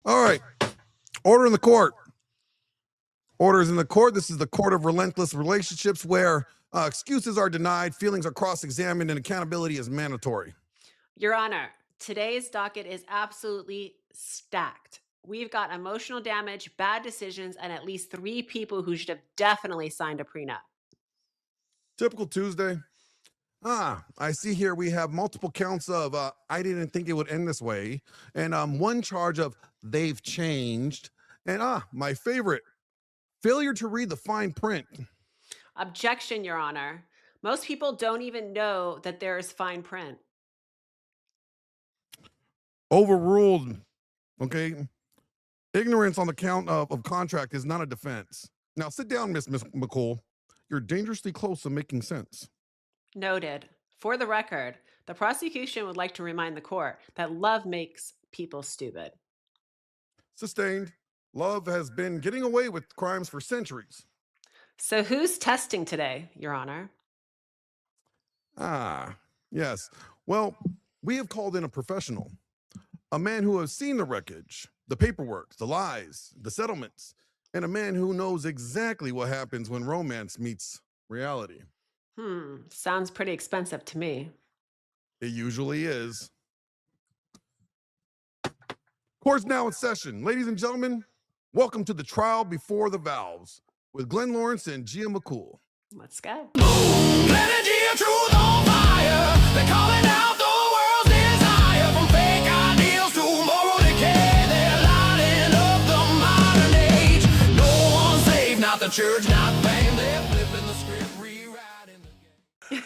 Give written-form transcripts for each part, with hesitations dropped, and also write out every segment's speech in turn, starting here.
All right. Order in the court. Orders in the court. This is the court of relentless relationships where excuses are denied, feelings are cross-examined, and accountability is mandatory. Your Honor, today's docket is absolutely stacked. We've got emotional damage, bad decisions, and at least 3 people who should have definitely signed a prenup. Typical Tuesday. I see here we have multiple counts of I didn't think it would end this way, and one charge of they've changed, and my favorite, failure to read the fine print. Objection, Your Honor. Most people don't even know that there is fine print. Overruled. Okay. Ignorance on the count of contract is not a defense. Now sit down, Miss McCool. You're dangerously close to making sense. Noted. For the record, the prosecution would like to remind the court that love makes people stupid. Sustained. Love has been getting away with crimes for centuries. So who's testing today, Your Honor? Yes. Well, we have called in a professional, a man who has seen the wreckage, the paperwork, the lies, the settlements, and a man who knows exactly what happens when romance meets reality. Sounds pretty expensive to me. It usually is. Court's now in session. Ladies and gentlemen, welcome to the trial before the vows with Lawrence and Gia MaCool. Let's go. Energy of truth on fire. They're calling out the world's desire. From fake ideals to moral decay. They're lighting up the modern age. No one's safe, not the church, not fame. They're flipping the script, rewriting the game.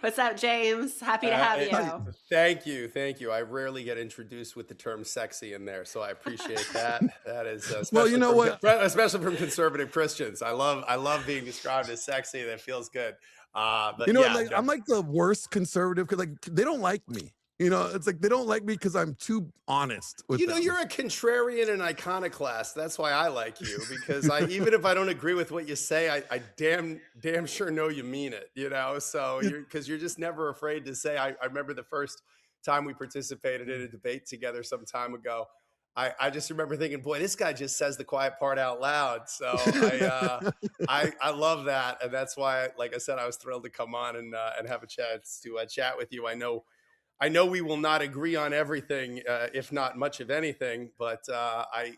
What's up, James? Happy to have you. Thank you. I rarely get introduced with the term "sexy" in there, so I appreciate that. That is Well, you know what? especially from conservative Christians. I love being described as sexy. That feels good. But You know, yeah, I'm like the worst conservative because like they don't like me. You know, it's like they don't like me because I'm too honest with them. you're a contrarian and iconoclast. That's why I like you, because even if I don't agree with what you say, I damn sure know you mean it. So you're just never afraid to say. I remember the first time we participated in a debate together some time ago. I just remember thinking, boy, this guy just says the quiet part out loud. So I love that, and that's why, like I said, I was thrilled to come on and have a chance to chat with you. I know we will not agree on everything, if not much of anything, but I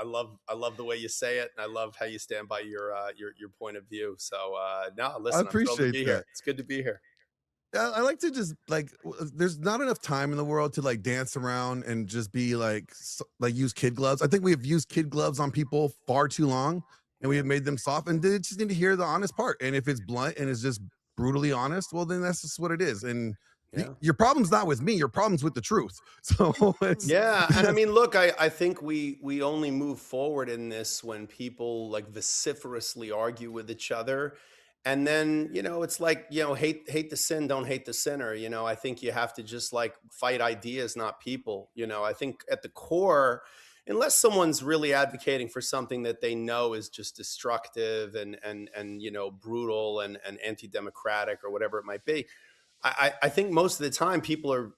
love the way you say it, and I love how you stand by your point of view. So no, listen, I appreciate I'm thrilled to be that. here. It's good to be here. I like to just like there's not enough time in the world to like dance around and just be like use kid gloves. I think we have used kid gloves on people far too long, and we have made them soft, and they just need to hear the honest part. And if it's blunt and it's just brutally honest, well then that's just what it is. And your problem's not with me, your problem's with the truth. So it's And I mean, look, I think we only move forward in this when people like vociferously argue with each other. And then, it's like, hate the sin, don't hate the sinner. I think you have to just like fight ideas, not people. I think at the core, unless someone's really advocating for something that they know is just destructive and brutal and anti-democratic or whatever it might be, I think most of the time people are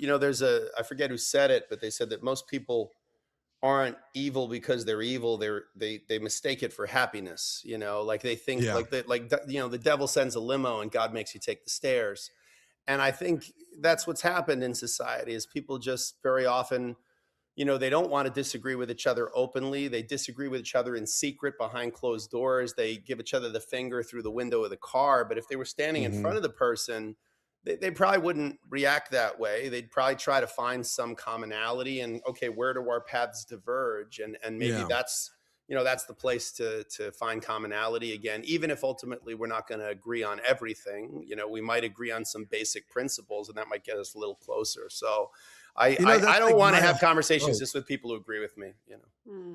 I forget who said it, but they said that most people aren't evil because they're evil. They mistake it for happiness. Like they think the devil sends a limo and God makes you take the stairs. And I think that's what's happened in society is people just very often, they don't want to disagree with each other openly. They disagree with each other in secret behind closed doors. They give each other the finger through the window of the car. But if they were standing in front of the person, they probably wouldn't react that way. They'd probably try to find some commonality and, okay, where do our paths diverge? And maybe that's the place to find commonality again, even if ultimately we're not going to agree on everything. We might agree on some basic principles and that might get us a little closer. So I don't want to have conversations just with people who agree with me. Yeah,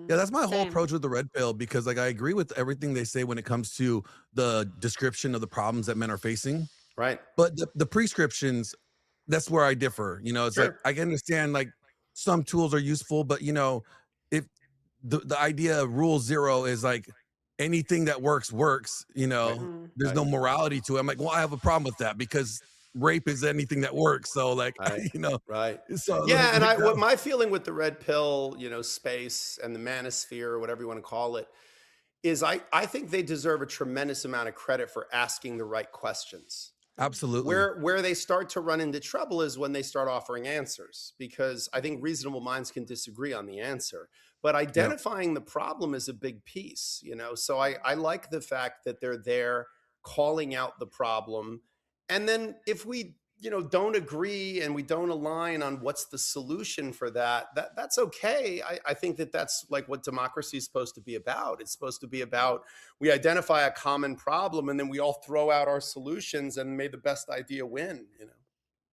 that's my whole approach with the red pill, because like I agree with everything they say when it comes to the description of the problems that men are facing. Right. But the prescriptions, that's where I differ. It's like I can understand like some tools are useful, but if the idea of rule zero is like anything that works, there's no morality to it. I'm like, well, I have a problem with that because rape is anything that works. So like, Right. you know, Right. so Yeah, and like what that, my feeling with the red pill, space and the manosphere, or whatever you want to call it, is I think they deserve a tremendous amount of credit for asking the right questions. absolutely. Where they start to run into trouble is when they start offering answers, because I think reasonable minds can disagree on the answer, but Yep. identifying the problem is a big piece. So I like the fact that they're there calling out the problem, and then if we don't agree and we don't align on what's the solution for that's okay. I think that's like what democracy is supposed to be about. It's supposed to be about, we identify a common problem and then we all throw out our solutions and may the best idea win.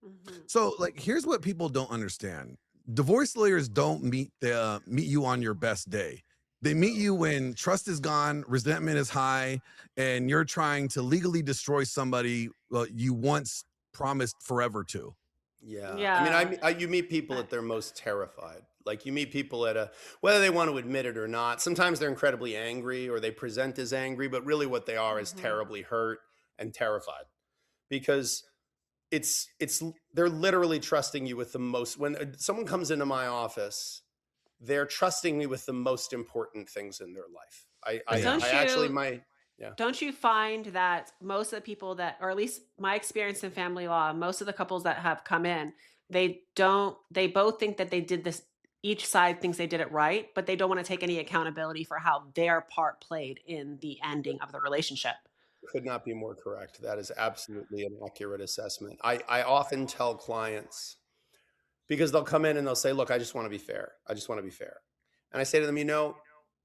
Mhm. So like, here's what people don't understand. Divorce lawyers don't meet you on your best day. They meet you when trust is gone, resentment is high, and you're trying to legally destroy somebody you once promised forever to. Yeah. I mean, Yeah. you meet people Uh, at their most terrified. Like, you meet people whether they want to admit it or not. Sometimes they're incredibly angry or they present as angry, but really what they are is mhm. terribly hurt and terrified, because they're literally trusting you with the most. When someone comes into my office, they're trusting me with the most important things in their life. But Yeah. I actually, my, yeah. don't you find that most of the people that, or at least my experience in family law, most of the couples that have come in, they both think that they did this, each side thinks they did it right, but they don't want to take any accountability for how their part played in the ending of the relationship. Could not be more correct. That is absolutely an accurate assessment. I often tell clients, because they'll come in and they'll say, look, I just want to be fair. I just want to be fair. And I say to them,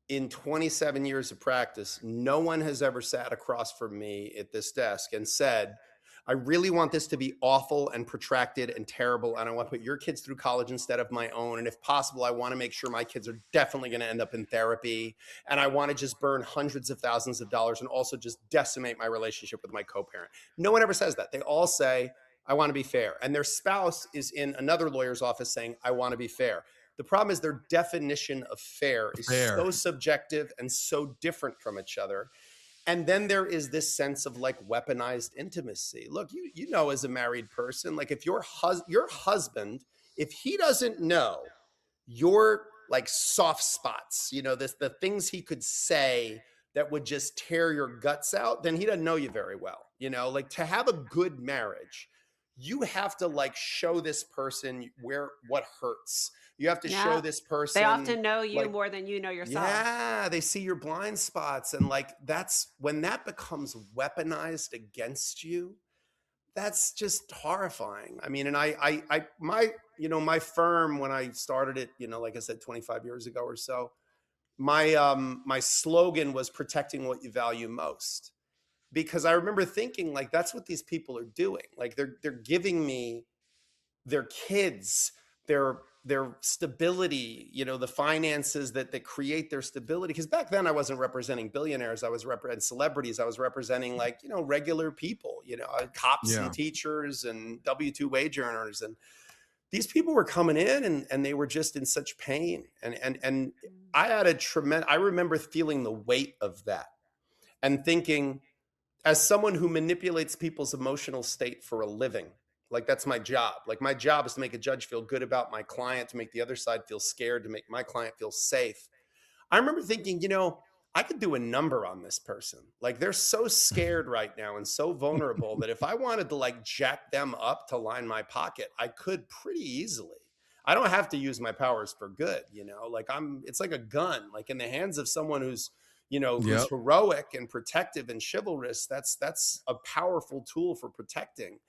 in 27 years of practice, no one has ever sat across from me at this desk and said, I really want this to be awful and protracted and terrible, and I want to put your kids through college instead of my own. And if possible, I want to make sure my kids are definitely going to end up in therapy. And I want to just burn hundreds of thousands of dollars and also just decimate my relationship with my co-parent. No one ever says that. They all say, I want to be fair. And their spouse is in another lawyer's office saying, I want to be fair. The problem is their definition of fair is Fair. so subjective and so different from each other. And then there is this sense of like weaponized intimacy. Look, as a married person, like, if your husband, if he doesn't know your like soft spots, the things he could say that would just tear your guts out, then he doesn't know you very well. Like, to have a good marriage, you have to like show this person what hurts. You have to show Yeah. this They person, often know you like, more than you know yourself. yeah, they see your blind spots. And like, that's when that becomes weaponized against you. That's just horrifying. I mean, and my firm, when I started it, like I said, 25 years ago or so, my slogan was protecting what you value most. Because I remember thinking, like, that's what these people are doing. Like, they're giving me their kids, their stability, the finances that create their stability. Because back then I wasn't representing billionaires, I was representing celebrities, I was representing, like, regular people, cops and Yeah. teachers and W-2 wage earners. And these people were coming in and they were just in such pain. And Mm. I had I remember feeling the weight of that and thinking, as someone who manipulates people's emotional state for a living, like, that's my job. Like, my job is to make a judge feel good about my client, to make the other side feel scared, to make my client feel safe. I remember thinking, I could do a number on this person. Like, they're so scared right now and so vulnerable that if I wanted to like jack them up to line my pocket, I could pretty easily. I don't have to use my powers for good, like, it's like a gun, like, in the hands of someone who's Yep. heroic and protective and chivalrous. That's a powerful tool for protecting.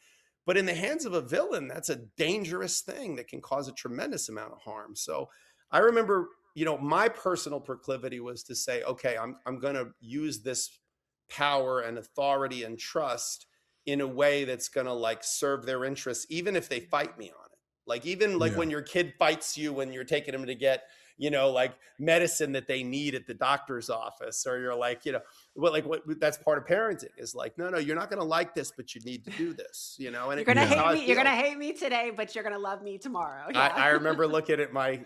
But in the hands of a villain, that's a dangerous thing that can cause a tremendous amount of harm. So I remember, my personal proclivity was to say, okay, I'm going to use this power and authority and trust in a way that's going to like serve their interests, even if they fight me on it. Like, even like Yeah. when your kid fights you when you're taking them to get, like medicine that they need at the doctor's office, or you're like, what that's part of parenting, is like, no, you're not going to like this, but you need to do this, and You're gonna that's Yeah. how hate I me. You're feel. gonna hate me today, but you're gonna love me tomorrow. I, Yeah. I remember looking at my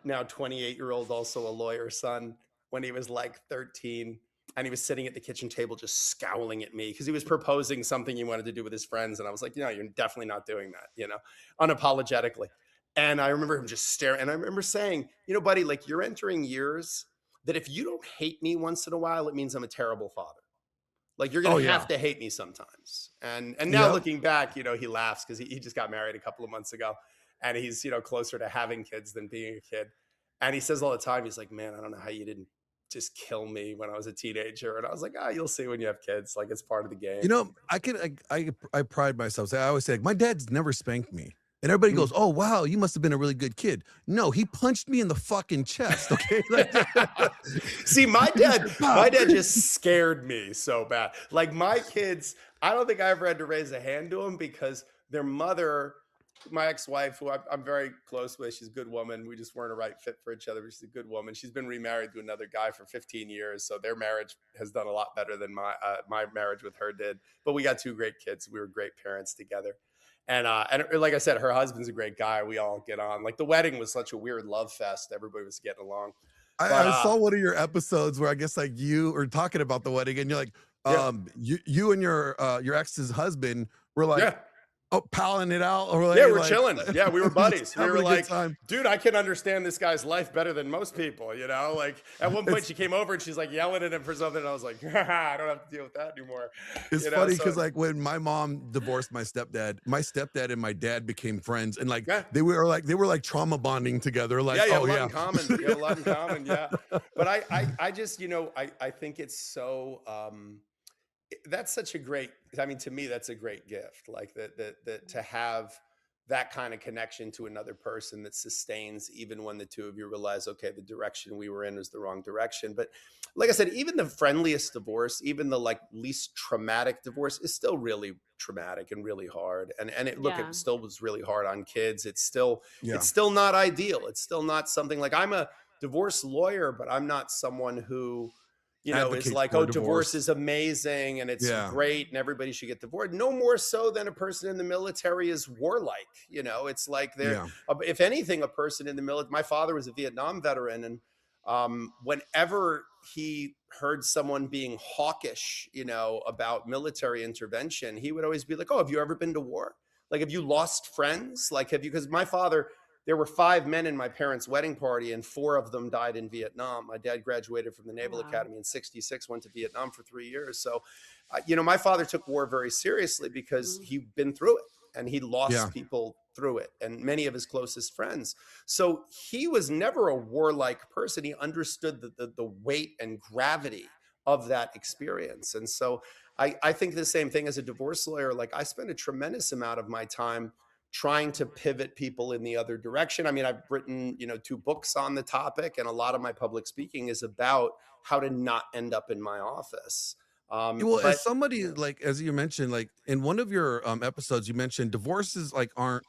now 28-year-old, also a lawyer son, when he was like 13. And he was sitting at the kitchen table just scowling at me because he was proposing something he wanted to do with his friends. And I was like, you're definitely not doing that, unapologetically. And I remember him just staring. And I remember saying, buddy, like, you're entering years that if you don't hate me once in a while, it means I'm a terrible father. Like, you're Oh going to yeah. have to hate me sometimes. And now Yep. looking back, he laughs because he just got married a couple of months ago, and he's, closer to having kids than being a kid. And he says all the time, he's like, man, I don't know how you didn't just kill me when I was a teenager. And I was like, you'll see when you have kids. Like, it's part of the game. I pride myself. I always say, like, my dad's never spanked me. And everybody goes, oh, wow, you must have been a really good kid. No, he punched me in the fucking chest. Okay. Like, see, my dad just scared me so bad. Like, my kids, I don't think I ever had to raise a hand to them because their mother, my ex-wife, who I'm very close with, she's a good woman. We just weren't a right fit for each other, but she's a good woman. She's been remarried to another guy for 15 years. So their marriage has done a lot better than my marriage with her did. But we got 2 great kids. We were great parents together. And like I said, her husband's a great guy. We all get on. Like, the wedding was such a weird love fest. Everybody was getting along. I saw one of your episodes where I guess like you were talking about the wedding, and you're like, you and your ex's husband were like, palling it out, or like, we're chilling. Yeah, we were buddies. We were like, time. dude, I can understand this guy's life better than most people. Like, at one point she came over and she's like yelling at him for something, and I was like, I don't have to deal with that anymore. It's funny because like when my mom divorced my stepdad and my dad became friends, and like they were like trauma bonding together. Like, you have a lot in common. You have a lot in common. Yeah, but I just I think it's so. That's such a great, to me, that's a great gift. Like that to have that kind of connection to another person that sustains even when the two of you realize, okay, the direction we were in was the wrong direction. But like I said, even the friendliest divorce, even the like least traumatic divorce is still really traumatic and really hard. And it still was really hard on kids. It's still not ideal. It's still not something like, I'm a divorce lawyer, but I'm not someone who is like, divorce is amazing and it's great and everybody should get divorced. No more so than a person in the military is warlike. It's like if anything, a person in the military, my father was a Vietnam veteran, and whenever he heard someone being hawkish, about military intervention, he would always be like, oh, have you ever been to war? Like, have you lost friends? Like, because my father, there were 5 men in my parents' wedding party, and 4 of them died in Vietnam. My dad graduated from the Naval Academy in '66, went to Vietnam for 3 years. So, my father took war very seriously because he'd been through it and he lost people through it, and many of his closest friends. So he was never a warlike person. He understood the weight and gravity of that experience. And so I think the same thing as a divorce lawyer. Like, I spend a tremendous amount of my time trying to pivot people in the other direction. I've written, 2 books on the topic, and a lot of my public speaking is about how to not end up in my office. As somebody, like, as you mentioned, like in one of your episodes, you mentioned divorces like aren't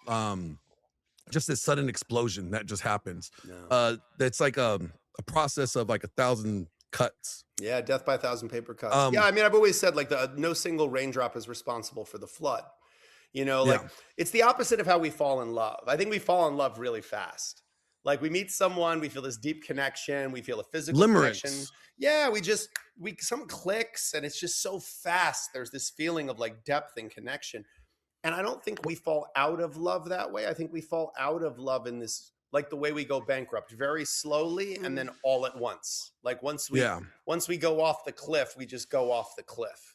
just this sudden explosion that just happens. No. That's like a process of like 1,000 cuts. Yeah, death by 1,000 paper cuts. I've always said, like, no single raindrop is responsible for the flood. It's the opposite of how we fall in love. I think we fall in love really fast. Like, we meet someone, we feel this deep connection, we feel a physical connection. Yeah, some clicks, and it's just so fast. There's this feeling of like depth and connection. And I don't think we fall out of love that way. I think we fall out of love in this, like the way we go bankrupt, very slowly and then all at once. Like, once we go off the cliff, we just go off the cliff.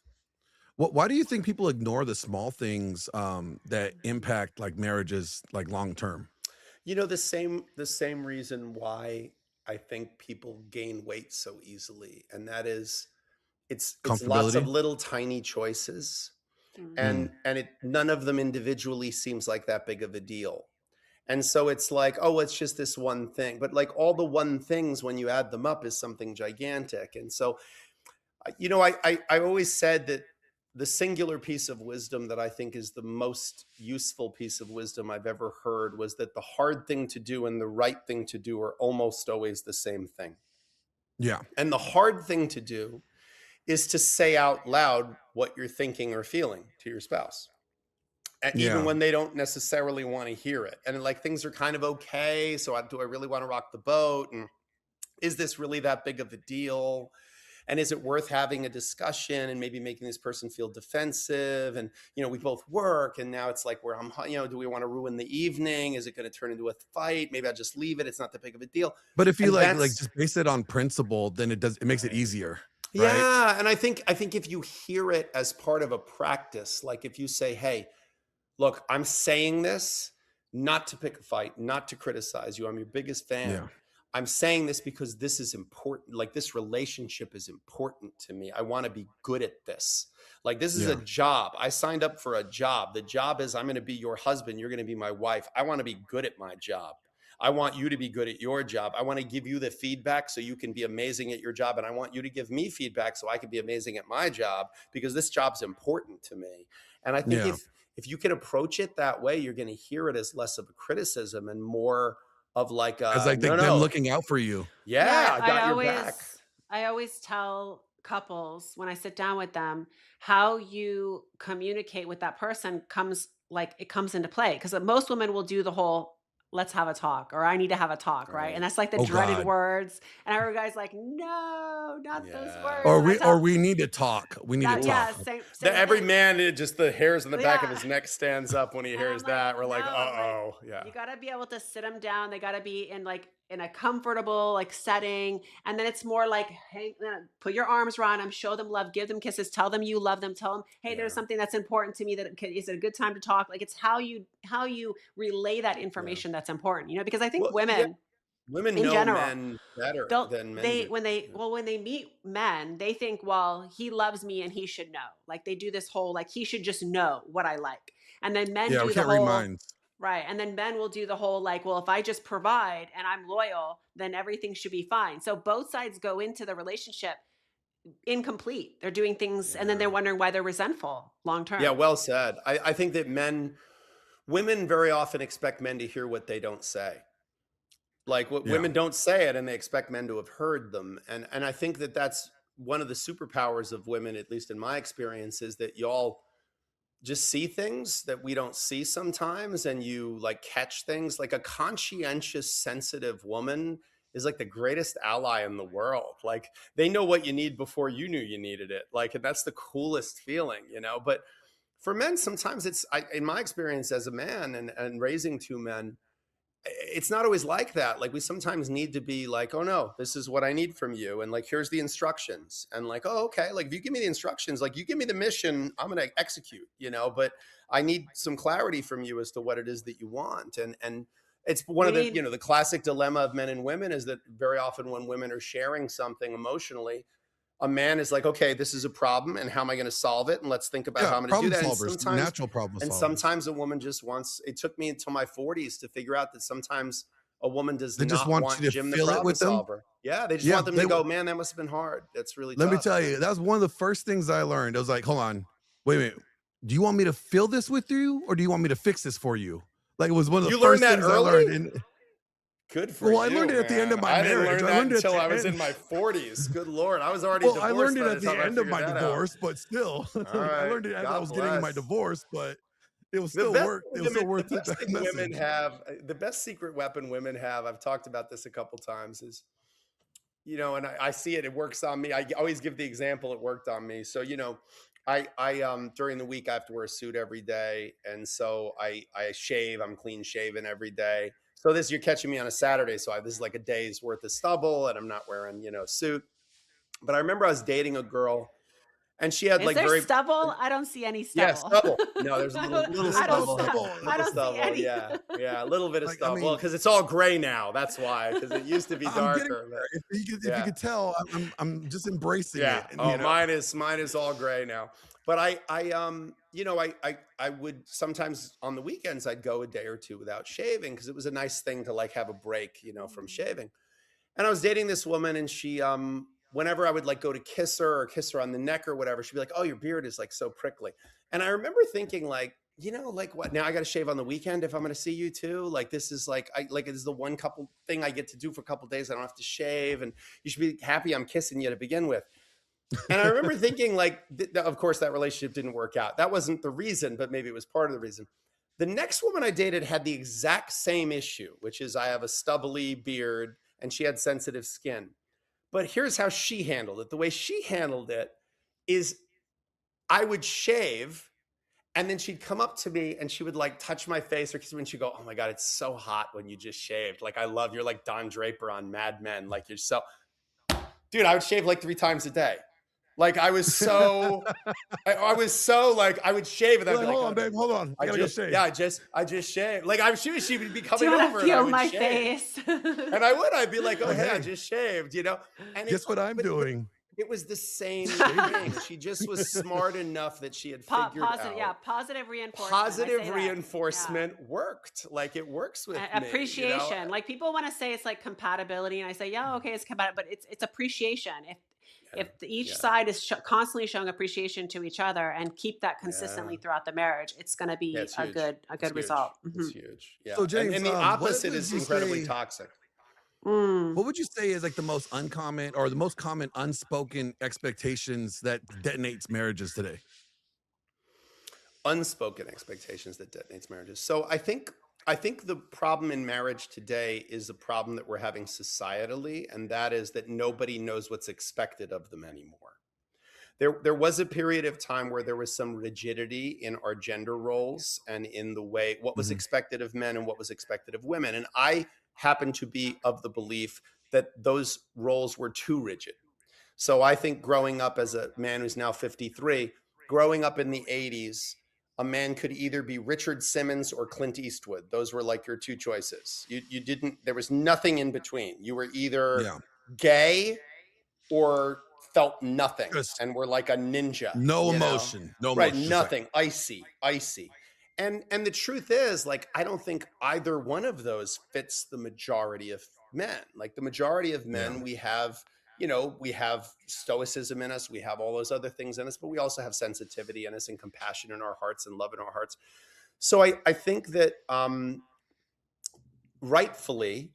Why do you think people ignore the small things that impact like marriages, like long term? The same reason why I think people gain weight so easily, and that is it's lots of little tiny choices, and none of them individually seems like that big of a deal. And so it's like, oh, it's just this one thing, but like all the one things, when you add them up, is something gigantic. And so, I always said that the singular piece of wisdom that I think is the most useful piece of wisdom I've ever heard was that the hard thing to do and the right thing to do are almost always the same thing. Yeah. And the hard thing to do is to say out loud what you're thinking or feeling to your spouse. And even when they don't necessarily want to hear it. And like, things are kind of okay. So do I really want to rock the boat? And is this really that big of a deal? And is it worth having a discussion and maybe making this person feel defensive? And, we both work and now it's like do we want to ruin the evening? Is it going to turn into a fight? Maybe I'll just leave it. It's not that big of a deal. But if you And like that's just base it on principle, then it makes it easier, right? yeah. And I think if you hear it as part of a practice, like if you say, hey, look, I'm saying this not to pick a fight, not to criticize you. I'm your biggest Yeah. fan. I'm saying this because this is important. Like this relationship is important to me. I want to be good at this. Like this is a Yeah. job. I signed up for a job. The job is I'm going to be your husband. You're going to be my wife. I want to be good at my job. I want you to be good at your job. I want to give you the feedback so you can be amazing at your job. And I want you to give me feedback so I can be amazing at my job because this job's important to me. And I think Yeah. if you can approach it that way, you're going to hear it as less of a criticism and more of like As like no, them no, looking out for you. yeah, I I got your always back. I always tell couples when I sit down with them how you communicate with that person comes into play because most women will do the whole let's have a talk or I need to have a talk, right? And Right. that's like the Oh dreaded God. words. And every guy's like, no, not those Yeah. words. Or And I tell we need to talk. We need to that, yeah, talk. same Every thing. man, just the hairs on the back of Yeah. his neck stands up when he And hears I'm that. We're like, no, I'm uh-oh. Yeah. you gotta be able to sit them down. They gotta be in a comfortable setting, and then it's more like, hey, put your arms around them, show them love, give them kisses, tell them you love them, tell them, hey, there's Yeah. something that's important to me. Is it a good time to talk? Like it's how you relay that Yeah. information that's important. Because I think Well, yeah, women women in know general men better they'll than men they do. Yeah. when they meet men they think, well, he loves me and he should know. Like they do this whole he should just know what I like, and then men Yeah, we do the can't read whole minds. right, and then men will do the whole well, if I just provide and I'm loyal then everything should be fine. So both sides go into the relationship incomplete. They're doing things and then Yeah. they're wondering why they're resentful long Yeah, term. well said. I think that women very often expect men to hear what they don't say. Like what Yeah. women don't say it and they expect men to have heard them. And I think that that's one of the superpowers of women, at least in my experience, is that y'all just see things that we don't see sometimes and you like catch things. Like a conscientious, sensitive woman is like the greatest ally in the world. Like they know what you need before you knew you needed it. Like, and that's the coolest feeling, But for men, sometimes in my experience as a man and raising two men, it's not always like that. Like we sometimes need to be like, oh no, this is what I need from you. And like, here's the instructions. And like, oh, okay. Like if you give me the instructions, like you give me the mission, I'm going to execute, but I need some clarity from you as to what it is that you want. And it's one You of the, need the classic dilemma of men and women is that very often when women are sharing something emotionally, a man is like, okay, this is a problem and how am I going to solve it? And let's think about Yeah, how I'm going to do problem that. solvers, natural problem And solvers. sometimes a woman just wants, it took me until my 40s to figure out that sometimes a woman does They just not want want you to Jim the fill it problem with them. solver. Yeah. They just Yeah, want them to go, man, that must've been hard. That's really let me tough. tell you, that was one of the first things I learned. I was like, hold on, wait a minute. Do you want me to fill this with you or do you want me to fix this for you? Like it was one of the You learned first that things I early? learned. And Good for well, I you, learned it at the end man. of my I didn't marriage. learn I that learned it at until the I was end. in my 40s. Good Lord. I was already Well, divorced. I learned it by the at the time I end of figured my that out. divorce, but still, All I right. learned it as I God was getting my bless. divorce, but it was The still best work. It was still women, the worth it. best That thing women message. have, the best secret weapon women have, I've talked about this a couple times, is and I see it. It works on me. I always give the example. It worked on me. So, I during the week I have to wear a suit every day, and so I shave. I'm clean shaven every day. So you're catching me on a Saturday. So this is like a day's worth of stubble, and I'm not wearing a suit. But I remember I was dating a girl, and she had Is like there very stubble? I don't see any yeah, stubble. stubble. No, there's a little I There's no don't stubble. stubble. I Little don't see stubble. any. Yeah, a little bit of Like, I stubble. Well, mean, because it's all gray now. That's why. Because it used to be I'm getting darker. But there. If you yeah. could tell, I'm just embracing Yeah. it. And, Oh, mine is all gray now. But I would sometimes on the weekends I'd go a day or two without shaving because it was a nice thing to like have a break, from shaving. And I was dating this woman, and she whenever I would like go to kiss her or kiss her on the neck or whatever, she'd be like, "Oh, your beard is like so prickly." And I remember thinking like, like what? Now I got to shave on the weekend if I'm going to see you too. Like this is like it is the one couple thing I get to do for a couple days. I don't have to shave, and you should be happy I'm kissing you to begin with. And I remember thinking like, of course, that relationship didn't work out. That wasn't the reason, but maybe it was part of the reason. The next woman I dated had the exact same issue, which is I have a stubbly beard and she had sensitive skin. But here's how she handled it. The way she handled it is I would shave, and then she'd come up to me and she would like touch my face or kiss me, and she'd go, "Oh my God, it's so hot when you just shaved. Like, I love, you're like Don Draper on Mad Men. Like, you're so," dude, I would shave like 3 times a day. Like, I was so, I was so like, I would shave and I'd You're be like, like, hold "Oh, on, babe, hold on. I I gotta go just, shave. yeah, I just shaved." Like, she would be Do coming you want over to and I feel would my shave. face? And I'd be like, "Oh, Like, hey, I hey, just shaved," you know? And guess what I'm but doing? it was the same Shaving. thing. She just was smart enough that she had figured Positive, yeah, out positive reinforcement. I positive say that. Yeah. reinforcement worked. Like, it works with me, you know? Appreciation. Like people want to say it's like compatibility, and I say, yeah, okay, it's compatible, but it's appreciation. Yeah, Each yeah, side is constantly showing appreciation to each other and keep that yeah. consistently throughout the marriage, it's going to Yeah, be it's a huge. It's good huge. result. It's huge. Yeah. So James, And the what opposite would is you incredibly say? toxic. Mm. What would you say is like the most uncommon or the most common unspoken expectations that detonates marriages today? Unspoken expectations that detonates marriages. So I think the problem in marriage today is a problem that we're having societally, and that is that nobody knows what's expected of them anymore. There was a period of time where there was some rigidity in our gender roles and in the way what was Mhm. expected of men and what was expected of women. And I happen to be of the belief that those roles were too rigid. So I think growing up as a man who's now 53, growing up in the 80s, a man could either be Richard Simmons or Clint Eastwood. Those were like your two choices. You didn't, there was nothing in between. You were either Yeah. gay or felt nothing Just and were like a ninja, no you know? emotion. No Right, emotion. Just like, nothing, icy, icy. And the truth is, like, I don't think either one of those fits the majority of men. Like, the majority of yeah. men, we have, you know, we have stoicism in us, we have all those other things in us, but we also have sensitivity in us and compassion in our hearts and love in our hearts. So I think that rightfully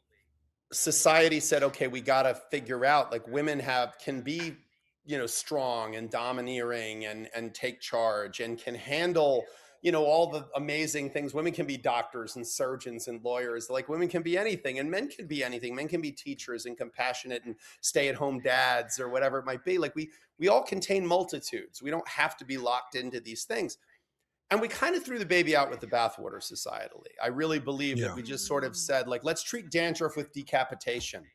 society said, okay, we got to figure out, like, women can be, you know, strong and domineering and take charge and can handle, you know, all the amazing things. Women can be doctors and surgeons and lawyers. Like, women can be anything, and men can be anything. Men can be teachers and compassionate and stay-at-home dads or whatever it might be. Like, we all contain multitudes. We don't have to be locked into these things. And we kind of threw the baby out with the bathwater societally. I really believe that Yeah. we just sort of said, like, let's treat dandruff with decapitation,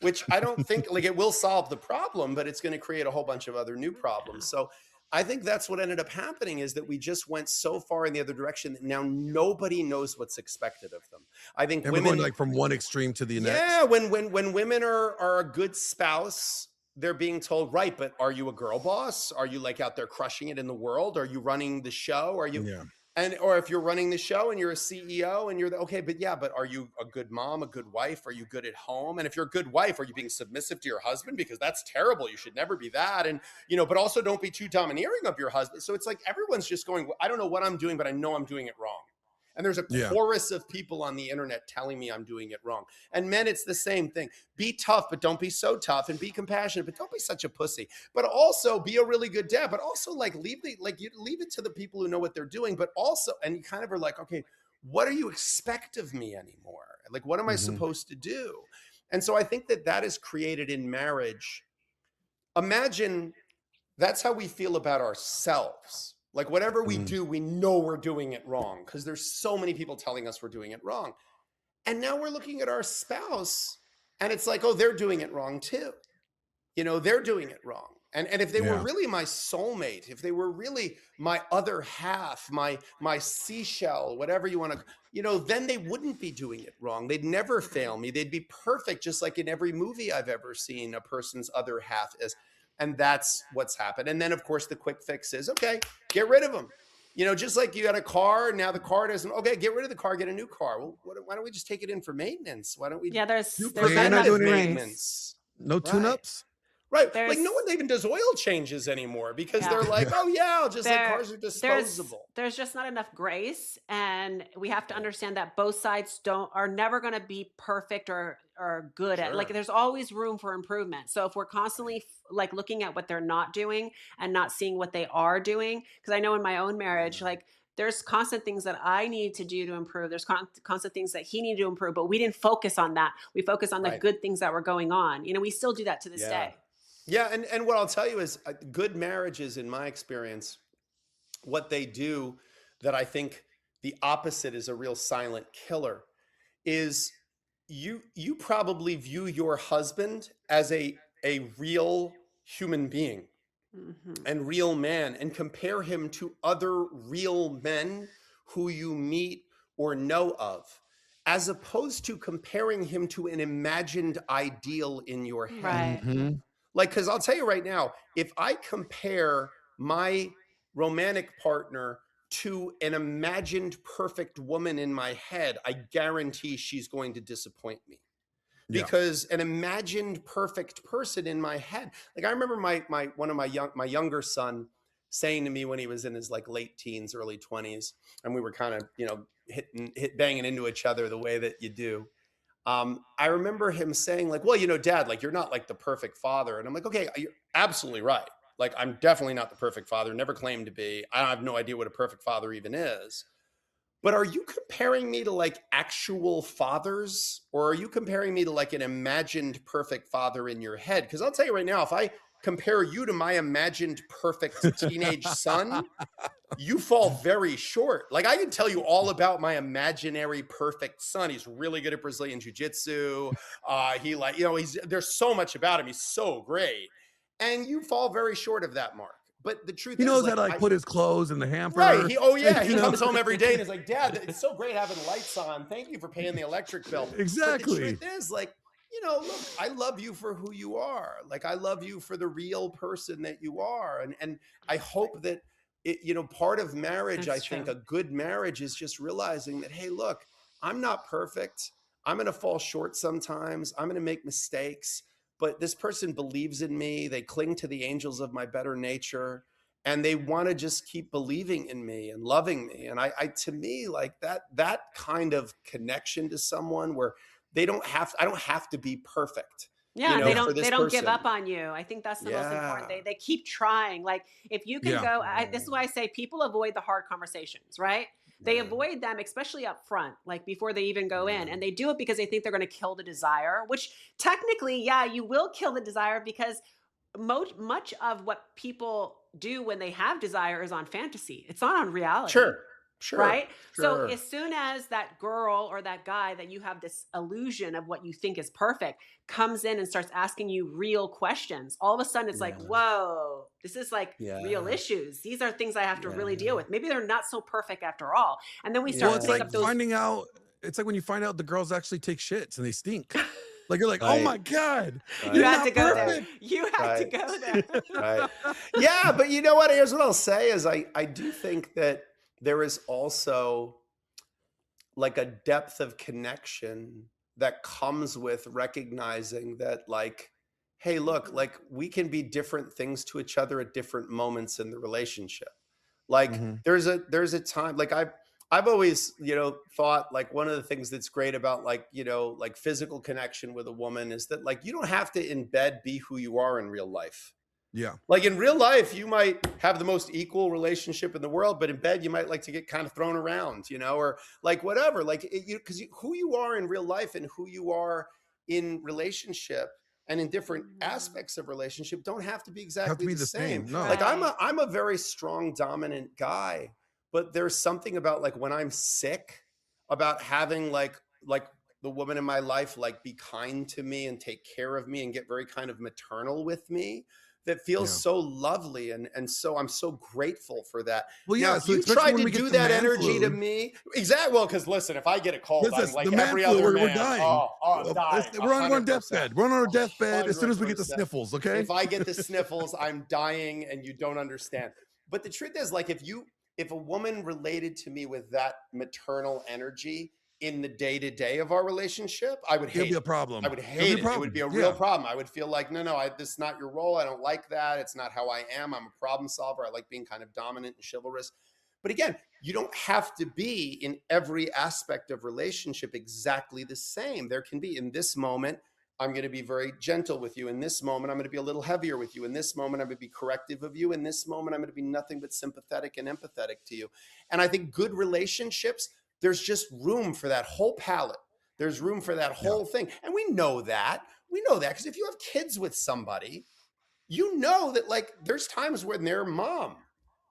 which I don't think, like, it will solve the problem, but it's going to create a whole bunch of other new problems. So I think that's what ended up happening, is that we just went so far in the other direction that now nobody knows what's expected of them. I think And we're going women, like from one extreme to the yeah, next. when women are a good spouse, they're being told, right, but are you a girl boss? Are you like out there crushing it in the world? Are you running the show? Are you, Yeah. and or if you're running the show and you're a CEO and you're okay, but yeah, but are you a good mom, a good wife? Are you good at home? And if you're a good wife, are you being submissive to your husband? Because that's terrible. You should never be that. And, you know, but also don't be too domineering of your husband. So it's like everyone's just going, I don't know what I'm doing, but I know I'm doing it wrong. And there's a Yeah. chorus of people on the internet telling me I'm doing it wrong. And men, it's the same thing. Be tough, but don't be so tough, and be compassionate, but don't be such a pussy. But also be a really good dad, but also like leave it to the people who know what they're doing, but also, and you kind of are like, okay, what do you expect of me anymore? Like, what am I Mhm. supposed to do? And so I think that is created in marriage. Imagine that's how we feel about ourselves. Like, whatever we Mhm. do, we know we're doing it wrong because there's so many people telling us we're doing it wrong. And now we're looking at our spouse and it's like, oh, they're doing it wrong too. You know, they're doing it wrong. And if they were Yeah. really my soulmate, if they were really my other half, my seashell, whatever you want to, you know, then they wouldn't be doing it wrong. They'd never fail me. They'd be perfect, just like in every movie I've ever seen, a person's other half is. And that's what's happened. And then, of course, the quick fix is, okay, get rid of them. You know, just like you had a car, now the car doesn't, okay, get rid of the car, get a new car. Well, why don't we just take it in for maintenance? Why don't we Yeah, do there's Yeah, not you're not enough doing any grace. maintenance? no Right. tune-ups. Right. Like, There's no one even does oil changes anymore because Yeah. they're like, oh yeah, just like there cars are disposable. there's just not enough grace, and we have to Yeah. understand that both sides are never going to be perfect or good at, like, Sure. there's always room for improvement. So if we're constantly Right. like looking at what they're not doing and not seeing what they are doing, because I know in my own marriage, Yeah. like, there's constant things that I need to do to improve. There's constant things that he needed to improve, but we didn't focus on that. We focused on the Right. good things that were going on. We still do that to this Yeah. day. Yeah. And what I'll tell you is good marriages, in my experience, what they do that I think the opposite is a real silent killer is you probably view your husband as a real human being Hmm. and real man and compare him to other real men who you meet or know of, as opposed to comparing him to an imagined ideal in your head. Right. Mhm. Like, because I'll tell you right now, if I compare my romantic partner to an imagined perfect woman in my head, I guarantee she's going to disappoint me, Yeah. because an imagined perfect person in my head, like I remember one of my younger son saying to me when he was in his like late teens, early 20s, and we were kind of, banging into each other the way that you do. I remember him saying like, well, Dad, like you're not like the perfect father. And I'm like, okay, you're absolutely right. Like I'm definitely not the perfect father, never claimed to be. I have no idea what a perfect father even is. But are you comparing me to like actual fathers, or are you comparing me to like an imagined perfect father in your head? Because I'll tell you right now, if I compare you to my imagined perfect teenage son, you fall very short. Like I can tell you all about my imaginary perfect son. He's really good at Brazilian jiu-jitsu. There's so much about him. He's so great. And you fall very short of that mark. But the truth He is, knows how like, to like put his clothes in the right. hamper. Oh yeah. He You know? comes home every day and is like, Dad, it's so great having lights on. Thank you for paying the electric bill. But the Exactly. truth is, like, look, I love you for who you are. Like, I love you for the real person that you are. And I hope that part of marriage, I That's think true. a good marriage is just realizing that, hey, look, I'm not perfect. I'm going to fall short sometimes. I'm going to make mistakes, but this person believes in me. They cling to the angels of my better nature, and they want to just keep believing in me and loving me. And I to me, like that kind of connection to someone where I don't have to be perfect, Yeah, and they Yeah. for don't this they don't give up person. on you. I think that's the most important. Yeah. They keep trying. Like if you can Yeah. go, this is why I say people avoid the hard conversations, right? They Yeah. avoid them, especially up front, like before they even go in. Yeah. And they do it because they think they're going to kill the desire, which technically, yeah, you will kill the desire because much of what people do when they have desire is on fantasy. It's not on reality. Sure. Sure. Right? So Sure. as soon as that girl or that guy that you have this illusion of what you think is perfect comes in and starts asking you real questions, all of a sudden it's like, Yeah. whoa, this is like real Yeah. issues. These are things I have to really deal Yeah. with. Maybe they're not so perfect after all. And then we Well, start to it's make Yeah. like up those. finding out. It's like when you find out the girls actually take shits and they stink. Like you're like, oh Right. my God, You you're Right. had to not go there. Right. perfect. You had to Right. go there. Right. Yeah, but you know what? Here's what I'll say is I do think that there is also like a depth of connection that comes with recognizing that, like, hey, look, Mhm. like we can be different things to each other at different moments in the relationship. Like Mhm. there's a time, like I've always, thought like one of the things that's great about like, like physical connection with a woman is that like you don't have to in bed be who you are in real life. Yeah. Like in real life, you might have the most equal relationship in the world, but in bed, you might like to get kind of thrown around, or like whatever. Like, because who you are in real life and who you are in relationship and in different Mhm. aspects of relationship don't have to be Have to exactly be the the same. same. No. Like Right. I'm a very strong, dominant guy, but there's something about like when I'm sick about having like the woman in my life like be kind to me and take care of me and get very kind of maternal with me, that feels Yeah. so lovely, and so I'm so grateful for that. Well, Now, yeah. if So you especially tried when to we get do the that man energy to flu, me, exactly. Well, because listen, if I get a cold, this I'm is like the man every flu. other We're man. dying. Oh, I'm dying. We're on 100%. deathbed. We're on our deathbed as soon as we get the 100%. sniffles. Okay. If I get the sniffles, I'm dying, and you don't understand. But the truth is, like, if a woman related to me with that maternal energy in the day to day of our relationship, I would It'll hate be a it. I problem. would It'll be hate a it. It would be problem. a real Yeah. problem. I would feel like, no, this is not your role. I don't like that. It's not how I am. I'm a problem solver. I like being kind of dominant and chivalrous. But again, you don't have to be in every aspect of relationship exactly the same. There can be in this moment, I'm going to be very gentle with you. In this moment, I'm going to be a little heavier with you. In this moment, I'm going to be corrective of you. In this moment, I'm going to be nothing but sympathetic and empathetic to you. And I think good relationships, there's just room for that whole palette. There's room for that Yeah. whole thing. And we know that. We know that because if you have kids with somebody, you know that like there's times when they're mom.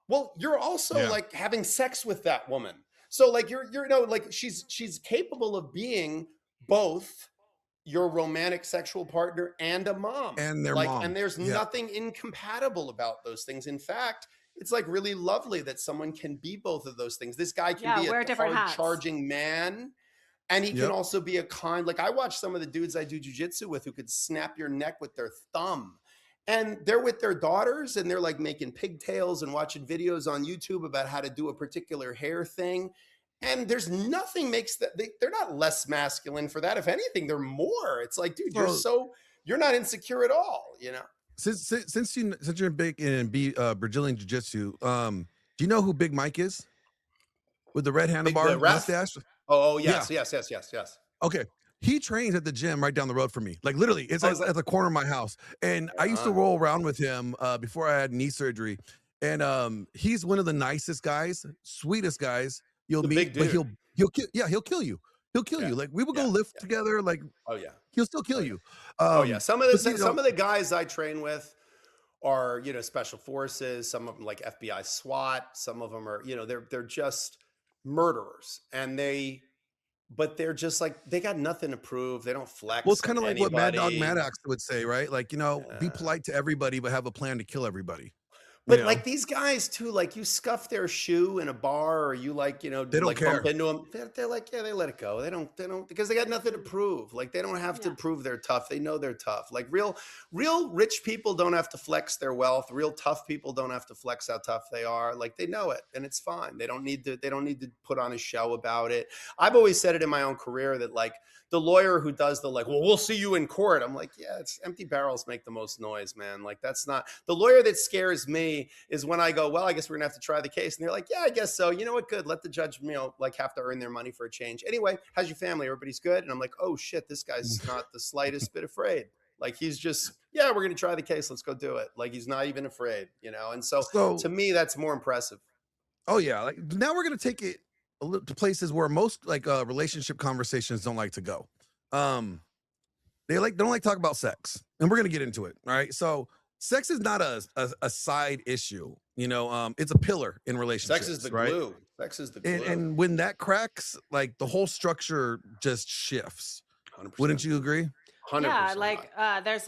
Well, you're also Yeah. like having sex with that woman. So like you're like she's capable of being both your romantic sexual partner and a mom. And their Like, mom. and there's Yeah. nothing incompatible about those things. In fact, it's like really lovely that someone can be both of those things. This guy can Yeah, be wear a different hard hats. charging man, and he can Yep. also be a kind, like I watch some of the dudes I do jujitsu with who could snap your neck with their thumb. And they're with their daughters and they're like making pigtails and watching videos on YouTube about how to do a particular hair thing. And there's nothing makes that they're not less masculine for that. If anything, they're more. It's like, dude, So you're not insecure at all, you know? since you're big in Brazilian jiu-jitsu, do you know who Big Mike is with the red Big the handlebar ref. mustache? Oh, Yeah. yes. Okay. He trains at the gym right down the road from me. Like literally, it's Oh, at, is that at the corner of my house. And I right used to on? roll around with him before I had knee surgery. And he's one of the nicest guys, sweetest guys you'll The meet. big But dude. he'll kill you. He'll kill Yeah. you. Like we would go Yeah. lift Yeah. together. Like Oh yeah. he'll still Oh kill yeah. you. Oh yeah. Some of the But you know, some of the guys I train with are, you know, special forces, some of them like FBI SWAT, some of them are, you know, they're just murderers. And but they're just like they got nothing to prove. They don't well, it's flex kind on of like what Mad Dog anybody. Maddox would say, right? Like be Uh, polite to everybody, but have a plan to kill everybody. You But know, like these guys too, like you scuff their shoe in a bar or you like, you know, they don't like bump care. into them. They're like, yeah, they let it go. They don't, because they got nothing to prove. Like they don't have to Yeah. prove they're tough. They know they're tough. Like real rich people don't have to flex their wealth. Real tough people don't have to flex how tough they are. Like they know it and it's fine. They don't need to put on a show about it. I've always said it in my own career that like the lawyer who does the like, well, we'll see you in court. I'm like, yeah, it's empty barrels make the most noise, man. Like that's not the lawyer that scares me is when I go, well, I guess we're gonna have to try the case. And they're like, yeah, I guess so. You know what? Good. Let the judge, you know, like have to earn their money for a change. Anyway, how's your family? Everybody's good. And I'm like, oh shit, this guy's not the slightest bit afraid. Like he's just, yeah, we're gonna try the case. Let's go do it. Like he's not even afraid, you know? And so So to me, that's more impressive. oh yeah, like now we're gonna take it to places where most like relationship conversations don't like to go. Um, they don't like talk about sex, and we're gonna get into it. All right, so sex is not a side issue. You know, it's a pillar in Sex is relationships, the right? glue. Sex is the And glue. and when that cracks, like the whole structure just shifts. 100%. Wouldn't you agree? 100%. Yeah, like there's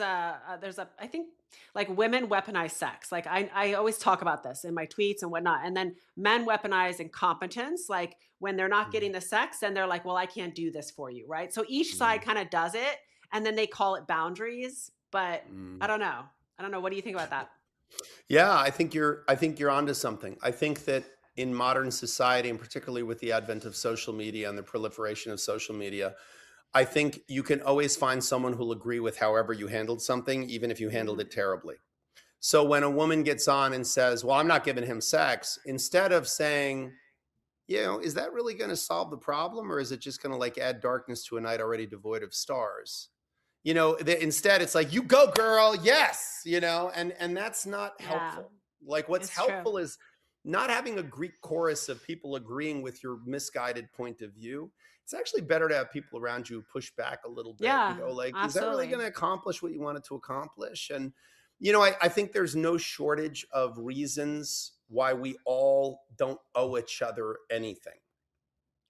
a I think like women weaponize sex. Like I always talk about this in my tweets and whatnot. And then men weaponize incompetence. Like when they're not Mm, getting the sex, then they're like, well, I can't do this for you, right? So each mm, side kind of does it, and then they call it boundaries. But I mm. don't know. I don't know. What do you think about that? Yeah, I think you're onto something. I think that in modern society, and particularly with the advent of social media and the proliferation of social media, I think you can always find someone who'll agree with however you handled something, even if you handled Mhm. it terribly. So when a woman gets on and says, "Well, I'm not giving him sex," instead of saying, you know, is that really going to solve the problem, or is it just going to like add darkness to a night already devoid of stars? You know, instead it's like, you go girl, yes, you know, and that's not Yeah, helpful. Like what's it's true. helpful is not having a Greek chorus of people agreeing with your misguided point of view. It's actually better to have people around you push back a little bit and Yeah, go like, is that really going absolutely. to accomplish what you wanted to accomplish? And you know, I think there's no shortage of reasons why we all don't owe each other anything.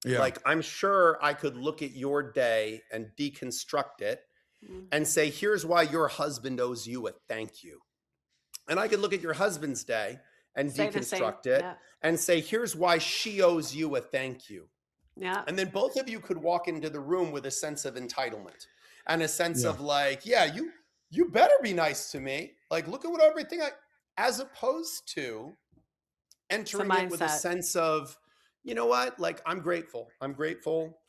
Yeah. Like I'm sure I could look at your day and deconstruct it Mhm. and say, here's why your husband owes you a thank you. And I could look at your husband's day and Say the same. deconstruct it Yeah. and say, here's why she owes you a thank you. Yeah. And then both of you could walk into the room with a sense of entitlement and a sense Yeah. of like, yeah, you better be nice to me. Like, look at what everything as opposed to It's a entering it with a mindset. sense of, you know what? Like, I'm grateful. I'm grateful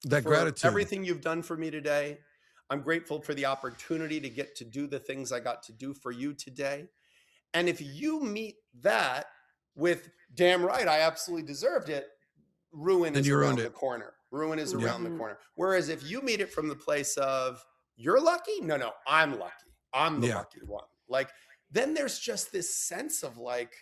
That for gratitude. everything you've done for me today. I'm grateful for the opportunity to get to do the things I got to do for you today. And if you meet that with, damn right, I absolutely deserved it, ruin Then is you ruined around the it. corner. Ruin is Yeah. around the Mhm. corner. Whereas if you meet it from the place of, you're lucky? No, I'm lucky. I'm the Yeah. lucky one. Like, then there's just this sense of like,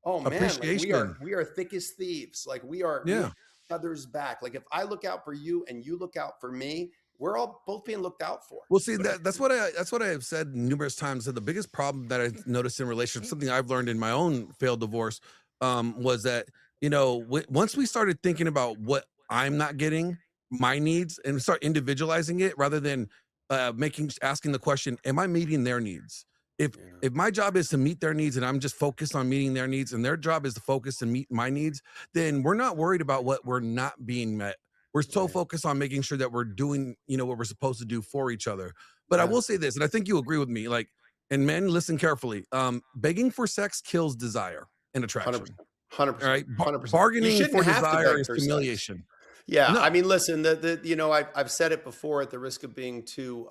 oh man, like Appreciation. we are thick as thieves. Like we have Yeah. each other's back. Like if I look out for you and you look out for me, we're all both being looked out for. Well, see, that's what I have said numerous times. That the biggest problem that I noticed in relationships, something I've learned in my own failed divorce, was that once we started thinking about what I'm not getting, my needs, and start individualizing it rather than asking the question, "Am I meeting their needs?" If Yeah. if my job is to meet their needs and I'm just focused on meeting their needs, and their job is to focus and meet my needs, then we're not worried about what we're not being met. We're so Right. focused on making sure that we're doing, what we're supposed to do for each other. But I Yeah. will say this, and I think you agree with me, like, and men, listen carefully. Begging for sex kills desire and attraction. 100%. 100%. All right. 100%. You Bargaining shouldn't for have to desire beg is for sex. humiliation. Yeah, I No. mean, listen, I've said it before at the risk of being too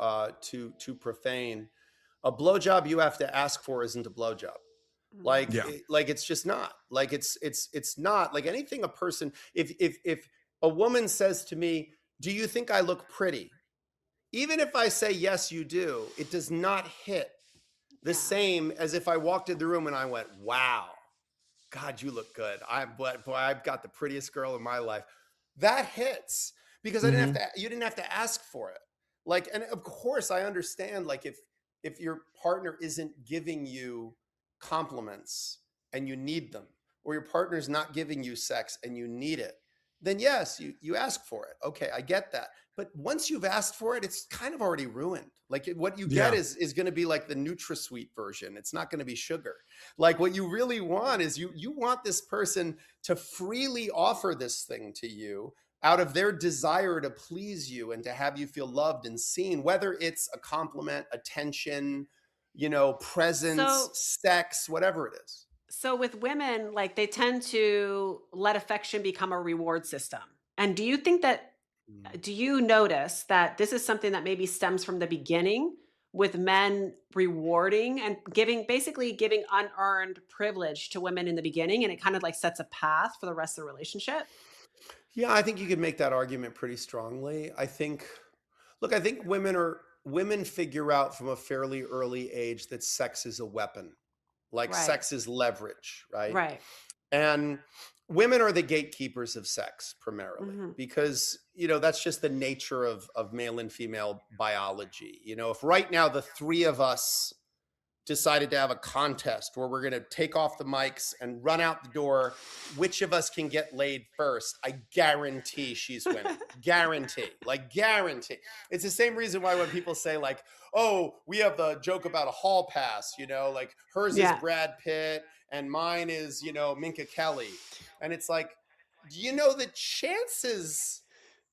profane. A blowjob you have to ask for isn't a blowjob. Like, Yeah. like it's just not. Like it's not like anything a person. If a woman says to me, "Do you think I look pretty?" Even if I say yes, you do, it does not hit the Yeah. same as if I walked in the room and I went, "Wow, God, you look good. Boy, I've got the prettiest girl in my life." That hits because Hmm. you didn't have to ask for it. Like, and of course I understand, like if your partner isn't giving you compliments and you need them, or your partner's not giving you sex and you need it, then yes, you ask for it. Okay, I get that. But once you've asked for it, it's kind of already ruined. Like what you get Yeah. is going to be like the NutraSweet version. It's not going to be sugar. Like what you really want is you want this person to freely offer this thing to you out of their desire to please you and to have you feel loved and seen, whether it's a compliment, attention, presence, So sex, whatever it is. so with women, like they tend to let affection become a reward system. And do you notice that this is something that maybe stems from the beginning with men rewarding and basically giving unearned privilege to women in the beginning, and it kind of like sets a path for the rest of the relationship? Yeah, I think you could make that argument pretty strongly. I think women figure out from a fairly early age that sex is a weapon, like Right. sex is leverage, right? Right. And women are the gatekeepers of sex primarily Hmm. because, that's just the nature of male and female biology. If right now the three of us decided to have a contest where we're going to take off the mics and run out the door, which of us can get laid first, I guarantee she's winning. Guarantee. Like, guarantee. It's the same reason why when people say, like, oh, we have the joke about a hall pass, like hers is Yeah. Brad Pitt and mine is, Minka Kelly. And it's like, do you know the chances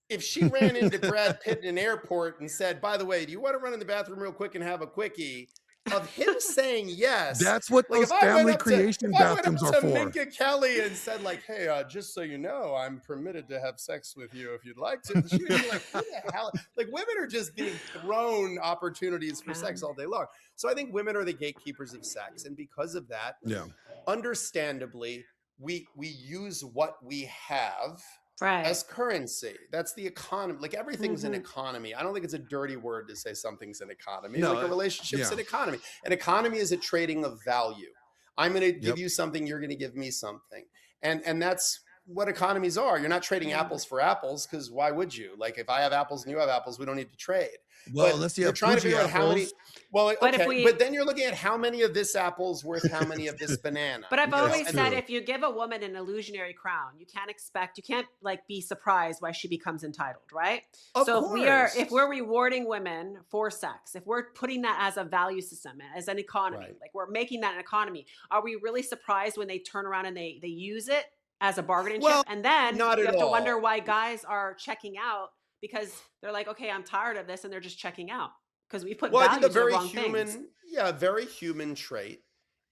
if she ran into Brad Pitt in an airport and said, by the way, do you want to run in the bathroom real quick and have a quickie? Of him saying yes. That's what Like those family creation if I went up bathrooms are to for. Minka Kelly and said, like, hey, just so you know, I'm permitted to have sex with you if you'd like to, she would be like, who the hell? Like, women are just being thrown opportunities for sex all day long. So I think women are the gatekeepers of sex. And because of that, Yeah. understandably, we use what we have Right. as currency. That's the economy. Like everything's an Mhm. economy. I don't think it's a dirty word to say something's an economy. No, Like a relationship's yeah. an economy. An economy is a trading of value. I'm going to give Yep. you something, you're going to give me something. And that's what economies are. You're not trading Yeah. apples for apples because why would you? Like if I have apples and you have apples, we don't need to trade. Well, But unless you you're have trying to Fuji figure out how many. apples. Well, But if okay, we but then you're looking at how many of this apple's worth how many of this banana. But I've That's always said true. if you give a woman an illusionary crown, you can't like be surprised why she becomes entitled, right? Of So course. if we're rewarding women for sex, if we're putting that as a value system, as an economy, Right. like we're making that an economy, are we really surprised when they turn around and they use it as a bargaining chip? Well, And then not you at have to all. wonder why guys are checking out because they're like, okay, I'm tired of this, and they're just checking out because we put Well, I think value to the wrong things. a very human trait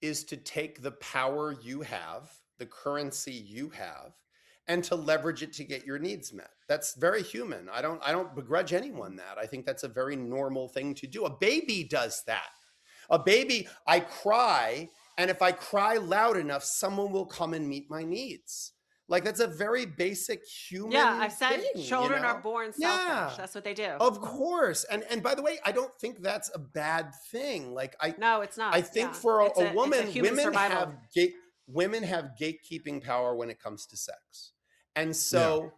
is to take the power you have, the currency you have, and to leverage it to get your needs met. That's very human. I don't begrudge anyone that. I think that's a very normal thing to do. A baby does that. A baby, I cry, and if I cry loud enough, someone will come and meet my needs. Like that's a very basic Yeah, human I've said thing, you children are know? born selfish. Yeah. That's what they do. Of course. And by the way, I don't think that's a bad thing. Like No, it's I not. think Yeah. for a It's a woman, human survival. women have gatekeeping power when it comes to sex. And Yeah. so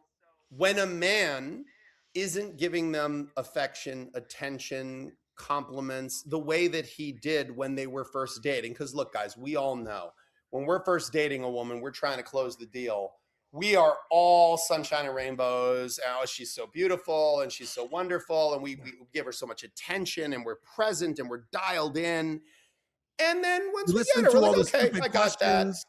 when a man isn't giving them affection, attention, compliments the way that he did when they were first dating, because look, guys, we all know when we're first dating a woman, we're trying to close the deal. We are all sunshine and rainbows. Oh, she's so beautiful and she's so wonderful. And we give her so much attention and we're present and we're dialed in. And then once You we get listen her, we're to all like, the okay, stupid I got that. questions.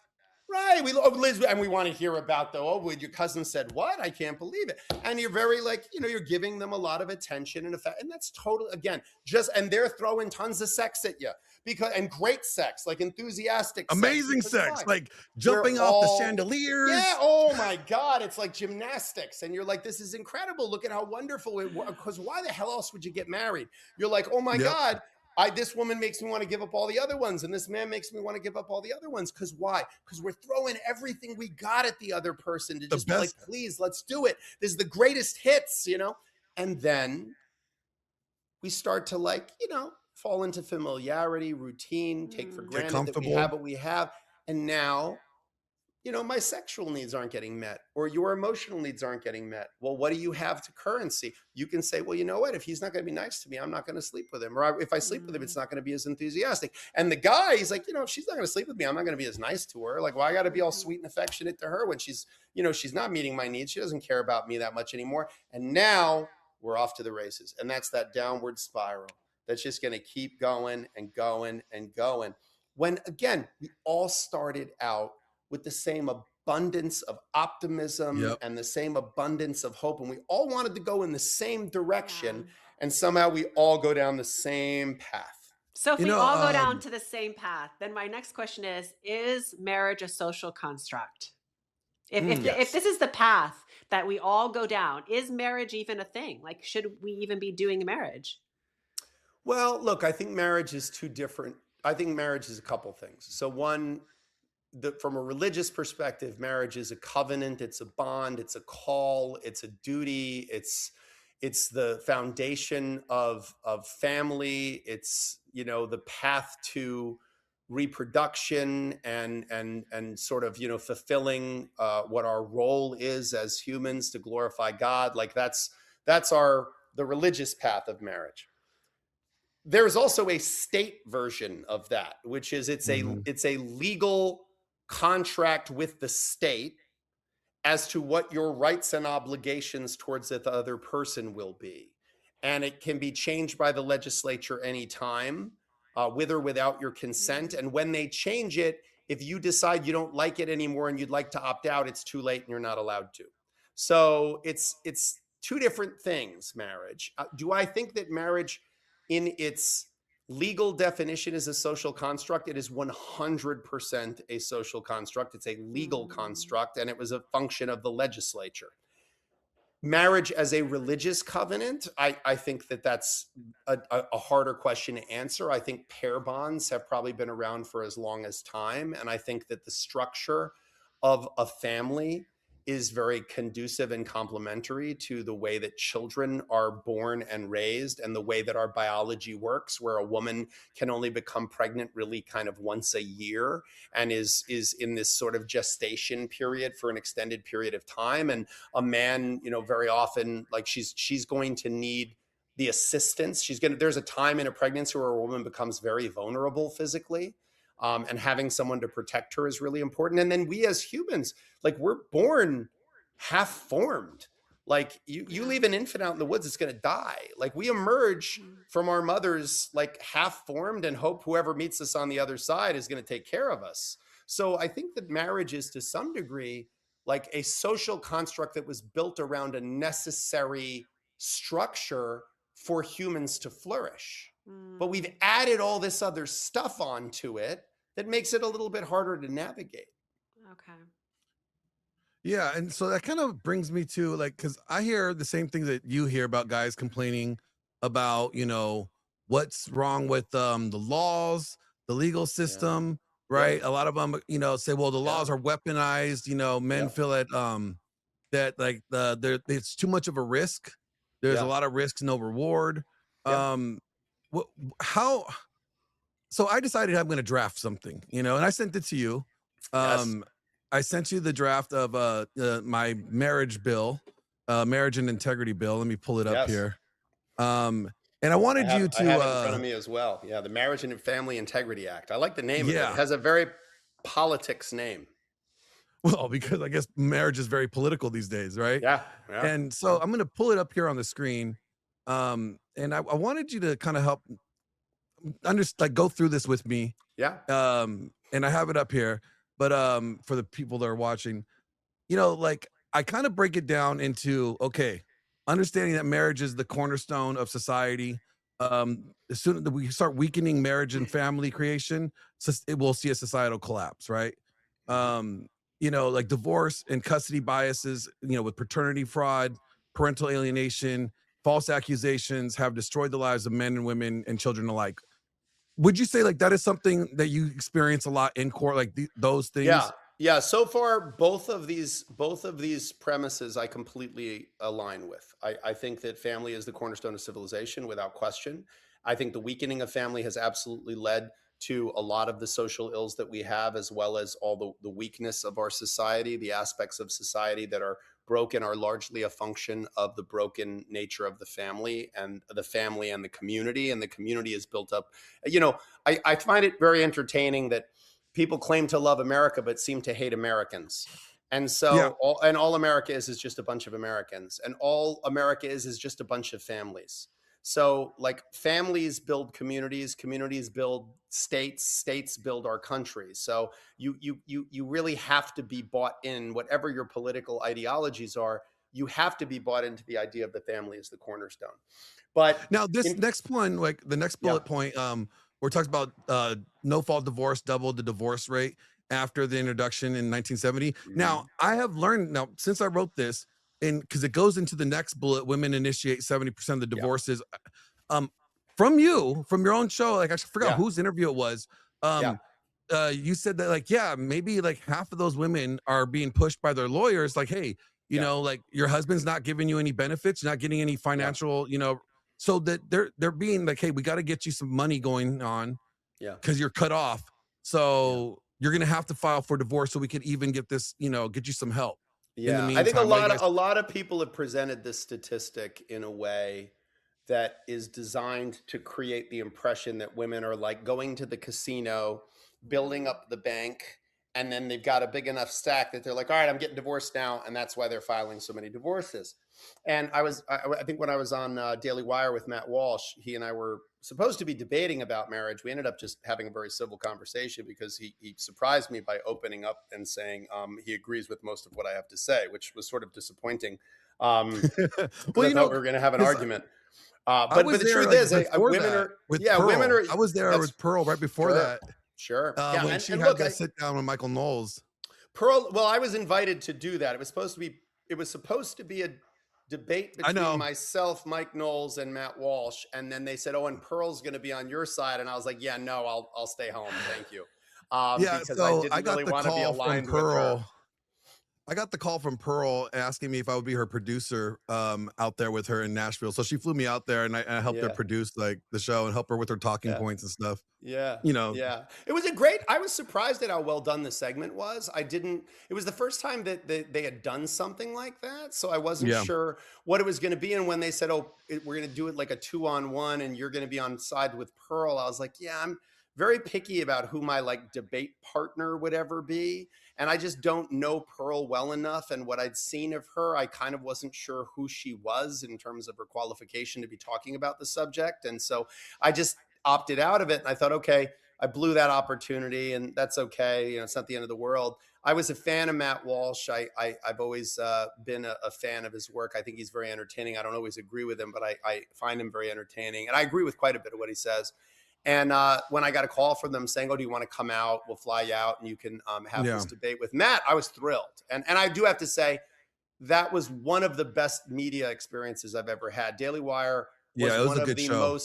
Right. Liz, and we want to hear about your cousin said what? I can't believe it. And you're very like, you're giving them a lot of attention and effect. And that's totally, again, and they're throwing tons of sex at you and great sex, like enthusiastic sex. Amazing Because sex, why? like We're jumping off the chandeliers. yeah. Oh my God. It's like gymnastics. And you're like, this is incredible. Look at how wonderful it was. Because why the hell else would you get married? You're like, oh my Yep. God. This woman makes me want to give up all the other ones, and this man makes me want to give up all the other ones. Because why? Because we're throwing everything we got at the other person to just be like, please, let's do it. This is the greatest hits, And then we start to fall into familiarity, routine, take for granted that we have what we have. And now, my sexual needs aren't getting met or your emotional needs aren't getting met. Well, what do you have to currency? You can say, well, you know what? If he's not going to be nice to me, I'm not going to sleep with him. Or if I sleep with him, it's not going to be as enthusiastic. And the guy, he's like, if she's not going to sleep with me, I'm not going to be as nice to her. Like, well, I got to be all sweet and affectionate to her when she's not meeting my needs. She doesn't care about me that much anymore. And now we're off to the races. And that's that downward spiral that's just going to keep going and going and going. When, again, we all started out with the same abundance of optimism and the same abundance of hope. And we all wanted to go in the same direction. And somehow we all go down the same path. So if we all go down to the same path, then my next question is marriage a social construct? If this is the path that we all go down, is marriage even a thing? Like, should we even be doing marriage? Well, look, I think marriage is two different. I think marriage is a couple things. So one, from a religious perspective, marriage is a covenant, it's a bond, it's a call, it's a duty, it's the foundation of family, it's the path to reproduction and sort of fulfilling what our role is as humans to glorify God. Like that's the religious path of marriage. There's also a state version of that, which is it's a legal contract with the state as to what your rights and obligations towards the other person will be. And it can be changed by the legislature anytime, with or without your consent. And when they change it, if you decide you don't like it anymore and you'd like to opt out, it's too late and you're not allowed to. So it's two different things, marriage. Do I think that marriage in its legal definition is a social construct? It is 100% a social construct. It's a legal construct, and it was a function of the legislature. Marriage as a religious covenant, I think that's a harder question to answer. I think pair bonds have probably been around for as long as time, and I think that the structure of a family is very conducive and complementary to the way that children are born and raised and the way that our biology works, where a woman can only become pregnant really kind of once a year and is in this sort of gestation period for an extended period of time. And a man, very often, like she's going to need the assistance. There's a time in a pregnancy where a woman becomes very vulnerable physically. And having someone to protect her is really important. And then we as humans, like we're born half formed. Like you leave an infant out in the woods, it's going to die. Like we emerge from our mothers like half formed and hope whoever meets us on the other side is going to take care of us. So I think that marriage is to some degree like a social construct that was built around a necessary structure for humans to flourish. But we've added all this other stuff onto it that makes it a little bit harder to navigate. Okay. Yeah, and so that kind of brings me to because I hear the same thing that you hear about guys complaining about, what's wrong with the laws, the legal system, right? A lot of them, say, well, the Yeah. laws are weaponized. Men Yeah. feel that like it's too much of a risk. There's a Yeah. lot of risk, no reward. Yeah. Um, what, how? So I decided I'm going to draft something, and I sent it to you. Yes. Um, I sent you the draft of my marriage bill, marriage and integrity bill. Let me pull it up Yes. here. And I wanted you I to, have it in front of me as well. Yeah, the Marriage and Family Integrity Act. I like the name of it. It yeah, has a very politics name. well, because I guess marriage is very political these days, right? Yeah. Yeah. And Yeah. so I'm going to pull it up here on the screen. And I wanted you to kind of help like go through this with me. Yeah. And I have it up here, but for the people that are watching, like I kind of break it down into, okay, understanding that marriage is the cornerstone of society. As soon as we start weakening marriage and family creation, it will see a societal collapse, right? Mhm. Like divorce and custody biases, with paternity fraud, parental alienation, false accusations have destroyed the lives of men and women and children alike. Would you say like that is something that you experience a lot in court, like those Yeah. things? Yeah. So far, both of these premises I completely align with. I think that family is the cornerstone of civilization without question. I think the weakening of family has absolutely led to a lot of the social ills that we have, as well as all the weakness of our society. The aspects of society that are broken are largely a function of the broken nature of the family and the community. And the community is built up. I find it very entertaining that people claim to love America but seem to hate Americans. And Yeah. so all America is just a bunch of Americans, and all America is just a bunch of families. So like families build communities, communities build states, states build our country. So you really have to be bought in, whatever your political ideologies are, you have to be bought into the idea of the family as the cornerstone. But Now, this in next one, like the next yeah. bullet point, where it talks about no fault divorce doubled the divorce rate after the introduction in 1970. Now, Mhm. I have learned now since I wrote this, and because it goes into the next bullet, women initiate 70% of the Yeah. divorces. Um, from your own show, like I forgot Yeah. whose interview it was. Yeah. You said that like, yeah, maybe like half of those women are being pushed by their lawyers, like, hey, Yeah. like your husband's not giving you any benefits, you're not getting any Yeah. financial, so that they're being like, hey, we got to get you some money going on Yeah. because you're cut off. Yeah. So you're gonna have to file for divorce so we could even get this, get you some help. In the Yeah, I think a meantime, while you lot of guys, a lot of people have presented this statistic in a way that is designed to create the impression that women are like going to the casino, building up the bank, and then they've got a big enough stack that they're like, all right, I'm getting divorced now, and that's why they're filing so many divorces. And I think when I was on Daily Wire with Matt Walsh, he and I were supposed to be debating about marriage. We ended up just having a very civil conversation because he surprised me by opening up and saying he agrees with most of what I have to say, which was sort of disappointing because well, I thought we were going to have an because argument. I But was the there truth like is, before women that are with yeah, women Pearl. are I was there that's with Pearl right before sure, that, sure, yeah, when she and had look, that sit down with Michael Knowles. Pearl. Well, I was invited to do that. It was supposed to be a debate I between know. myself, Mike Knowles, and Matt Walsh, and then they said, "Oh, and Pearl's going to be on your side," and I was like, "Yeah, no, I'll stay home, thank you," Yeah, because I so I didn't really got the want to be call from aligned with her. Pearl. I got the call from Pearl asking me if I would be her producer out there with her in Nashville. So she flew me out there and I helped her Yeah, produce like the show and help her with her talking yeah. points and stuff. Yeah, You know, yeah. I was surprised at how well done the segment was. It was the first time that they had done something like that. So I wasn't yeah. sure what it was going to be. And when they said, oh, we're going to do it like a 2-on-1 and you're going to be on side with Pearl, I was like, yeah, I'm very picky about who my like debate partner would ever be. And I just don't know Pearl well enough. And what I'd seen of her, I kind of wasn't sure who she was in terms of her qualification to be talking about the subject. And so I just opted out of it. And I thought, okay, I blew that opportunity and that's okay. It's not the end of the world. I was a fan of Matt Walsh. I've always been a fan of his work. I think he's very entertaining. I don't always agree with him, but I find him very entertaining. And I agree with quite a bit of what he says. And when I got a call from them saying, oh, do you want to come out? We'll fly you out and you can have Yeah. this debate with Matt. I was thrilled. And I do have to say, that was one of the best media experiences I've ever had. Daily Wire was Yeah, it was one a of good the show.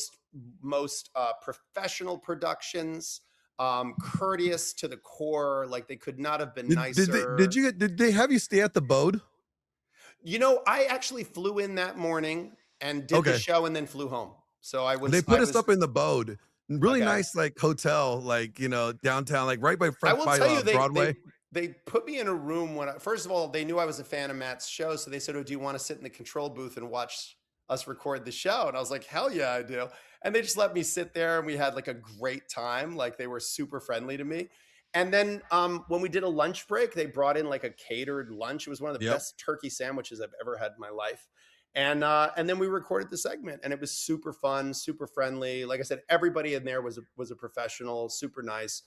most professional productions. courteous to the core. Like they could not have been Did nicer. you did they have you stay at the Bode? You know, I actually flew in that morning and did the Okay. show and then flew home. So They I put us was up in the Bode. Really okay. nice, like, hotel, like, downtown, like, right by I front will by, tell you, Broadway. they put me in a room when first of all, they knew I was a fan of Matt's show, so they said, "Oh, do you want to sit in the control booth and watch us record the show?" And I was like, "Hell yeah, I do." And they just let me sit there, and we had like a great time. Like they were super friendly to me. And then when we did a lunch break, they brought in like a catered lunch. It was one of the Yep. best turkey sandwiches I've ever had in my life. And then we recorded the segment, and it was super fun, super friendly. Like I said, everybody in there was a professional, super nice.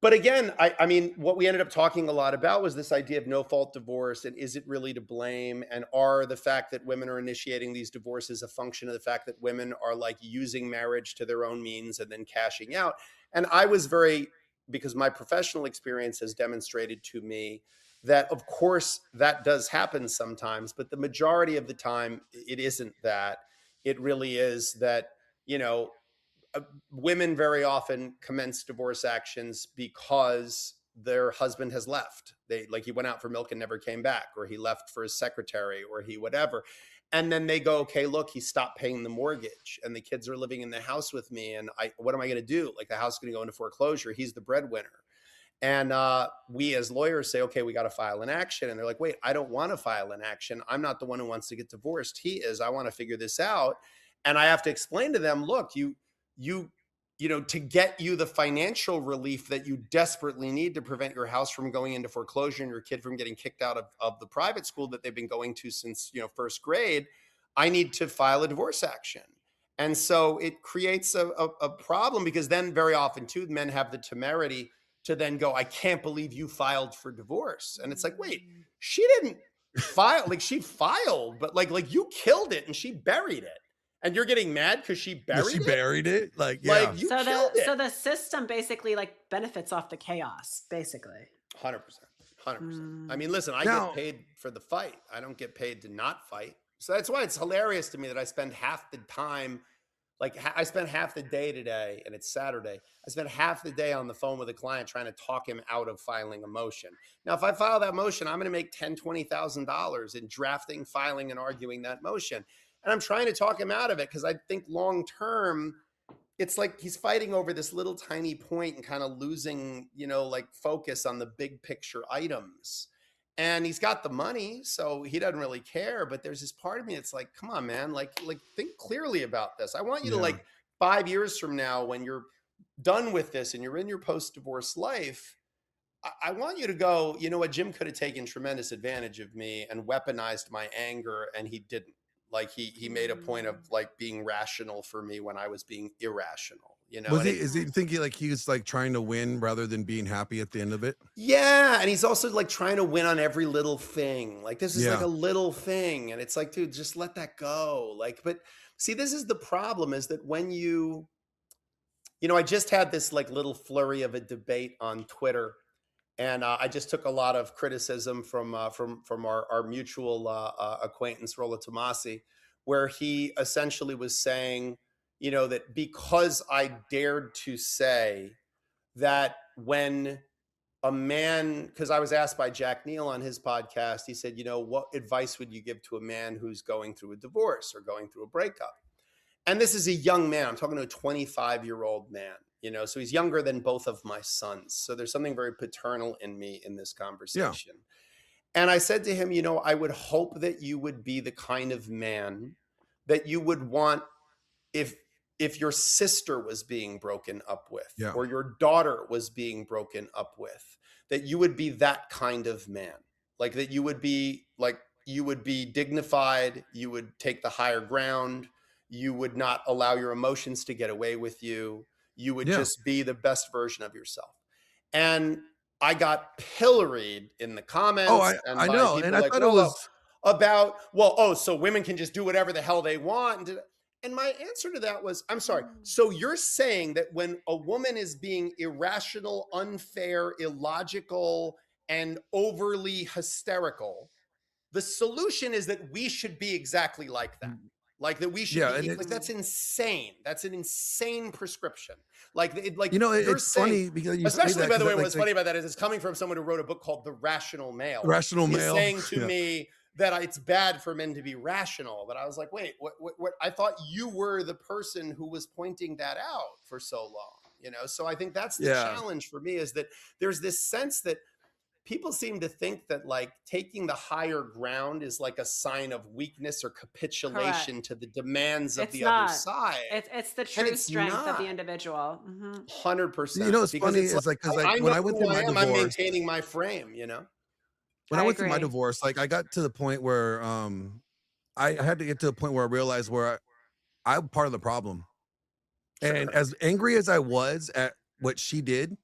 But again, I mean, what we ended up talking a lot about was this idea of no fault divorce, and is it really to blame? And are the fact that women are initiating these divorces a function of the fact that women are like using marriage to their own means and then cashing out? And I was because my professional experience has demonstrated to me that, of course, that does happen sometimes, but the majority of the time, it isn't that. It really is that, you know, uh, women very often commence divorce actions because their husband has left. They like he went out for milk and never came back, or he left for his secretary, or he whatever. And then they go, okay, look, he stopped paying the mortgage, and the kids are living in the house with me, and what am I going to do? Like the house is going to go into foreclosure. He's the breadwinner. And we as lawyers say, okay, we got to file an action. And they're like, wait, I don't want to file an action. I'm not the one who wants to get divorced. He is. I want to figure this out. And I have to explain to them, look, you, to get you the financial relief that you desperately need to prevent your house from going into foreclosure and your kid from getting kicked out of the private school that they've been going to since, first grade, I need to file a divorce action. And so it creates a problem, because then very often too, men have the temerity to then go, I can't believe you filed for divorce. And it's like, wait, she didn't file. Like she filed, but like you killed it and she buried it. And you're getting mad because she Yeah, she buried it? buried it, like, Like yeah. you So killed it. the system basically like benefits off the chaos, basically. 100%. 100%. I mean, listen, I Now get paid for the fight. I don't get paid to not fight. So that's why it's hilarious to me that I spend half the time, like I spent half the day today, and it's Saturday. I spent half the day on the phone with a client trying to talk him out of filing a motion. Now, if I file that motion, I'm going to make $10,000-$20,000 in drafting, filing, and arguing that motion. And I'm trying to talk him out of it because I think long term, it's like he's fighting over this little tiny point and kind of losing, like focus on the big picture items. And he's got the money, so he doesn't really care. But there's this part of me that's like, come on, man, like think clearly about this. I want you to, Yeah. like, 5 years from now, when you're done with this and you're in your post-divorce life, I want you to go, you know what, Jim could have taken tremendous advantage of me and weaponized my anger, and he didn't. Like he made a point of like being rational for me when I was being irrational, Was and he is he thinking like he was, like, trying to win rather than being happy at the end of it? yeah, and he's also like trying to win on every little thing. Like this is like Yeah. a little thing, and it's like, dude, just let that go. Like, but see, this is the problem: is that when I just had this like little flurry of a debate on Twitter, and I just took a lot of criticism from our mutual acquaintance Rolla Tomasi, where he essentially was saying, that because I dared to say that when a man, because I was asked by Jack Neal on his podcast, he said, what advice would you give to a man who's going through a divorce or going through a breakup? And this is a young man. I'm talking to a 25-year-old man, so he's younger than both of my sons. So there's something very paternal in me in this Yeah. conversation. And I said to him, I would hope that you would be the kind of man that you would want if your sister was being broken up with, Yeah. or your daughter was being broken up with, that you would be that kind of man. Like that you would be dignified, you would take the higher ground, you would not allow your emotions to get away with you. You would Yeah. just be the best version of yourself. And I got pilloried in the Oh, comments and I by know, and people I like thought it Rollo was about, so women can just do whatever the hell they want. And my answer to that was, I'm sorry. So you're saying that when a woman is being irrational, unfair, illogical, and overly hysterical, the solution is that we should be exactly like that. Like that we should Yeah, be and like it's that's insane. That's an insane prescription. Like like you're it's saying, funny because you say especially that by the because way, like what's funny about that is it's coming from someone who wrote a book called The Rational Male. rational Is male. saying to Yeah. me that it's bad for men to be rational. But I was like, wait, what? I thought you were the person who was pointing that out for so long. So I think that's the Yeah. challenge for me, is that there's this sense that people seem to think that like taking the higher ground is like a sign of weakness or capitulation Correct. to the demands of It's the other not. side. It's the And true it's strength of the not. individual. Hmm. 100%. What's Because funny it's like is like because like I when know I went who through I my am. I'm divorce, maintaining my frame. when I I went through my agree. divorce, like I got to the point where I had to get to a point where I realized where I'm part of the problem. And Sure. as angry as I was at what she did,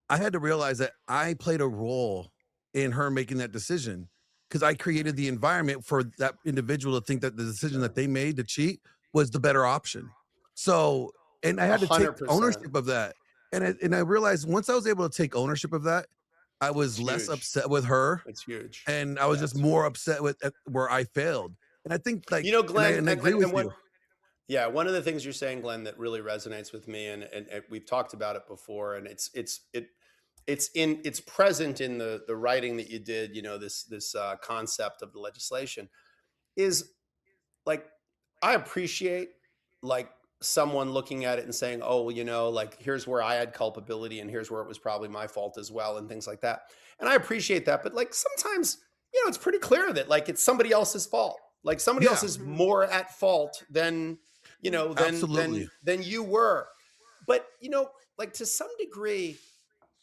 I had to realize that I played a role in her making that decision because I created the environment for that individual to think that the decision that Sure. they made to cheat was the better option. So, and I had to take 100%. ownership of that. And I realized once I was able to take ownership of that, I was It's less huge. upset with her It's huge. and I was Yeah, just it's more huge. upset with where I failed. And I think like Glenn, and I agree with and you. what yeah, one of the things you're saying, Glenn, that really resonates with me, and we've talked about it before, and it's present in the writing that you did, this concept of the legislation is like I appreciate like someone looking at it and saying, "Oh, well, like here's where I had culpability and here's where it was probably my fault as well," and things like that. And I appreciate that, but like sometimes, it's pretty clear that like it's somebody else's fault. Like somebody else Yeah, is Hmm. more at fault than, than absolutely. you were. But, like to some degree,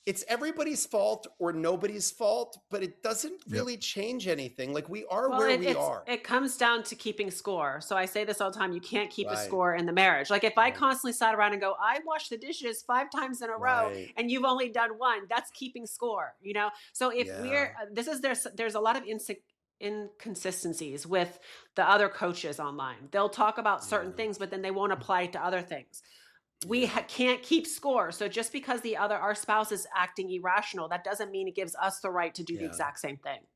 it's everybody's fault or nobody's fault, but it doesn't Yep. really change anything. Like we are Well, where we are. it comes down to keeping score. So I say this all the time: you can't keep a Right. score in the marriage. Like if I Right. constantly sat around and go, I washed the dishes 5 times in a row, Right. and you've only done one, that's keeping score. So if Yeah. we're this is there's a lot of inconsistencies with the other coaches online. They'll talk about certain Yeah. things, but then they won't apply it to other things. We Yeah. can't keep score. So just because our spouse is acting irrational, that doesn't mean it gives us the right to do the Yeah. exact same thing.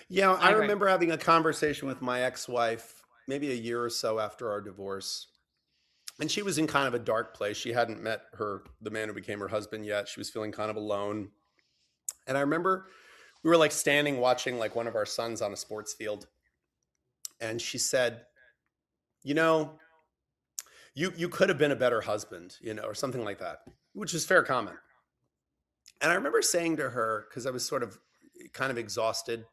Yeah. I I agree. remember having a conversation with my ex-wife maybe a year or so after our divorce. And she was in kind of a dark place. She hadn't met the man who became her husband yet. She was feeling kind of alone. And I remember we were like standing watching like one of our sons on a sports field. And she said, you know, you could have been a better husband, or something like that, which is fair comment. And I remember saying to her, because I was sort of kind of exhausted,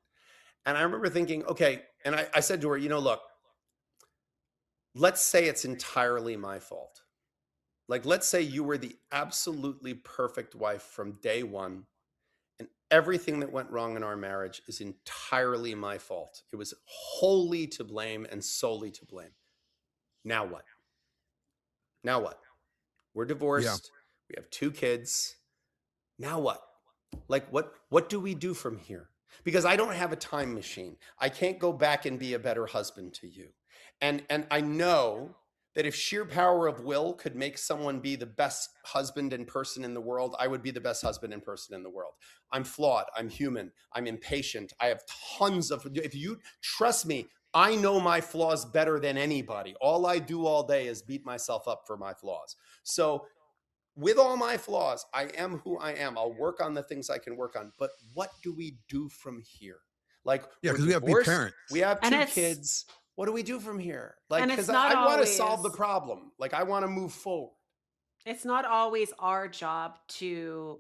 and I remember thinking, okay, and I said to her, look, let's say it's entirely my fault. Like, let's say you were the absolutely perfect wife from day one, and everything that went wrong in our marriage is entirely my fault. It was wholly to blame and solely to blame. Now what? Now what? We're Yeah. divorced. We have 2 kids. Now what? Like what do we do from here? Because I don't have a time machine. I can't go back and be a better husband to you. And I know that if sheer power of will could make someone be the best husband and person in the world, I would be the best husband and person in the world. I'm flawed. I'm human. I'm impatient. I have tons of, if you trust me, I know my flaws better than anybody. All I do all day is beat myself up for my flaws. So with all my flaws, I am who I am. I'll work on the things I can work on. But what do we do from here? Like, Yeah, we're because we have to be divorced. parents. We have And 2 kids. What do we do from here? Like, and because it's not I want to solve the always problem. Like, I want to move forward. it's not always our job to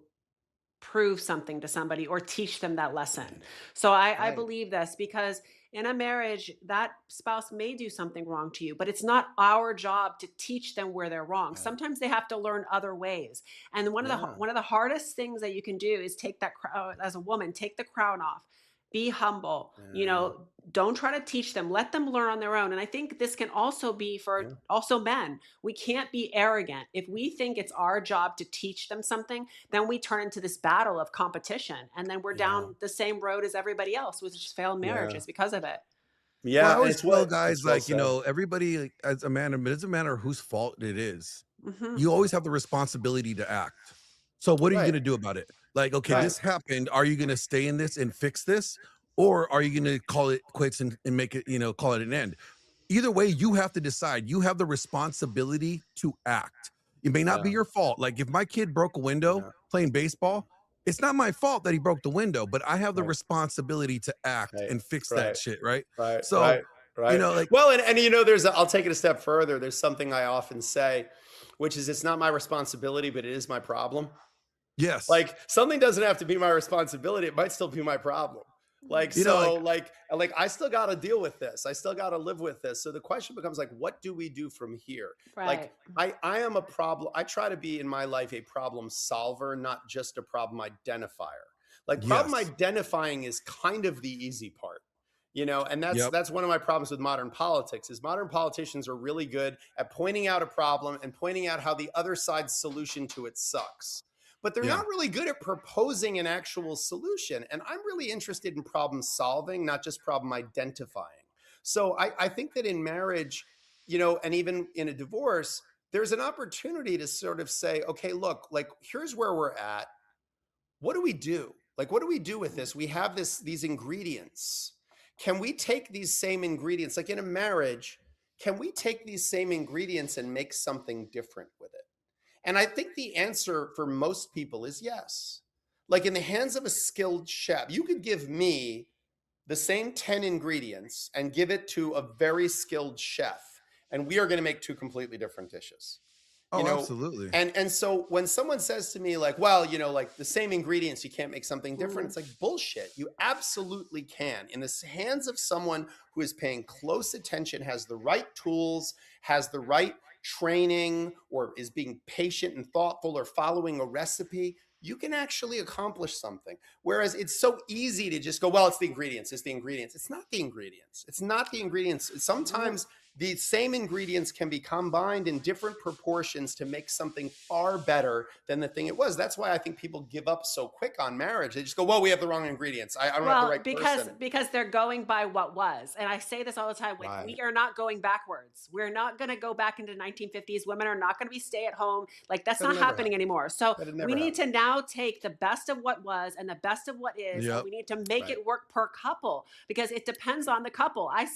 prove something to somebody or teach them that lesson. Right. So I Right. believe this because in a marriage, that spouse may do something wrong to you, but it's not our job to teach them where they're wrong. Right. Sometimes they have to learn other ways. And Yeah. one of the hardest things that you can do is take that as a woman, take the crown off. Be humble. Yeah. Don't try to teach them. Let them learn on their own. And I think this can also be for Yeah. also men. We can't be arrogant. If we think it's our job to teach them something, then we turn into this battle of competition. And then we're Yeah. down the same road as everybody else, which is failed Yeah. marriages because of it. Well, I Yeah. And always it's tell what guys it's well like, said. everybody like, as a man, it doesn't matter whose fault it is. Hmm. You always have the responsibility to act. So what are you Right. going to do about it? Like, okay, Right. this happened. Are you going to stay in this and fix this? Or are you going to call it quits and make it, call it an end? either way, you have to decide. You have the responsibility to act. It may not Yeah. be your fault. Like if my kid broke a window Yeah. playing Yeah. baseball, it's not my fault that he broke the window, but I have the Right. responsibility to act Right. and fix that Right. shit, right? Right. So, Right. Right. like, Well, and you know, I'll take it a step further. There's something I often say, which is it's not my responsibility, but it is my problem. yes, Like something doesn't have to be my responsibility. It might still be my problem. Like, so like, like I still got to deal with this. I still got to live with this. So the question becomes like, what do we do from here? Like Right. I am a problem. I try to be in my life a problem solver, not just a problem identifier. Like problem yes, identifying is kind of the easy part. You know, and yep, that's one of my problems with modern politics is modern politicians are really good at pointing out a problem and pointing out how the other side's solution to it sucks, but they're yeah, not really good at proposing an actual solution. And I'm really interested in problem solving, not just problem identifying. So I think that in marriage, you know, and even in a divorce, there's an opportunity to sort of say, okay, look, like here's where we're at. What do we do? Like, what do we do with this? We have these ingredients. Can we take these same ingredients, like in a marriage, can we take these same ingredients and make something different with it? And I think the answer for most people is yes. Like in the hands of a skilled chef, you could give me the same 10 ingredients and give it to a very skilled chef, and we are going to make two completely different dishes. You oh, know, absolutely, and so when someone says to me like, well, you know, like the same ingredients, you can't make something different, Mhm. it's like bullshit. You absolutely can. In the hands of someone who is paying close attention, has the right tools, has the right training, or is being patient and thoughtful, or following a recipe, you can actually accomplish something. Whereas it's so easy to just go, well, it's the ingredients, it's the ingredients. It's not the ingredients. It's not the ingredients. Mhm. Sometimes the same ingredients can be combined in different proportions to make something far better than the thing it was. That's why I think people give up so quick on marriage. They just go, well, we have the wrong ingredients. I don't have the Well, right person. because they're going by what was. And I say this all the time, like Right. we are not going backwards. We're not going to go back into 1950s. Women are not going to be stay at home. Like that's That'll not never happening happen. anymore. So That'll we never need happen. to now take the best of what was and the best of what is, and yep, we need to make Right. it work per couple because it depends on the couple. I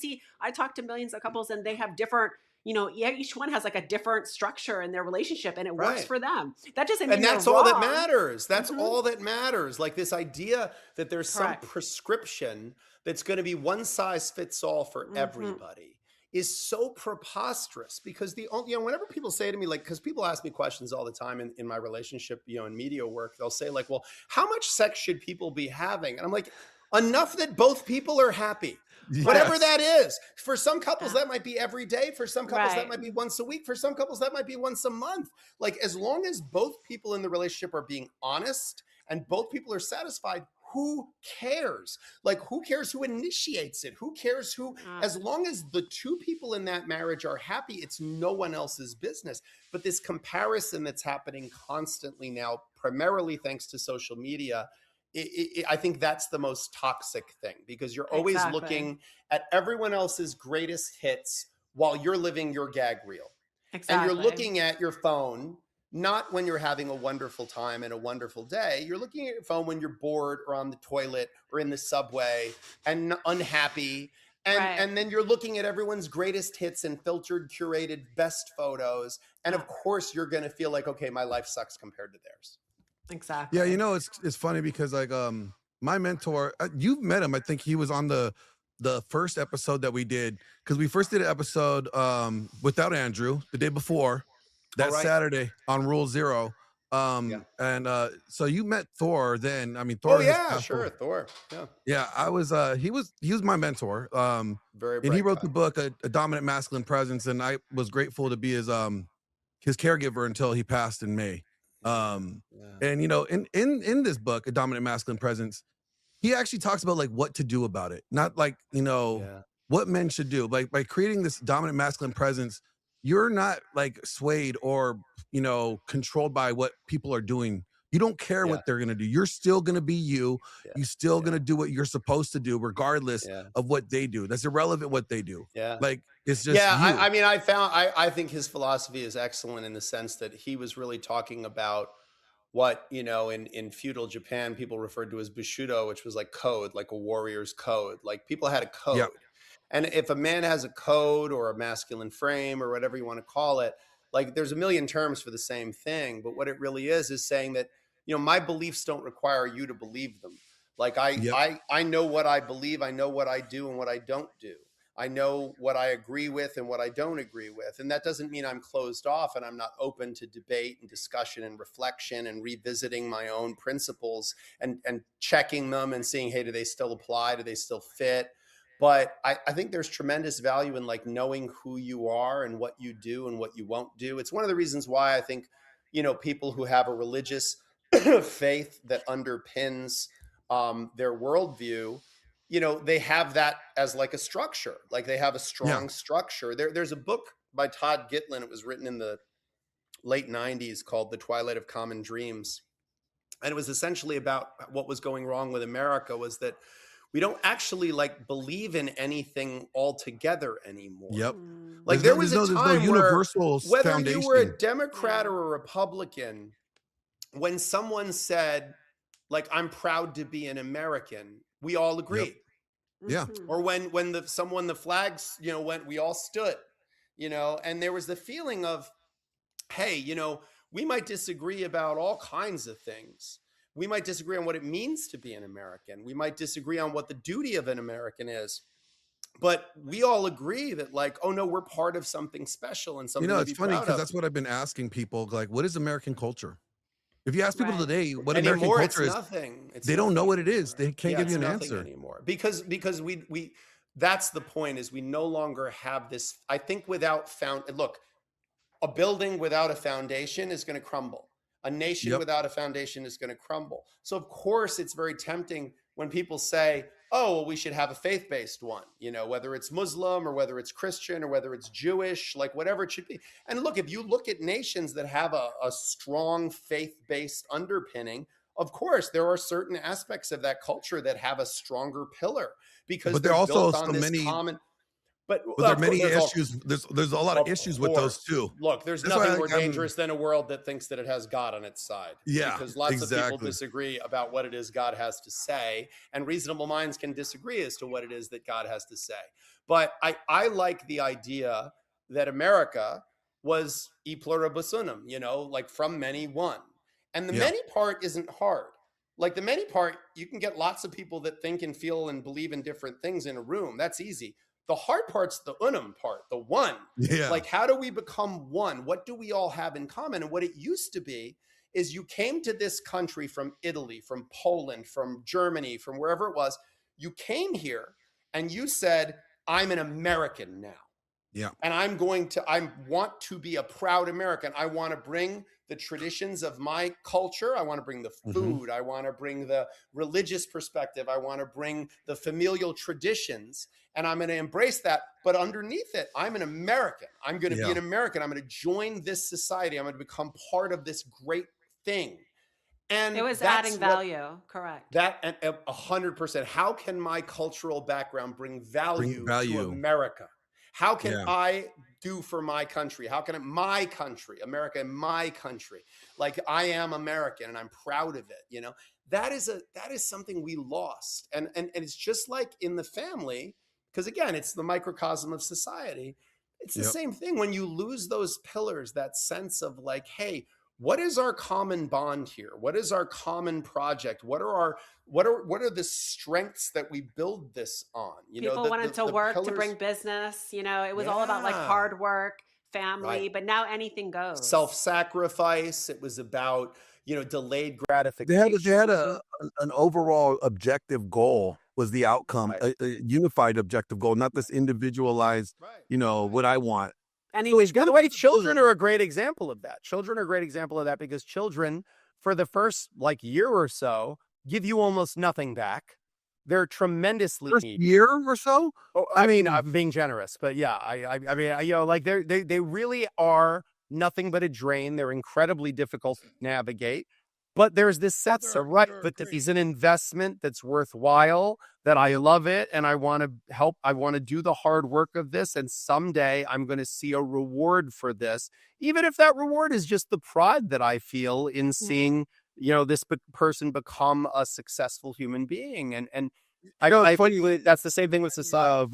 talk to millions of couples and they have different, yeah, each one has like a different structure in their relationship and it works Right. for them. That doesn't mean And they're that's all that wrong. matters. That's Hmm. all that matters. Like this idea that there's some Correct. prescription that's going to be one size fits all for Hmm. everybody is so preposterous because whenever people say to me, like, because people ask me questions all the time in my relationship, in media work, they'll say, like, well, how much sex should people be having? And I'm like, enough that both people are happy. Right. Whatever yes, that is. For some couples, Yeah. that might be every day. For some couples, that Right. might be once a week. For some couples, that might be once a month. Like, as long as both people in the relationship are being honest and both people are satisfied, who cares? Like, who cares who initiates it? Who cares who, Uh, as long as the two people in that marriage are happy, it's no one else's business. But this comparison that's happening constantly now, primarily thanks to social media, I think that's the most toxic thing because you're always exactly. looking at everyone else's greatest hits while you're living your gag reel. And you're Exactly. looking at your phone, not when you're having a wonderful time and a wonderful day. You're looking at your phone when you're bored or on the toilet or in the subway and unhappy. And, Right. and then you're looking at everyone's greatest hits and filtered, curated best photos. And Yeah. of course, you're going to feel like, okay, my life sucks compared to theirs. yeah. Exactly. It's funny because like my mentor, you've met him. I think he was on the first episode that we did because we first did an episode without Andrew the day before All that right. Saturday on Rule Zero. Yeah. And so you met Thor then. I mean, Oh, Thor has yeah, passed sure. away. Thor. Yeah. Yeah, he was my mentor. Very And he bright wrote guy. the book a Dominant Masculine Presence, and I was grateful to be his caregiver until he passed in May. Yeah. Um Yeah. and in this book, A Dominant Masculine Presence, he actually talks about like what to do about it, not like Yeah. what men should do. Like by creating this dominant masculine presence, you're not like swayed or controlled by what people are doing. You don't care Yeah. what they're gonna do. You're still gonna be you. Yeah. You still Yeah. gonna do what you're supposed to do, regardless Yeah. of what they do. That's irrelevant what they do. Yeah. Like it's just Yeah, you. I mean, I think his philosophy is excellent in the sense that he was really talking about what, in feudal Japan, people referred to as Bushido, which was like code, like a warrior's code. Like people had a Yeah. code. And if a man has a code or a masculine frame or whatever you want to call it, like there's a million terms for the same thing. But what it really is saying that, my beliefs don't require you to believe them. Like Yep. I know what I believe. I know what I do and what I don't do. I know what I agree with and what I don't agree with. And that doesn't mean I'm closed off and I'm not open to debate and discussion and reflection and revisiting my own principles and checking them and seeing, hey, do they still apply? Do they still fit? But I think there's tremendous value in like knowing who you are and what you do and what you won't do. It's one of the reasons why I think, people who have a religious faith that underpins their worldview, they have that as like a structure, like they have a strong structure. There's a book by Todd Gitlin. It was written in the late 90s called The Twilight of Common Dreams. And it was essentially about what was going wrong with America was that we don't actually like believe in anything altogether anymore. Yep. Like There's there was a no time universal where whether foundation. you were a Democrat or a Republican, when someone said, like, I'm proud to be an American, we all agreed. Yeah. Or when the flags, went, we all stood, and there was the feeling of, hey, we might disagree about all kinds of things. We might disagree on what it means to be an American. We might disagree on what the duty of an American is. But we all agree that, like, oh no, we're part of something special and something to It's be funny proud because of. that's what I've been asking people. Like, what is American culture? If you ask people Right. today what Anymore, American it's culture is, nothing. It's they don't know nothing what it is. anymore. They can't Yeah, give you it's an nothing answer. anymore because we that's the point, is we no longer have this. I think without look, a building without a foundation is going to crumble. A nation Yep. without a foundation is going to crumble. So of course it's very tempting when people say, oh, well, we should have a faith-based one, whether it's Muslim or whether it's Christian or whether it's Jewish, like whatever it should be. And look, if you look at nations that have a strong faith-based underpinning, of course, there are certain aspects of that culture that have a stronger pillar because But there they're are also built on so this many. common. But There are of course, many issues. There's a lot of issues with those too. Look, there's That's why, nothing more like, dangerous than a world that thinks that it has God on its side. Yeah, Because lots of people exactly. disagree about what it is God has to say, and reasonable minds can disagree as to what it is that God has to say. But I like the idea that America was e pluribus unum, like from many one. And the Yeah. many part isn't hard. Like the many part, you can get lots of people that think and feel and believe in different things in a room. That's easy. The hard part's the unum part, the one. Yeah. Like, how do we become one? What do we all have in common? And what it used to be is you came to this country from Italy, from Poland, from Germany, from wherever it was. You came here and you said, I'm an American now. Yeah. And I want to be a proud American. I want to bring the traditions of my culture. I want to bring the food. I want to bring the religious perspective. I want to bring the familial traditions. And I'm going to embrace that. But underneath it, I'm an American. I'm going to be an American. I'm going to join this society. I'm going to become part of this great thing. And It was that's adding value, correct. That 100%. How can my cultural background bring value to America? How can I do for my country? How can my country, America, my country, like I am American and I'm proud of it, That is something we lost. And it's just like in the family, because again, it's the microcosm of society. It's the same thing when you lose those pillars, that sense of like, hey, what is our common bond here? What is our common project? What are the strengths that we build this on? People wanted to work pillars, to bring business. It was all about like hard work, family, but now anything goes. Self-sacrifice. It was about delayed gratification. They had an overall objective goal was the outcome, a unified objective goal, not this individualized, what I want. Anyways, by the way, children are a great example of that. Children are a great example of that because children, for the first year or so, give you almost nothing back. They're tremendously First needy. year or so. Oh, I mean, I'm being generous, but yeah, I mean, like they really are nothing but a drain. They're incredibly difficult to navigate. But there's this sense of but that is an investment that's worthwhile, that I love it, and I want to help. I want to do the hard work of this, and someday I'm going to see a reward for this, even if that reward is just the pride that I feel in seeing, this person become a successful human being. And I funny, that's the same thing with society.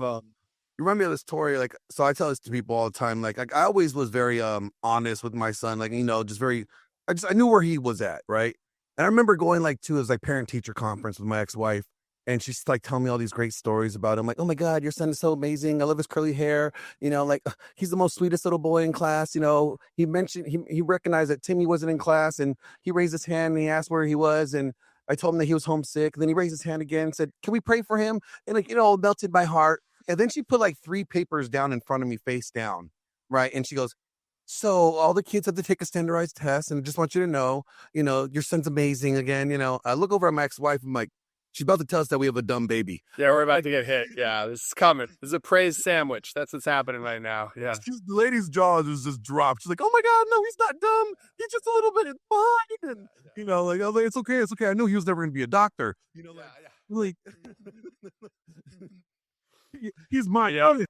You remind me of this story, like, so I tell this to people all the time. Like I always was very honest with my son, like, just very I knew where he was at, right? And I remember going like to his like parent teacher conference with my ex-wife, and she's like telling me all these great stories about him. Like, oh my God, your son is so amazing. I love his curly hair. Like he's the most sweetest little boy in class. He mentioned he recognized that Timmy wasn't in class, and he raised his hand and he asked where he was, and I told him that he was homesick. Then he raised his hand again and said, "Can we pray for him?" And like, melted my heart. And then she put like 3 papers down in front of me, face down, right? And she goes, "So all the kids have to take a standardized test, and I just want you to know, your son's amazing again." I look over at my ex-wife. I'm like, she's about to tell us that we have a dumb baby. Yeah, we're about to get hit. Yeah, this is coming. This is a praise sandwich. That's what's happening right now. Yeah. The lady's jaw is just dropped. She's like, "Oh my God, no, he's not dumb. He's just a little bit fine." And, like, I was like, it's okay. I knew he was never going to be a doctor. Like, he's mine. Yeah. Like,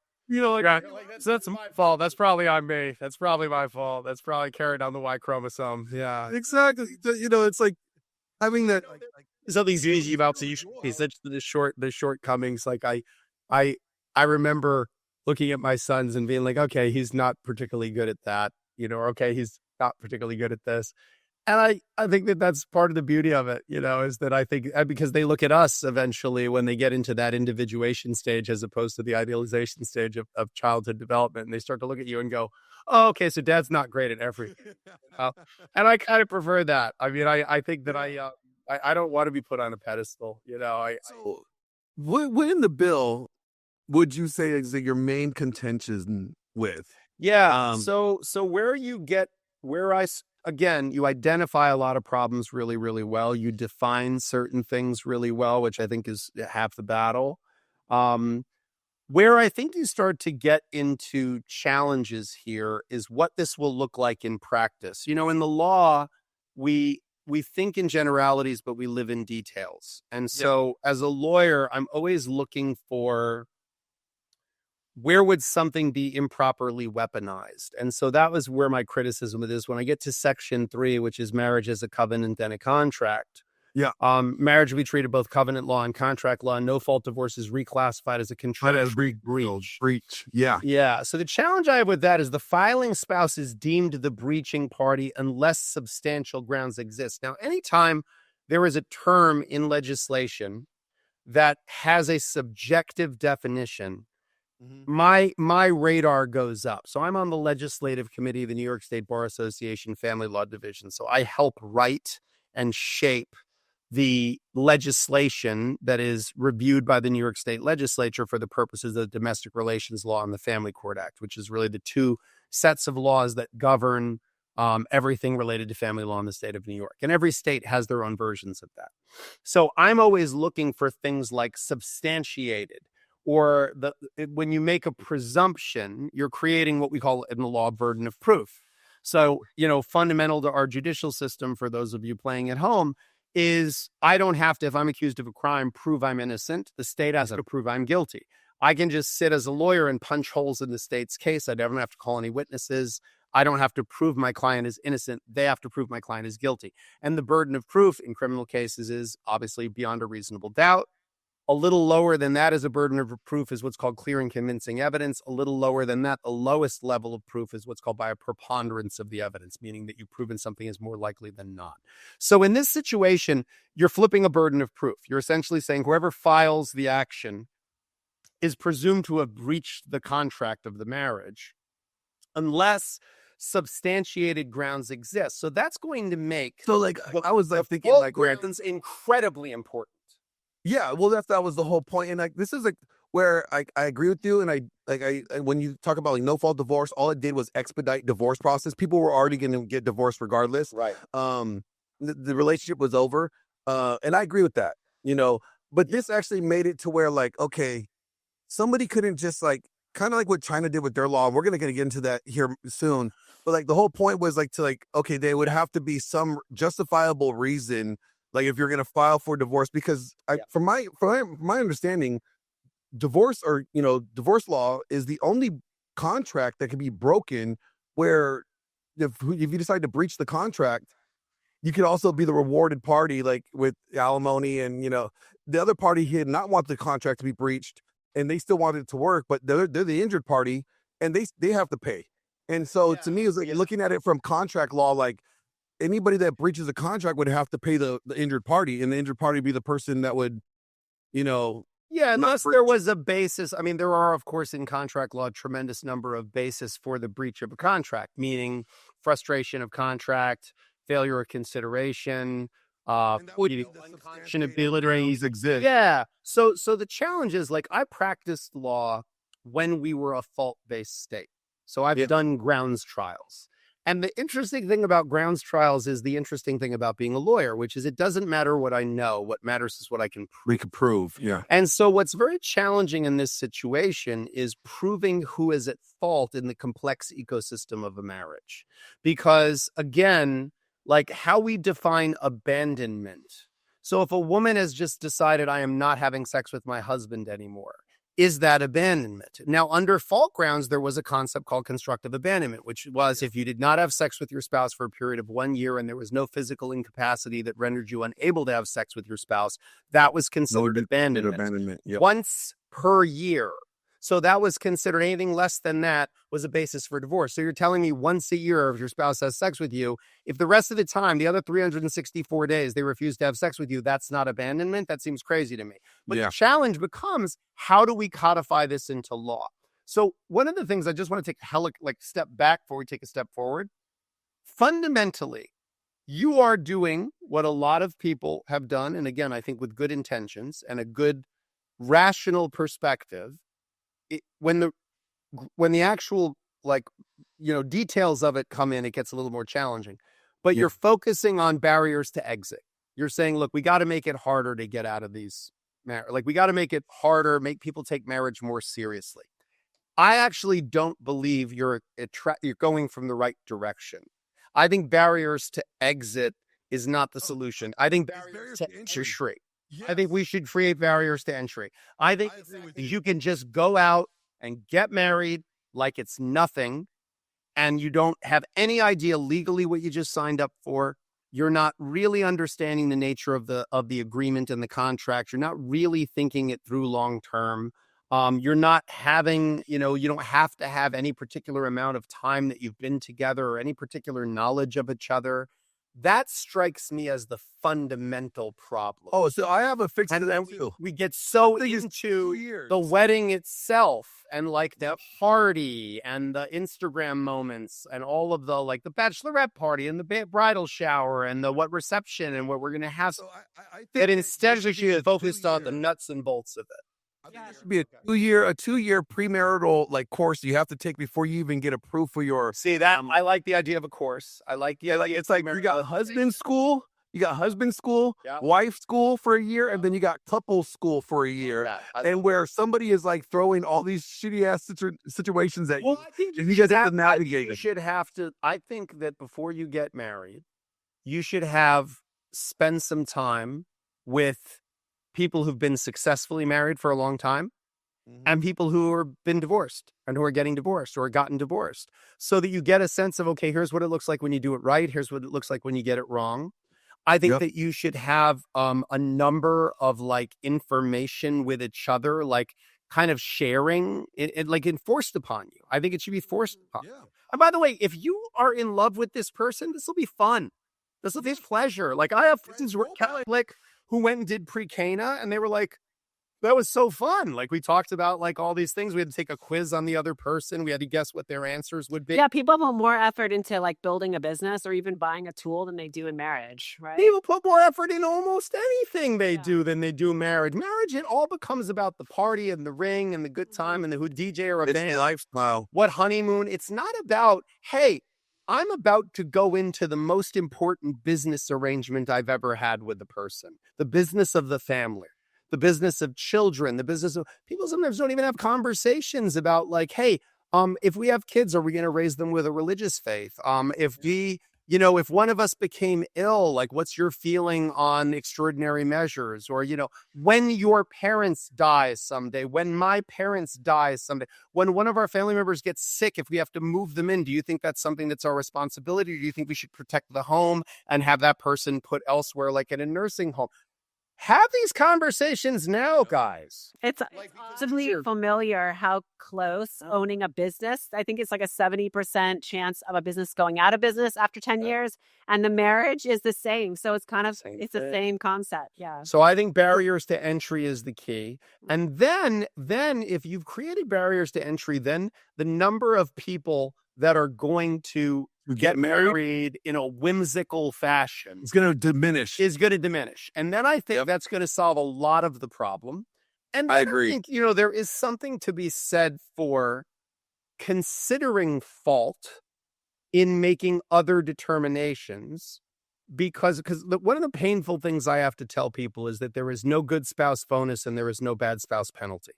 So that's my fault. That's probably on me. That's probably my fault. That's probably carried on the Y chromosome. Yeah. exactly. It's like having that. Something's easy about the shortcomings. Like I remember looking at my sons and being like, okay, he's not particularly good at that, or okay, he's not particularly good at this. And I think that that's part of the beauty of it, is that I think because they look at us eventually when they get into that individuation stage, as opposed to the idealization stage of childhood development. And they start to look at you and go, "Oh, okay, so dad's not great at everything." And I kind of prefer that. I mean, I think that I don't want to be put on a pedestal, So, what in the bill would you say is your main contention with? Yeah. So where you identify a lot of problems really, really well. You define certain things really well, which I think is half the battle. Where I think you start to get into challenges here is what this will look like in practice. In the law, we think in generalities, but we live in details. And so as a lawyer, I'm always looking for where would something be improperly weaponized? And so that was where my criticism of this, when I get to Section 3, which is marriage as a covenant and a contract. Yeah. Marriage will be treated both covenant law and contract law. No fault divorce is reclassified as a contractual breach. Yeah. Yeah. So the challenge I have with that is the filing spouse is deemed the breaching party unless substantial grounds exist. Now, anytime there is a term in legislation that has a subjective definition, my radar goes up. So I'm on the legislative committee of the New York State Bar Association Family Law Division. So I help write and shape the legislation that is reviewed by the New York State Legislature for the purposes of the Domestic Relations Law and the Family Court Act, which is really the 2 sets of laws that govern everything related to family law in the state of New York. And every state has their own versions of that. So I'm always looking for things like substantiated, or when you make a presumption, you're creating what we call in the law burden of proof. So, fundamental to our judicial system, for those of you playing at home, is I don't have to, if I'm accused of a crime, prove I'm innocent. The state has to prove I'm guilty. I can just sit as a lawyer and punch holes in the state's case. I don't have to call any witnesses. I don't have to prove my client is innocent. They have to prove my client is guilty. And the burden of proof in criminal cases is obviously beyond a reasonable doubt. A little lower than that as a burden of proof is what's called clear and convincing evidence. A little lower than that, the lowest level of proof is what's called by a preponderance of the evidence, meaning that you've proven something is more likely than not. So in this situation, you're flipping a burden of proof. You're essentially saying whoever files the action is presumed to have breached the contract of the marriage unless substantiated grounds exist. So that's going to make I was like thinking like grounds incredibly important. Yeah, well, that was the whole point, and like this is like where I agree with you, and I when you talk about like no fault divorce, all it did was expedite divorce process. People were already going to get divorced regardless. Right. The relationship was over, and I agree with that. But this actually made it to where like, okay, somebody couldn't just like kind of like what China did with their law. We're gonna get into that here soon, but like the whole point was like to like, okay, they would have to be some justifiable reason. Like if you're going to file for divorce, because from my understanding, divorce law is the only contract that can be broken where if you decide to breach the contract, you could also be the rewarded party, like with alimony, and the other party did not want the contract to be breached. and they still want it to work, but they're the injured party, and they have to pay. And so to me, it's like looking at it from contract law, like anybody that breaches a contract would have to pay the injured party, and the injured party would be the person that would, you know, Yeah, unless there was a basis. I mean, there are, of course, in contract law, a tremendous number of basis for the breach of a contract, meaning frustration of contract, failure of consideration, unconscionability. exist. Yeah. So the challenge is, like, I practiced law when we were a fault-based state. So I've done grounds trials. And the interesting thing about grounds trials is the interesting thing about being a lawyer, which is it doesn't matter what I know. What matters is what I can prove. We could prove, yeah. And so what's very challenging in this situation is proving who is at fault in the complex ecosystem of a marriage. Because again, like how we define abandonment. So if a woman has just decided I am not having sex with my husband anymore, is that abandonment? Now, under fault grounds, there was a concept called constructive abandonment, which was if you did not have sex with your spouse for a period of 1 year and there was no physical incapacity that rendered you unable to have sex with your spouse, that was considered abandonment. Yep. Once per year. So that was considered, anything less than that was a basis for divorce. So you're telling me once a year if your spouse has sex with you, if the rest of the time, the other 364 days, they refuse to have sex with you, that's not abandonment? That seems crazy to me. But the challenge becomes, how do we codify this into law? So one of the things I just want to take a step back before we take a step forward. Fundamentally, you are doing what a lot of people have done. And again, I think with good intentions and a good rational perspective, when the actual details of it come in, it gets a little more challenging. But you're focusing on barriers to exit. You're saying, look, we got to make it harder to get out of these. We got to make it harder, make people take marriage more seriously. I actually don't believe you're going from the right direction. I think barriers to exit is not the solution. I think barriers to entry. Yes. I think we should create barriers to entry. I think you can just go out and get married like it's nothing, and you don't have any idea legally what you just signed up for. You're not really understanding the nature of the agreement and the contract. You're not really thinking it through long term. You're not having, you don't have to have any particular amount of time that you've been together or any particular knowledge of each other. That strikes me as the fundamental problem. Oh, so I have a fix to that too. We get so into the wedding itself and like the party and the Instagram moments and all of the the bachelorette party and the bridal shower and the what reception and what we're going to have. So I think that instead we should focus on the nuts and bolts of it. I think there should be a two-year premarital course you have to take before you even get approved for your. See that I like the idea of a course. I like it's like you got husband school, wife school for a year, and then you got couple school for a year, and where somebody is throwing all these shitty ass situations at you. I think you just have to navigate. You should have to. I think that before you get married, you should have spend some time with people who've been successfully married for a long time and people who have been divorced and who are getting divorced or gotten divorced, so that you get a sense of, okay, here's what it looks like when you do it right. Here's what it looks like when you get it wrong. I think that you should have a number of information with each other, kind of sharing it enforced upon you. I think it should be forced upon you. And by the way, if you are in love with this person, this will be fun. This will be pleasure. I have friends who went and did pre-Cana, and they were like, that was so fun. We talked about all these things. We had to take a quiz on the other person. We had to guess what their answers would be. Yeah, people put more effort into building a business or even buying a tool than they do in marriage, right? People put more effort in almost anything they do than they do marriage. Marriage, it all becomes about the party and the ring and the good time and the DJ or a band. It's lifestyle. What honeymoon? It's not about, hey, I'm about to go into the most important business arrangement I've ever had with the person, the business of the family, the business of children, the business of people sometimes don't even have conversations about hey, if we have kids, are we going to raise them with a religious faith? If one of us became ill, what's your feeling on extraordinary measures? Or, when your parents die someday, when my parents die someday, when one of our family members gets sick, if we have to move them in, do you think that's something that's our responsibility? Or do you think we should protect the home and have that person put elsewhere, in a nursing home? have these conversations now, guys. It's awesomely familiar how close owning a business. I think it's like a 70% chance of a business going out of business after 10 years. And the marriage is the same. So it's kind of, it's the same concept. Yeah. So I think barriers to entry is the key. And then if you've created barriers to entry, then the number of people that are going to get married in a whimsical fashion It's going to diminish. is going to diminish. And then I think that's going to solve a lot of the problem. And I then agree. think, there is something to be said for considering fault in making other determinations, because one of the painful things I have to tell people is that there is no good spouse bonus and there is no bad spouse penalty.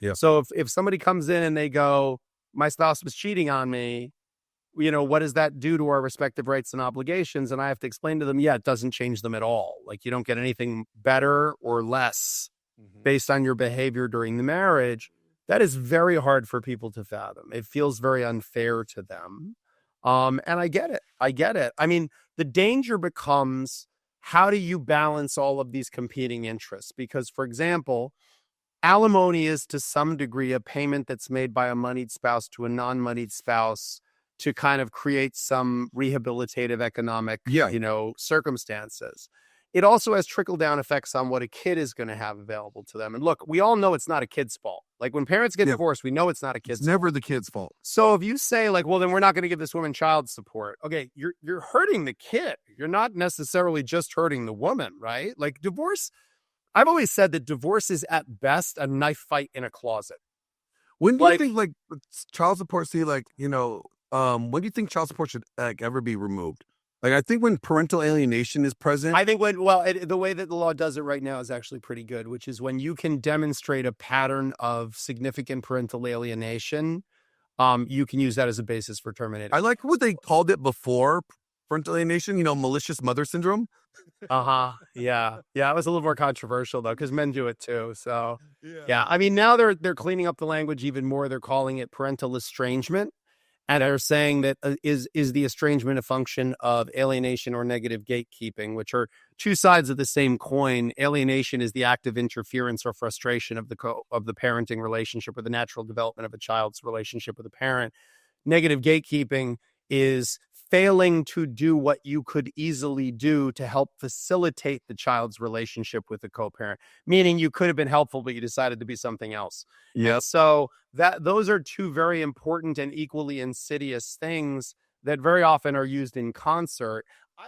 Yeah. So if somebody comes in and they go, my spouse was cheating on me, what does that do to our respective rights and obligations? And I have to explain to them, it doesn't change them at all. Like, you don't get anything better or less based on your behavior during the marriage. That is very hard for people to fathom. It feels very unfair to them. And I get it. I mean, the danger becomes, how do you balance all of these competing interests? Because, for example, alimony is to some degree a payment that's made by a moneyed spouse to a non-moneyed spouse to kind of create some rehabilitative economic, circumstances. It also has trickle-down effects on what a kid is going to have available to them. And look, we all know it's not a kid's fault. Like, when parents get divorced, we know it's not a kid's It's never the kid's fault. So if you say, like, well, then we're not going to give this woman child support. Okay, you're hurting the kid. You're not necessarily just hurting the woman, right? Like, divorce, I've always said that divorce is at best a knife fight in a closet. When do you think, like, child support, when do you think child support should ever be removed? Like, I think when parental alienation is present. I think the way that the law does it right now is actually pretty good, which is when you can demonstrate a pattern of significant parental alienation, you can use that as a basis for terminating. I like what they called it before parental alienation, malicious mother syndrome. Yeah. It was a little more controversial, though, because men do it too. So, yeah. I mean, now they're cleaning up the language even more. They're calling it parental estrangement. And are saying that is the estrangement a function of alienation or negative gatekeeping, which are two sides of the same coin. Alienation is the active interference or frustration of the parenting relationship or the natural development of a child's relationship with a parent. Negative gatekeeping is failing to do what you could easily do to help facilitate the child's relationship with the co-parent, meaning you could have been helpful, but you decided to be something else. Yeah. So those are two very important and equally insidious things that very often are used in concert.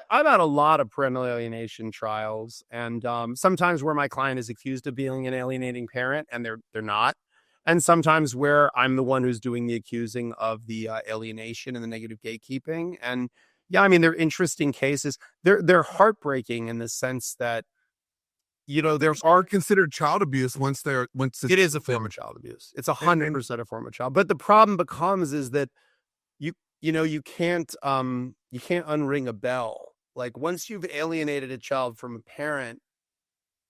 I've had a lot of parental alienation trials, and sometimes where my client is accused of being an alienating parent and they're not. And sometimes where I'm the one who's doing the accusing of the alienation and the negative gatekeeping. And yeah, I mean, they're interesting cases. They're heartbreaking in the sense that, there are considered child abuse once it is a form of child abuse. It's 100% a form of child. But the problem becomes is that you can't unring a bell. Like, once you've alienated a child from a parent,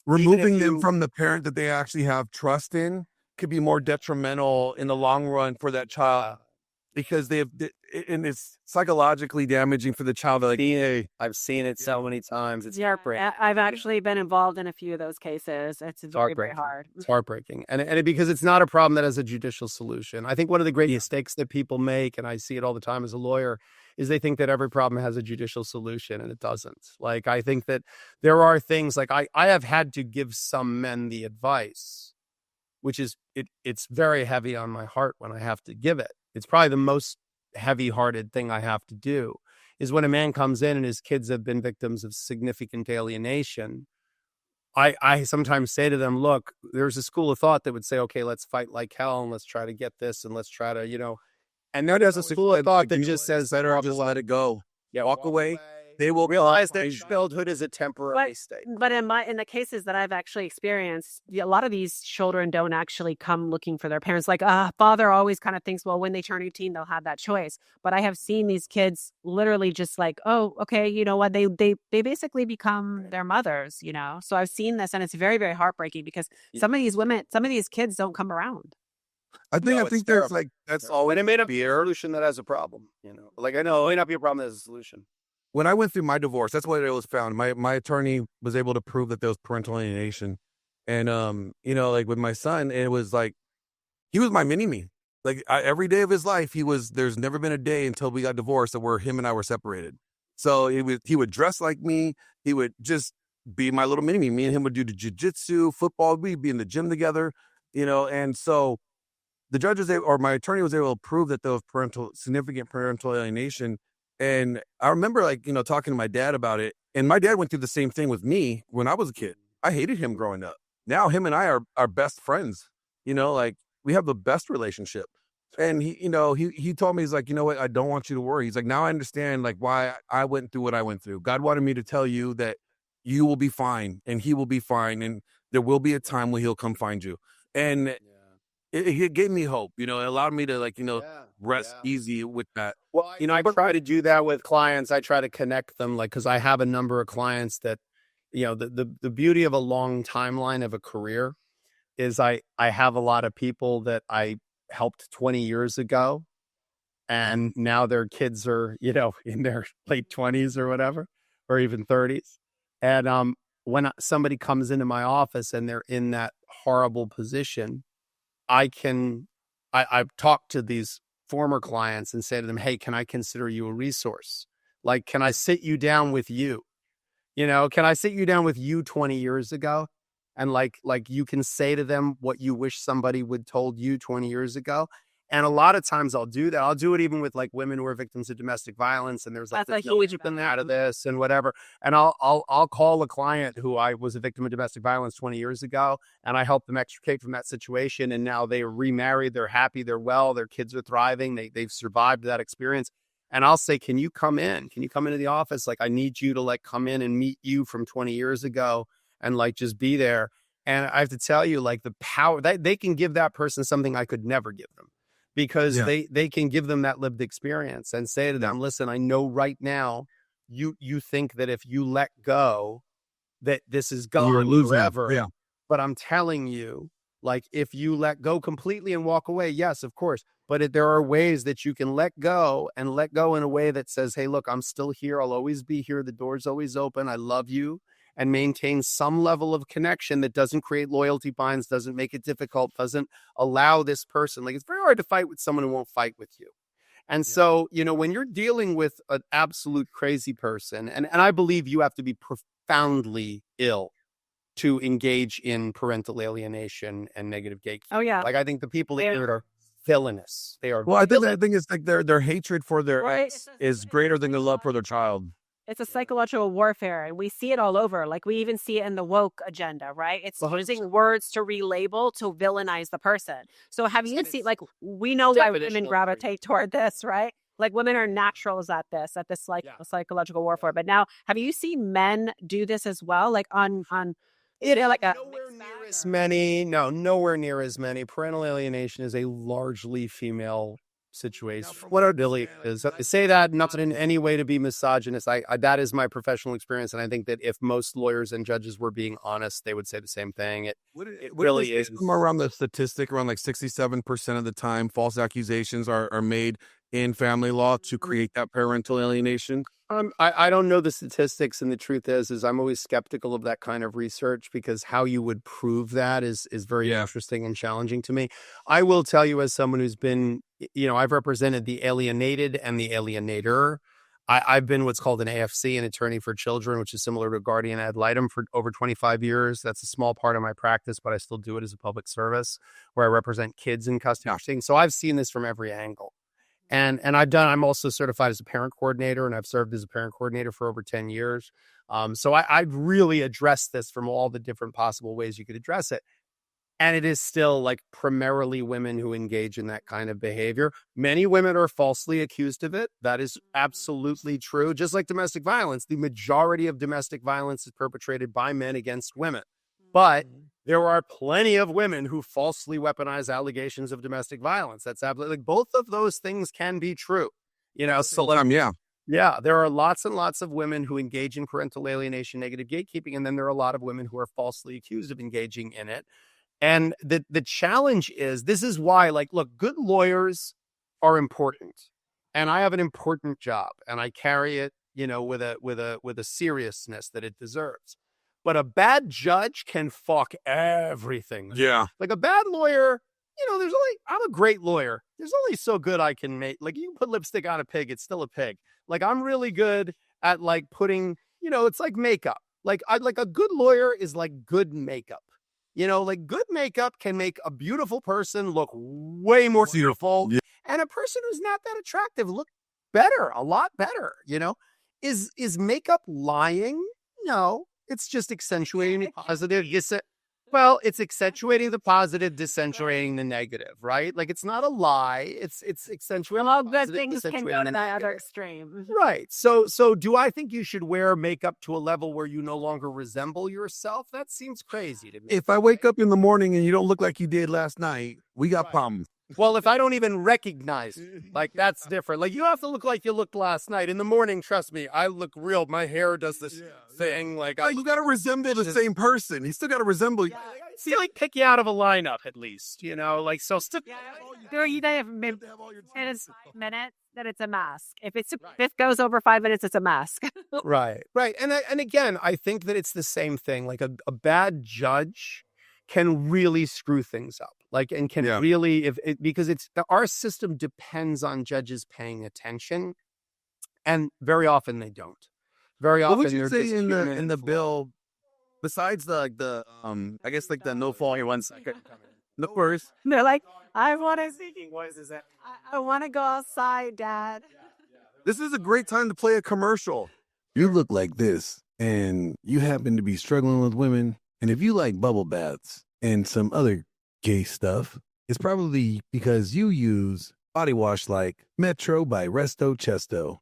removing them from the parent that they actually have trust in could be more detrimental in the long run for that child, because and it's psychologically damaging for the child. I've seen it so many times. It's heartbreaking. I've actually been involved in a few of those cases. It's very, very hard. It's heartbreaking. And because it's not a problem that has a judicial solution. I think one of the great mistakes that people make, and I see it all the time as a lawyer, is they think that every problem has a judicial solution, and it doesn't. Like, I think that there are things, like I have had to give some men the advice, which is, it's very heavy on my heart when I have to give it. It's probably the most heavy-hearted thing I have to do, is when a man comes in and his kids have been victims of significant alienation. I sometimes say to them, look, there's a school of thought that would say, okay, let's fight like hell and let's try to get this and let's try to, and then there's a school of thought that just says, better off just let it go. Yeah, Walk away. They will realize that childhood is a temporary state. But in the cases that I've actually experienced, a lot of these children don't actually come looking for their parents. Like, father always kind of thinks, well, when they turn 18, they'll have that choice. But I have seen these kids literally just like, oh, okay, you know what? They basically become their mothers, So I've seen this, and it's very, very heartbreaking, because some of these kids don't come around. I think there's like, that's always and it may not be a solution that has a problem. Like, I know it may not be a problem that has a solution. when I went through my divorce, that's what it was found. My attorney was able to prove that there was parental alienation. And like with my son, it was like he was my mini me. Like every day of his life, there's never been a day until we got divorced that where him and I were separated. So he would dress like me. He would just be my little mini me. Me and him would do the jujitsu, football. We'd be in the gym together, and so the judge or my attorney was able to prove that there was significant parental alienation. And I remember talking to my dad about it. And my dad went through the same thing with me when I was a kid. I hated him growing up. Now him and I are best friends, we have the best relationship. And he told me, he's like, you know what? I don't want you to worry. He's like, now I understand why I went through what I went through. God wanted me to tell you that you will be fine and he will be fine. And there will be a time when he'll come find you. And it gave me hope, it allowed me to rest easy with that. Well, I try to do that with clients. I try to connect them, because I have a number of clients that, the beauty of a long timeline of a career is I have a lot of people that I helped 20 years ago, and now their kids are, in their late 20s or whatever, or even 30s. And when somebody comes into my office and they're in that horrible position, I've talked to these former clients and say to them, hey, can I consider you a resource? Like, can I sit you down with you? Can I sit you down with you 20 years ago? And like you can say to them what you wish somebody would told you 20 years ago. And a lot of times I'll do that. I'll do it even with women who are victims of domestic violence. And there's That's a huge out of this and whatever. And I'll call a client who I was a victim of domestic violence 20 years ago, and I helped them extricate from that situation. And now they are remarried. They're happy. They're well. Their kids are thriving. They've survived that experience. And I'll say, can you come in? Can you come into the office? I need you to come in and meet you from 20 years ago and just be there. And I have to tell you, the power that they can give that person something I could never give them, because they can give them that lived experience and say to them, listen, I know right now you think that if you let go, that this is gone forever. Yeah. But I'm telling you, if you let go completely and walk away, yes, of course. But there are ways that you can let go, and let go in a way that says, hey, look, I'm still here. I'll always be here. The door's always open. I love you. And maintain some level of connection that doesn't create loyalty binds, doesn't make it difficult, doesn't allow this person. It's very hard to fight with someone who won't fight with you. And so, when you're dealing with an absolute crazy person, and I believe you have to be profoundly ill to engage in parental alienation and negative gatekeeping. Oh, yeah. I think the people that do it are villainous. They are. Well, I think it's their hatred for their ex is greater than their love for their child. It's a psychological warfare, and we see it all over. We even see it in the woke agenda, right? It's using words to relabel, to villainize the person. So have you seen, we know why women gravitate toward this, right? Women are naturals at this psychological warfare. But now, have you seen men do this as well? Nowhere near as many. Parental alienation is a largely female situation. What it really is. I say that not in any way to be misogynist. That is my professional experience, and I think that if most lawyers and judges were being honest, they would say the same thing. It really is. Around the statistic, around 67% of the time, false accusations are made in family law to create that parental alienation. I don't know the statistics, and the truth is I'm always skeptical of that kind of research, because how you would prove that is very interesting and challenging to me. I will tell you, as someone who's been, I've represented the alienated and the alienator. I've been what's called an AFC, an attorney for children, which is similar to a guardian ad litem, for over 25 years. That's a small part of my practice, but I still do it as a public service where I represent kids in custody. So I've seen this from every angle. And I'm also certified as a parent coordinator, and I've served as a parent coordinator for over 10 years. So I've really addressed this from all the different possible ways you could address it. And it is still primarily women who engage in that kind of behavior. Many women are falsely accused of it. That is absolutely true. Just like domestic violence, the majority of domestic violence is perpetrated by men against women. But there are plenty of women who falsely weaponize allegations of domestic violence. That's absolutely, both of those things can be true. Yeah, there are lots and lots of women who engage in parental alienation, negative gatekeeping, and then there are a lot of women who are falsely accused of engaging in it. And the challenge is, this is why, look, good lawyers are important. And I have an important job, and I carry it you know, with a seriousness that it deserves. But a bad judge can fuck everything. Yeah. Like a bad lawyer, you know, I'm a great lawyer. There's only so good I can make. Like, you can put lipstick on a pig, it's still a pig. Like, I'm really good at like putting, you know, it's like makeup. Like, a good lawyer is like good makeup. You know, like good makeup can make a beautiful person look way more beautiful. Yeah. And a person who's not that attractive look better, a lot better, you know? Is makeup lying? No, it's just accentuating the positive. Well, it's accentuating the positive, accentuating the negative, right? Like, it's not a lie. It's accentuating. Well, the good positive, things can accentuating go to the the other negative. extreme. Right. So do I think you should wear makeup to a level where you no longer resemble yourself? That seems crazy to me. If I wake up in the morning and you don't look like you did last night, we got problems. Well, if I don't even recognize you, like, that's different. Like, you have to look like you looked last night. In the morning, trust me, I look real. My hair does this thing. Like, You got to resemble the same person. You still got to resemble you. see, like, pick you out of a lineup at least, you know, like, so still. There you have it is 5 minutes that it's a mask. If it goes over 5 minutes, it's a mask. Right. And again, I think that it's the same thing. Like, a bad judge can really screw things up. Like, and can really, because our system depends on judges paying attention, and very often they don't. Very often, What would you they're say just in human the flaw. bill, besides the I guess like the no fall here 1 second. No worries. They're like, I want to I want to go outside, Dad. This is a great time to play a commercial. You look like this, and you happen to be struggling with women, and if you like bubble baths and some other gay stuff, it's probably because you use body wash like Metro by Resto Chesto,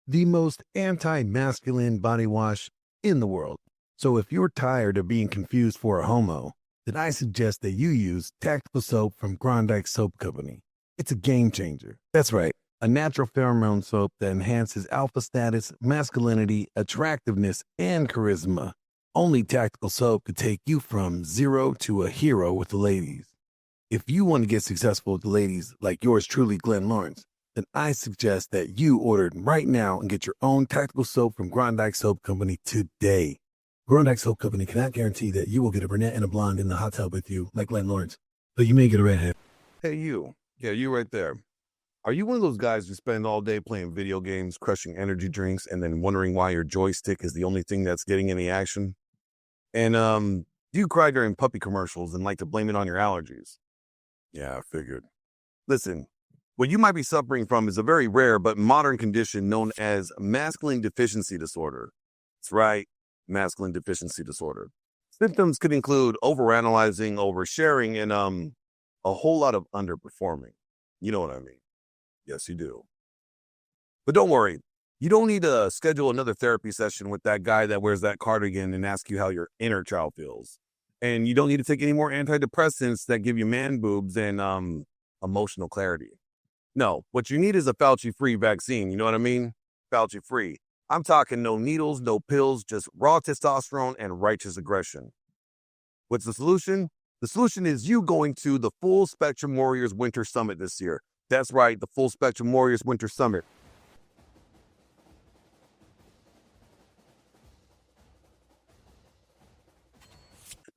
the most anti-masculine body wash in the world. So if you're tired of being confused for a homo, then I suggest that you use Tactical Soap from Grondike Soap Company. It's a game changer. That's right. A natural pheromone soap that enhances alpha status, masculinity, attractiveness, and charisma. Only Tactical Soap could take you from zero to a hero with the ladies. If you want to get successful with the ladies like yours truly, Glenn Lawrence, then I suggest that you order it right now and get your own Tactical Soap from Grondike Soap Company today. Grondike Soap Company cannot guarantee that you will get a brunette and a blonde in the hot tub with you like Glenn Lawrence, but you may get a redhead. Hey, you. Yeah, you right there. Are you one of those guys who spend all day playing video games, crushing energy drinks, and then wondering why your joystick is the only thing that's getting any action? And do you cry during puppy commercials and like to blame it on your allergies? Yeah, I figured. Listen, what you might be suffering from is a very rare but modern condition known as masculine deficiency disorder. That's right, masculine deficiency disorder. Symptoms could include overanalyzing, oversharing, and a whole lot of underperforming. You know what I mean? Yes, you do. But don't worry. You don't need to schedule another therapy session with that guy that wears that cardigan and ask you how your inner child feels. And you don't need to take any more antidepressants that give you man boobs and emotional clarity. No, what you need is a Fauci-free vaccine. You know what I mean? Fauci-free. I'm talking no needles, no pills, just raw testosterone and righteous aggression. What's the solution? The solution is you going to the Full Spectrum Warriors Winter Summit this year. That's right, the Full Spectrum Warriors Winter Summit.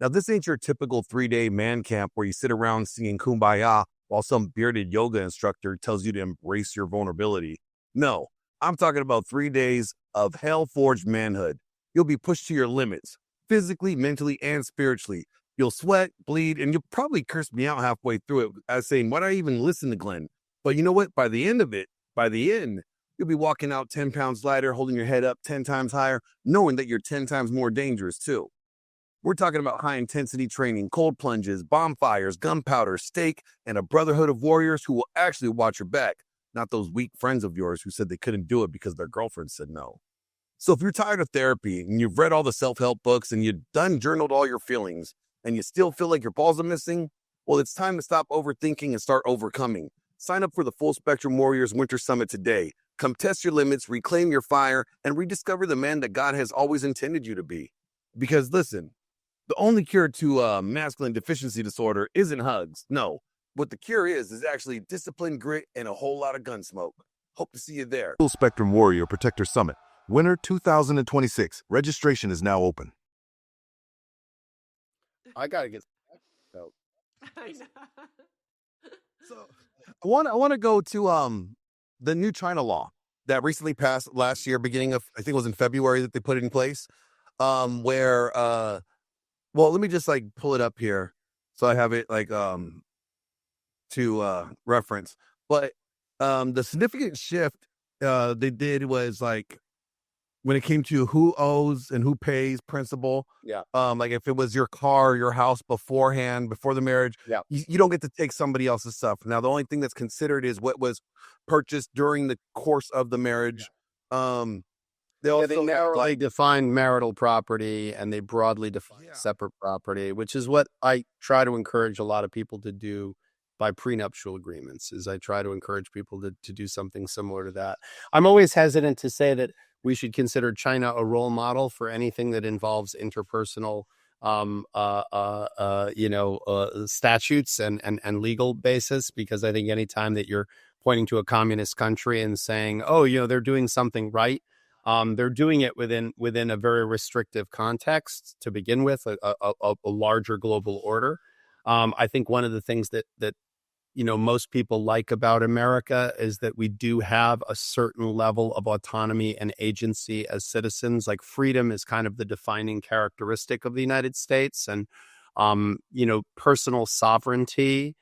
Now, this ain't your typical 3-day man camp where you sit around singing Kumbaya while some bearded yoga instructor tells you to embrace your vulnerability. No, I'm talking about 3 days of hell-forged manhood. You'll be pushed to your limits, physically, mentally, and spiritually. You'll sweat, bleed, and you'll probably curse me out halfway through it as saying, why'd I even listen to Glenn? But you know what? By the end, you'll be walking out 10 pounds lighter, holding your head up 10 times higher, knowing that you're 10 times more dangerous too. We're talking about high-intensity training, cold plunges, bonfires, gunpowder, steak, and a brotherhood of warriors who will actually watch your back, not those weak friends of yours who said they couldn't do it because their girlfriend said no. So if you're tired of therapy and you've read all the self-help books and you've journaled all your feelings and you still feel like your balls are missing, well, it's time to stop overthinking and start overcoming. Sign up for the Full Spectrum Warriors Winter Summit today. Come test your limits, reclaim your fire, and rediscover the man that God has always intended you to be. Because listen, the only cure to masculine deficiency disorder isn't hugs. No, what the cure is actually discipline, grit, and a whole lot of gun smoke. Hope to see you there. Full Spectrum Warrior Protector Summit, Winter 2026. Registration is now open. I gotta get. I know. So I want to go to the new China law that recently passed last year, beginning of, I think it was in February that they put it in place. Where well, let me just like pull it up here so I have it like to reference. But the significant shift they did was like when it came to who owes and who pays principal. Yeah. Like if it was your car, your house beforehand, before the marriage, Yeah. you don't get to take somebody else's stuff. Now, the only thing that's considered is what was purchased during the course of the marriage. They Yeah, also they have, narrowly like, define marital property and they broadly define Yeah. separate property, which is what I try to encourage a lot of people to do by prenuptial agreements. Is I try to encourage people to do something similar to that. I'm always hesitant to say that we should consider China a role model for anything that involves interpersonal statutes and legal basis, because I think anytime that you're pointing to a communist country and saying, oh, they're doing something right, they're doing it within a very restrictive context to begin with, a larger global order. I think one of the things that most people like about America is that we do have a certain level of autonomy and agency as citizens. Like freedom is kind of the defining characteristic of the United States, and personal sovereignty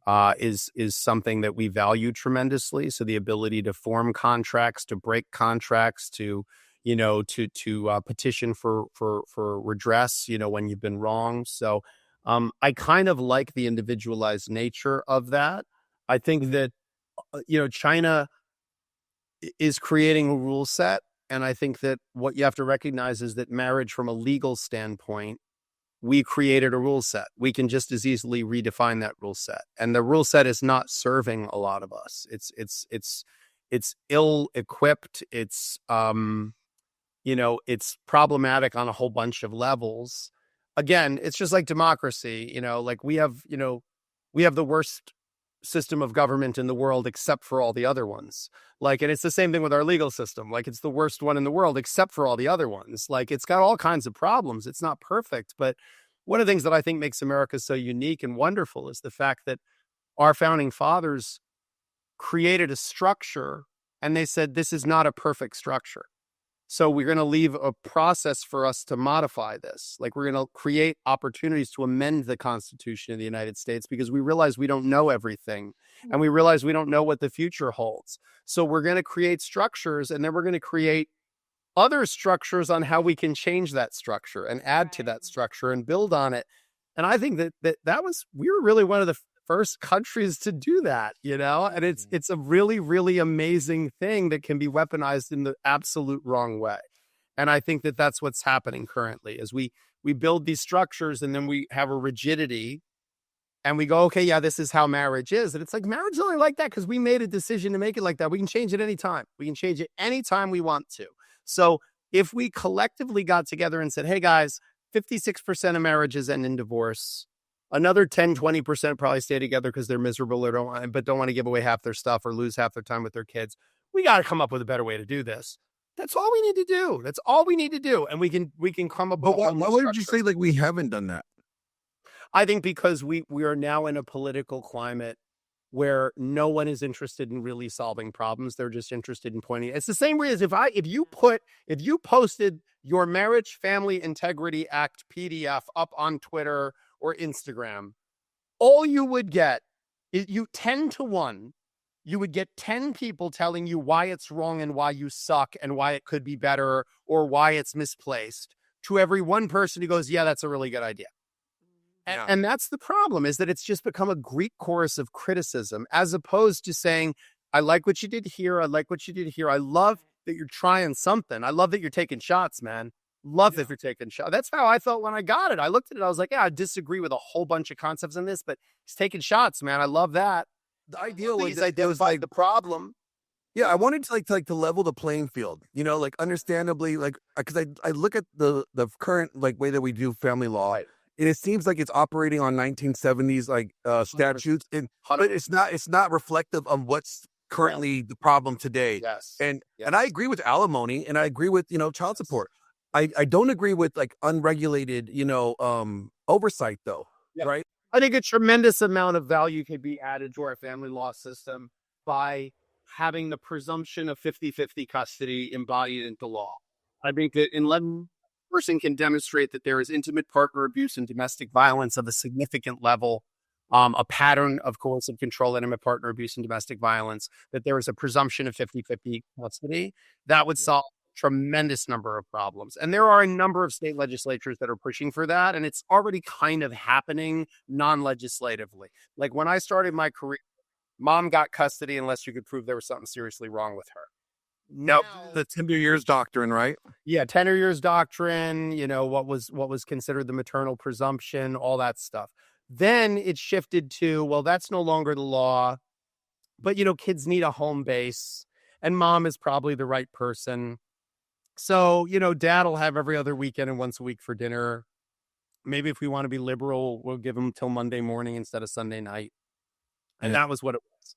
is something that we value tremendously. So the ability to form contracts, to break contracts, to petition for redress, when you've been wrong. So I kind of like the individualized nature of that. I think that China is creating a rule set, and I think that what you have to recognize is that marriage, from a legal standpoint, we created a rule set. We can just as easily redefine that rule set, and the rule set is not serving a lot of us. It's ill-equipped. It's it's problematic on a whole bunch of levels. Again, it's just like democracy. Like we have the worst system of government in the world except for all the other ones. Like, and it's the same thing with our legal system. Like, it's the worst one in the world except for all the other ones. Like, it's got all kinds of problems. It's not perfect. But one of the things that I think makes America so unique and wonderful is the fact that our founding fathers created a structure and they said, this is not a perfect structure. So we're going to leave a process for us to modify this. Like, we're going to create opportunities to amend the Constitution of the United States, because we realize we don't know everything, and we realize we don't know what the future holds. So we're going to create structures, and then we're going to create other structures on how we can change that structure and add to that structure and build on it. And I think we were really one of the first countries to do that, and it's a really, really amazing thing that can be weaponized in the absolute wrong way. And I think that that's what's happening currently, is we build these structures and then we have a rigidity and we go, okay, yeah, this is how marriage is. And it's like, marriage is only like that because we made a decision to make it like that. We can change it anytime. We can change it anytime we want to. So if we collectively got together and said, hey guys, 56% of marriages end in divorce, another 10, 20% probably stay together because they're miserable or don't want to give away half their stuff or lose half their time with their kids. We got to come up with a better way to do this. That's all we need to do. That's all we need to do. And we can come up with. But why would you say like we haven't done that? I think because we are now in a political climate where no one is interested in really solving problems. They're just interested in pointing. It's the same way as if you posted your Marriage Family Integrity Act PDF up on Twitter or Instagram, all you would get is 10 to 1. You would get 10 people telling you why it's wrong and why you suck and why it could be better or why it's misplaced, to every one person who goes, yeah, that's a really good idea. And that's the problem, is that it's just become a Greek chorus of criticism, as opposed to saying, I like what you did here. I like what you did here. I love that you're trying something. I love that you're taking shots, man. Love that you're taking shots. That's how I felt when I got it. I looked at it. I was like, yeah, I disagree with a whole bunch of concepts in this, but he's taking shots, man. I love that. The ideal was He's identified the problem. Yeah, I wanted to level the playing field, like understandably, like, because I look at the current like way that we do family law, Right. and it seems like it's operating on 1970s like statutes, but it's not reflective of what's currently the problem today. Yes. And I agree with alimony, and I agree with, child support. I don't agree with like unregulated, oversight though. Yeah. Right. I think a tremendous amount of value can be added to our family law system by having the presumption of 50-50 custody embodied into law. I think that unless a person can demonstrate that there is intimate partner abuse and domestic violence of a significant level, a pattern of coercive control, intimate partner abuse, and domestic violence, that there is a presumption of 50-50 custody, that would solve a tremendous number of problems. And there are a number of state legislatures that are pushing for that, and it's already kind of happening non-legislatively. Like when I started my career, mom got custody unless you could prove there was something seriously wrong with her. No, the 10 years doctrine, right? Yeah, 10 years doctrine, what was considered the maternal presumption, all that stuff. Then it shifted to, well, that's no longer the law, but, kids need a home base, and mom is probably the right person. So, dad will have every other weekend and once a week for dinner. Maybe if we want to be liberal, we'll give him till Monday morning instead of Sunday night. And that was what it was.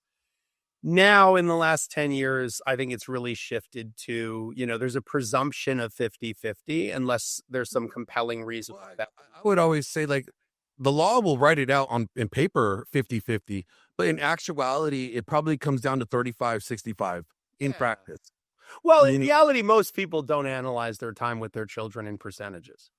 Now, in the last 10 years, I think it's really shifted to, there's a presumption of 50-50 unless there's some compelling reason. I would always say, like, the law will write it out in paper 50-50, but in actuality, it probably comes down to 35-65 in practice. Well, in reality, most people don't analyze their time with their children in percentages.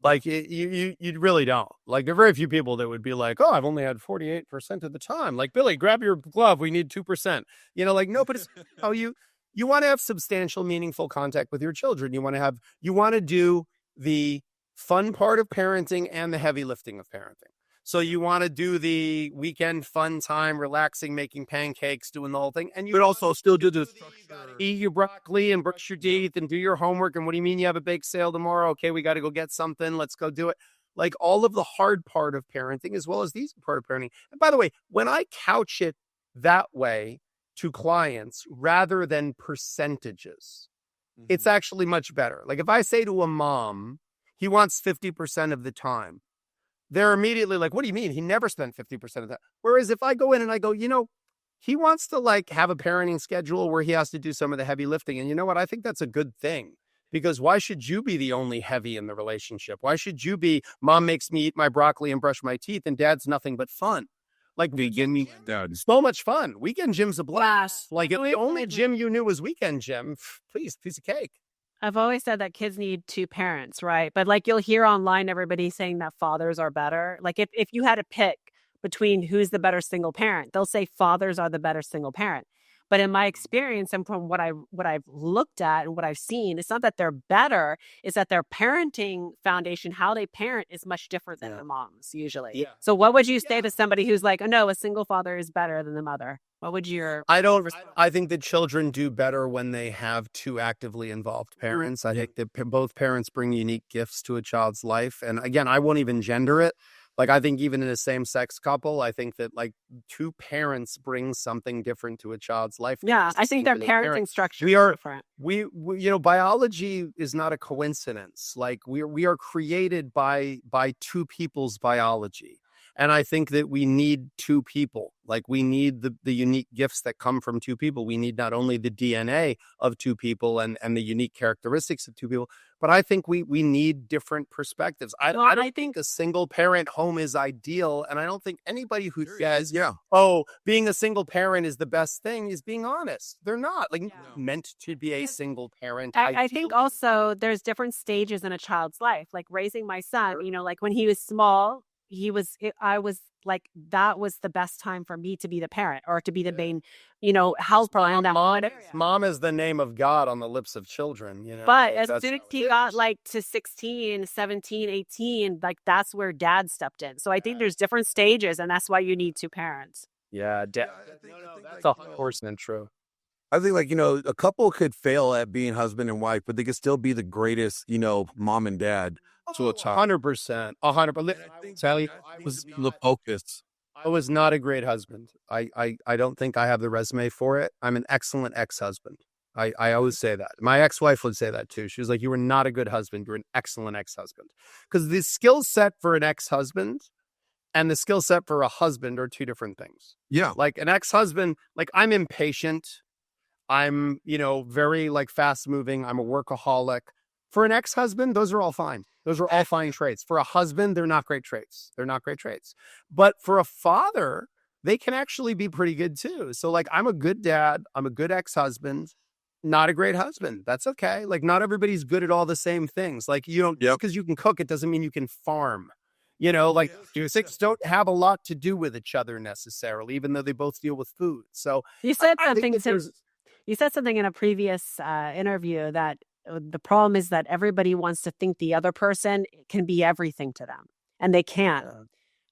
Like you really don't. Like there are very few people that would be like, oh, I've only had 48% of the time. Like, Billy, grab your glove. We need 2%. Like, no, but it's how you want to have substantial, meaningful contact with your children. You want to do the fun part of parenting and the heavy lifting of parenting. So you want to do the weekend fun time, relaxing, making pancakes, doing the whole thing. And you would also still do the eat your broccoli and brush your teeth and do your homework. And what do you mean you have a bake sale tomorrow? Okay, we got to go get something. Let's go do it. Like all of the hard part of parenting as well as the easy part of parenting. And by the way, when I couch it that way to clients rather than percentages, it's actually much better. Like if I say to a mom, he wants 50% of the time, they're immediately like, what do you mean? He never spent 50% of that. Whereas if I go in and I go, he wants to like have a parenting schedule where he has to do some of the heavy lifting. And you know what? I think that's a good thing, because why should you be the only heavy in the relationship? Why should you be, mom makes me eat my broccoli and brush my teeth and dad's nothing but fun? Like weekend, so much fun. Weekend gym's a blast. Like if the only gym you knew was weekend gym, please, piece of cake. I've always said that kids need two parents, right? But like you'll hear online everybody saying that fathers are better. Like if you had to pick between who's the better single parent, they'll say fathers are the better single parent. But in my experience and from what I've looked at and what I've seen, it's not that they're better, it's that their parenting foundation, how they parent, is much different than the moms usually. Yeah. So what would you say to somebody who's like, oh no, a single father is better than the mother? What would your... I think that children do better when they have two actively involved parents. I think that both parents bring unique gifts to a child's life. And again, I won't even gender it. Like, I think even in a same-sex couple, I think that, like, two parents bring something different to a child's life. Yeah, I think their parenting structure is different. We biology is not a coincidence. Like, we are created by two people's biology. And I think that we need two people. Like, we need the unique gifts that come from two people. We need not only the DNA of two people and the unique characteristics of two people, but I think we need different perspectives. I don't think a single parent home is ideal. And I don't think anybody who says, oh, being a single parent is the best thing is being honest. They're not meant to be a single parent. I think also there's different stages in a child's life. Like raising my son, like when he was small, I was like, that was the best time for me to be the parent or to be the main, helper on that one area. Mom is the name of God on the lips of children, But as soon as he got like to 16, 17, 18, like that's where dad stepped in. So I think there's different stages, and that's why you need two parents. Yeah, that's 100% true. I think a couple could fail at being husband and wife, but they could still be the greatest, mom and dad. To a child. 100%. 100%. Tell you, I was the focus. I was not a great husband. I don't think I have the resume for it. I'm an excellent ex-husband. I always say that. My ex-wife would say that too. She was like, you were not a good husband. You're an excellent ex-husband. Because the skill set for an ex-husband and the skill set for a husband are two different things. Yeah. Like an ex-husband, like I'm impatient. I'm, very like fast moving. I'm a workaholic. For an ex-husband, those are all fine. Those are all fine traits. For a husband, they're not great traits. They're not great traits. But for a father, they can actually be pretty good too. So like I'm a good dad. I'm a good ex-husband. Not a great husband. That's okay. Like not everybody's good at all the same things. Like just because you can cook, it doesn't mean you can farm. Like things don't have a lot to do with each other necessarily, even though they both deal with food. So You said I think something. that there's You said something in a previous interview that the problem is that everybody wants to think the other person can be everything to them, and they can't.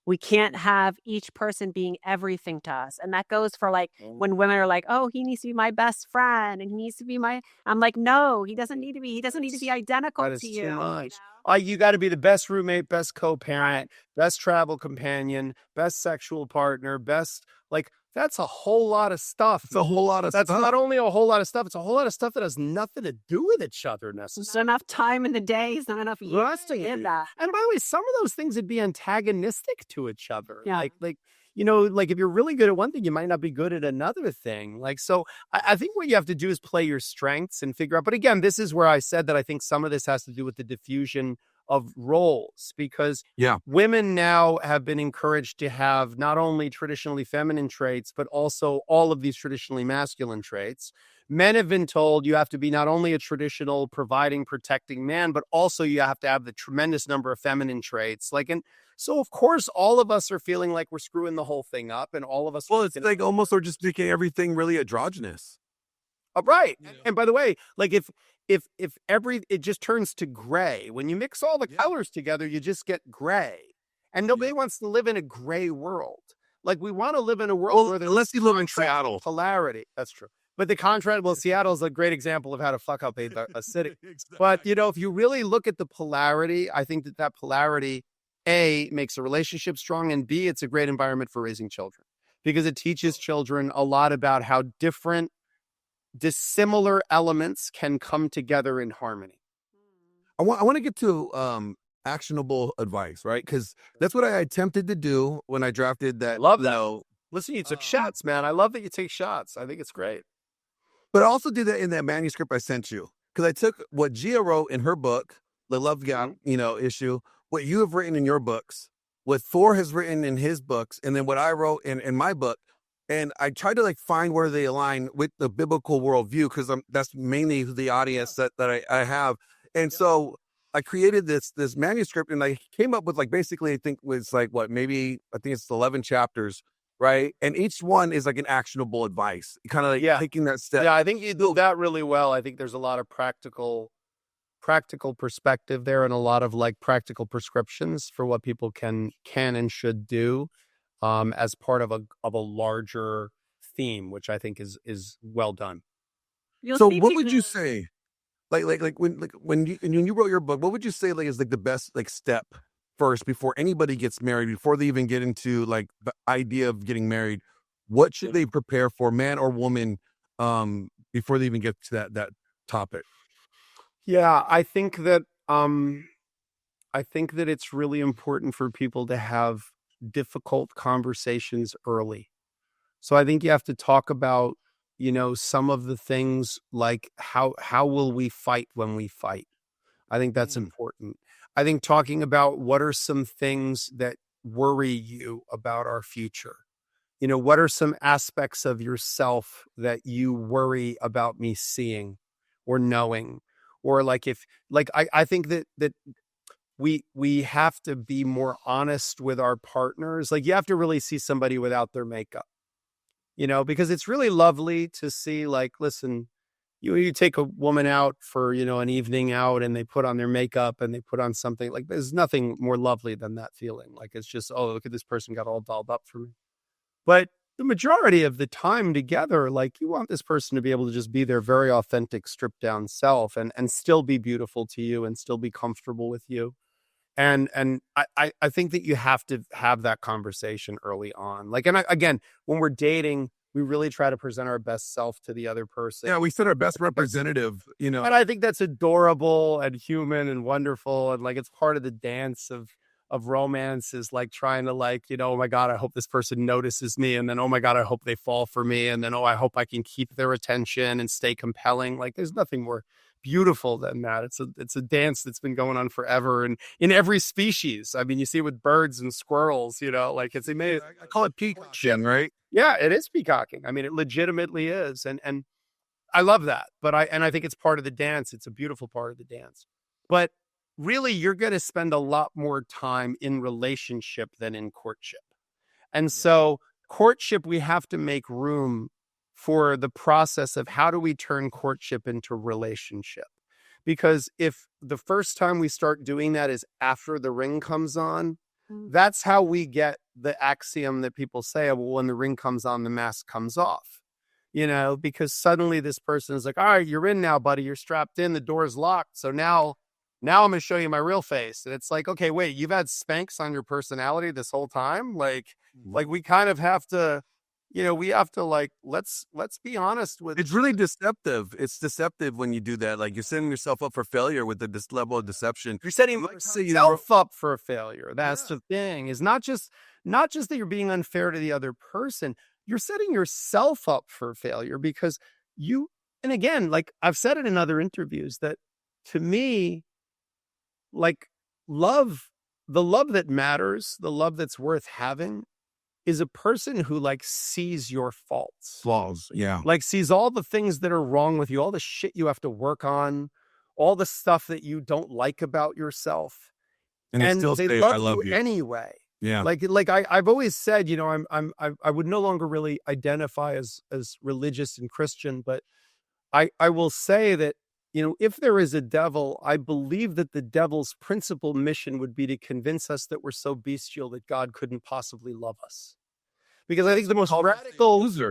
We can't have each person being everything to us. And that goes for like when women are like, oh, he needs to be my best friend and he needs to be I'm like, no, he doesn't need to be. He doesn't need to be identical that is to too you. much. You got to be the best roommate, best co-parent, best travel companion, best sexual partner, best that's a whole lot of stuff. It's a whole lot of That's stuff. not only a whole lot of stuff, it's a whole lot of stuff that has nothing to do with each other necessarily. Not enough time in the day. It's not enough years to get that. And by the way, some of those things would be antagonistic to each other. Yeah. Like if you're really good at one thing, you might not be good at another thing. So I think what you have to do is play your strengths and figure out. But again, this is where I said that I think some of this has to do with the diffusion of roles, because women now have been encouraged to have not only traditionally feminine traits, but also all of these traditionally masculine traits. Men have been told you have to be not only a traditional providing, protecting man, but also you have to have the tremendous number of feminine traits. And so, of course, all of us are feeling like we're screwing the whole thing up, and all of us. Well, it's like almost we're just making everything really androgynous. Right. And by the way, if it just turns to gray, when you mix all the colors together, you just get gray. And nobody wants to live in a gray world. Like we want to live in a world where unless you live in Seattle. Polarity. That's true. But the contrast, Seattle is a great example of how to fuck up a city. Exactly. But, if you really look at the polarity, I think that polarity, A, makes a relationship strong, and B, it's a great environment for raising children because it teaches children a lot about how different dissimilar elements can come together in harmony. I want to get to actionable advice, right? Because that's what I attempted to do when I drafted that. Love that. Listen, you took shots, man. I love that you take shots. I think it's great. But I also did that in that manuscript I sent you, because I took what Gia wrote in her book, the Love Gap, issue, what you have written in your books, what Thor has written in his books, and then what I wrote in my book. And I tried to find where they align with the biblical worldview, because that's mainly the audience that I have. And so I created this manuscript, and I came up with basically I think was maybe I think it's 11 chapters, right? And each one is an actionable advice, kind of taking that step. Yeah, I think you do that really well. I think there's a lot of practical perspective there, and a lot of practical prescriptions for what people can and should do. As part of a larger theme, which I think is well done. So what would you say? When you wrote your book, what would you say is the best step first before anybody gets married, before they even get into the idea of getting married? What should they prepare for, man or woman, before they even get to that topic? Yeah, I think that it's really important for people to have difficult conversations early. So I think you have to talk about, some of the things like how will we fight when we fight? I think that's important. I think talking about what are some things that worry you about our future? What are some aspects of yourself that you worry about me seeing or knowing? Or I think that we have to be more honest with our partners. You have to really see somebody without their makeup, because it's really lovely to see, listen, you take a woman out for, an evening out, and they put on their makeup and they put on something there's nothing more lovely than that feeling. It's just, oh, look at this person got all dolled up for me. But the majority of the time together, you want this person to be able to just be their very authentic, stripped down self and still be beautiful to you and still be comfortable with you. And I think that you have to have that conversation early on. Again, when we're dating, we really try to present our best self to the other person. Yeah, we set our best representative, And I think that's adorable and human and wonderful. And it's part of the dance of of romance is like trying to like, oh my God, I hope this person notices me. And then, oh my God, I hope they fall for me. And then, oh, I hope I can keep their attention and stay compelling. Like there's nothing more beautiful than that. It's a dance that's been going on forever and in every species. I mean, you see it with birds and squirrels, like it's amazing. I call it peacocking, right? Yeah, it is peacocking. I mean, it legitimately is. And I love that. But I think it's part of the dance. It's a beautiful part of the dance. But really, you're going to spend a lot more time in relationship than in courtship. And so courtship, we have to make room for the process of how do we turn courtship into relationship? Because if the first time we start doing that is after the ring comes on, that's how we get the axiom that people say, well, when the ring comes on, the mask comes off, because suddenly this person is like, all right, you're in now, buddy. You're strapped in. The door's locked. So now I'm going to show you my real face. And it's like, okay, wait, you've had Spanx on your personality this whole time? Like we kind of have to, we have to like, let's be honest with. It's really deceptive. It's deceptive when you do that. Like you're setting yourself up for failure with this level of deception. You're setting yourself up for a failure. That's the thing, is not just that you're being unfair to the other person. You're setting yourself up for failure because and again, like I've said it in other interviews, that to me, like the love that matters, the love that's worth having, is a person who like sees your flaws. Yeah. Like sees all the things that are wrong with you, all the shit you have to work on, all the stuff that you don't like about yourself. And still they say, love I love you anyway. Yeah. Like I've always said, I would no longer really identify as religious and Christian, but I will say that, if there is a devil, I believe that the devil's principal mission would be to convince us that we're so bestial that God couldn't possibly love us. Because I think the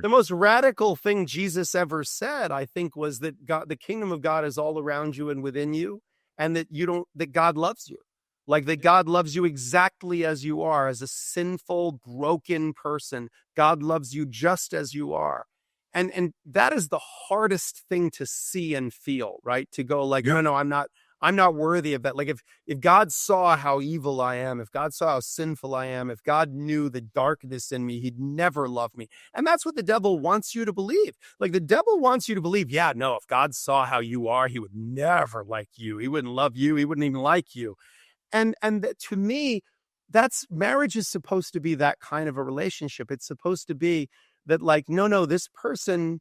most radical thing Jesus ever said, I think, was that the kingdom of God is all around you and within you, and that God loves you. Like that God loves you exactly as you are, as a sinful, broken person. God loves you just as you are. And that is the hardest thing to see and feel, right? To go like, no, I'm not worthy of that. Like if God saw how evil I am, if God saw how sinful I am, if God knew the darkness in me, he'd never love me. And that's what the devil wants you to believe. Like the devil wants you to believe, if God saw how you are, he would never like you. He wouldn't love you. He wouldn't even like you. And to me, marriage is supposed to be that kind of a relationship. It's supposed to be that like, no, this person